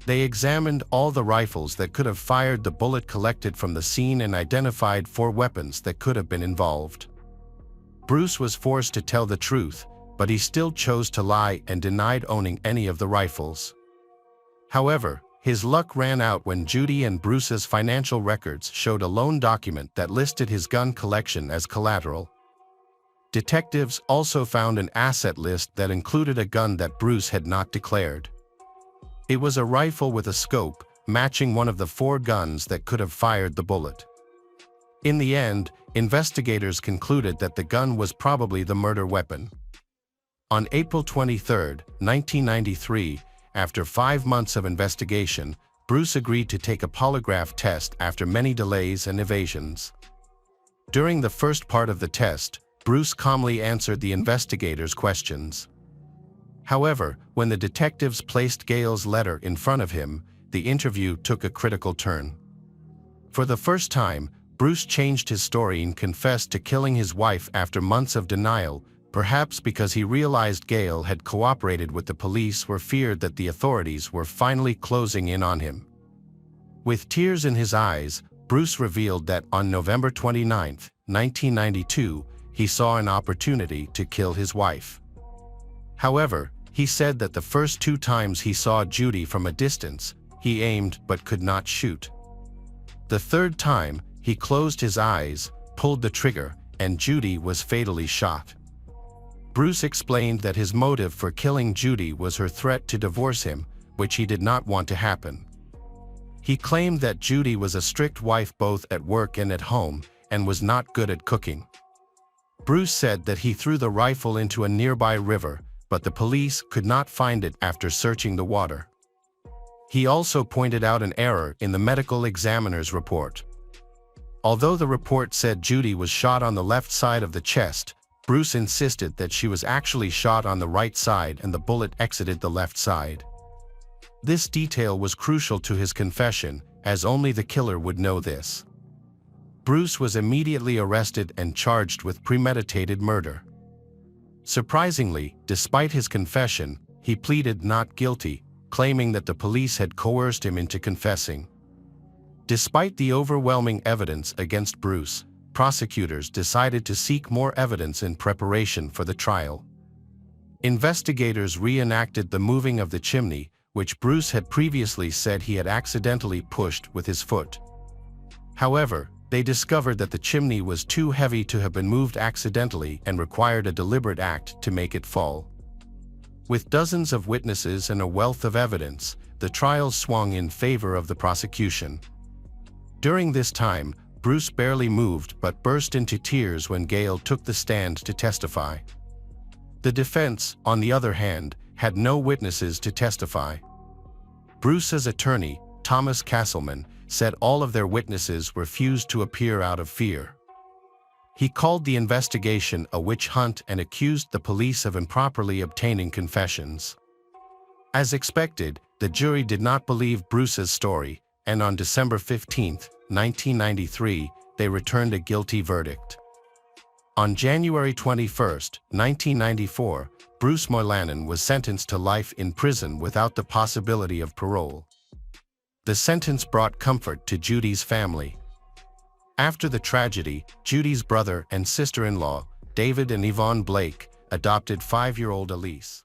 They examined all the rifles that could have fired the bullet collected from the scene and identified 4 weapons that could have been involved. Bruce was forced to tell the truth, but he still chose to lie and denied owning any of the rifles. However, his luck ran out when Judy and Bruce's financial records showed a loan document that listed his gun collection as collateral. Detectives also found an asset list that included a gun that Bruce had not declared. It was a rifle with a scope, matching one of the 4 guns that could have fired the bullet. In the end, investigators concluded that the gun was probably the murder weapon. On April 23, 1993, after 5 months of investigation, Bruce agreed to take a polygraph test after many delays and evasions. During the first part of the test, Bruce calmly answered the investigators' questions. However, when the detectives placed Gail's letter in front of him, the interview took a critical turn. For the first time, Bruce changed his story and confessed to killing his wife after months of denial, perhaps because he realized Gail had cooperated with the police or feared that the authorities were finally closing in on him. With tears in his eyes, Bruce revealed that on November 29, 1992, he saw an opportunity to kill his wife. However, he said that the first 2 times he saw Judy from a distance, he aimed but could not shoot. The 3rd time, he closed his eyes, pulled the trigger, and Judy was fatally shot. Bruce explained that his motive for killing Judy was her threat to divorce him, which he did not want to happen. He claimed that Judy was a strict wife both at work and at home, and was not good at cooking. Bruce said that he threw the rifle into a nearby river, but the police could not find it after searching the water. He also pointed out an error in the medical examiner's report. Although the report said Judy was shot on the left side of the chest, Bruce insisted that she was actually shot on the right side and the bullet exited the left side. This detail was crucial to his confession, as only the killer would know this. Bruce was immediately arrested and charged with premeditated murder. Surprisingly, despite his confession, he pleaded not guilty, claiming that the police had coerced him into confessing. Despite the overwhelming evidence against Bruce, prosecutors decided to seek more evidence in preparation for the trial. Investigators reenacted the moving of the chimney, which Bruce had previously said he had accidentally pushed with his foot. However, they discovered that the chimney was too heavy to have been moved accidentally and required a deliberate act to make it fall. With dozens of witnesses and a wealth of evidence, the trial swung in favor of the prosecution. During this time, Bruce barely moved but burst into tears when Gale took the stand to testify. The defense, on the other hand, had no witnesses to testify. Bruce's attorney, Thomas Castleman, said all of their witnesses refused to appear out of fear. He called the investigation a witch hunt and accused the police of improperly obtaining confessions. As expected, the jury did not believe Bruce's story, and on December 15, 1993, they returned a guilty verdict. On January 21, 1994, Bruce Moylanen was sentenced to life in prison without the possibility of parole. The sentence brought comfort to Judy's family. After the tragedy, Judy's brother and sister-in-law, David and Yvonne Blake, adopted 5-year-old Elise.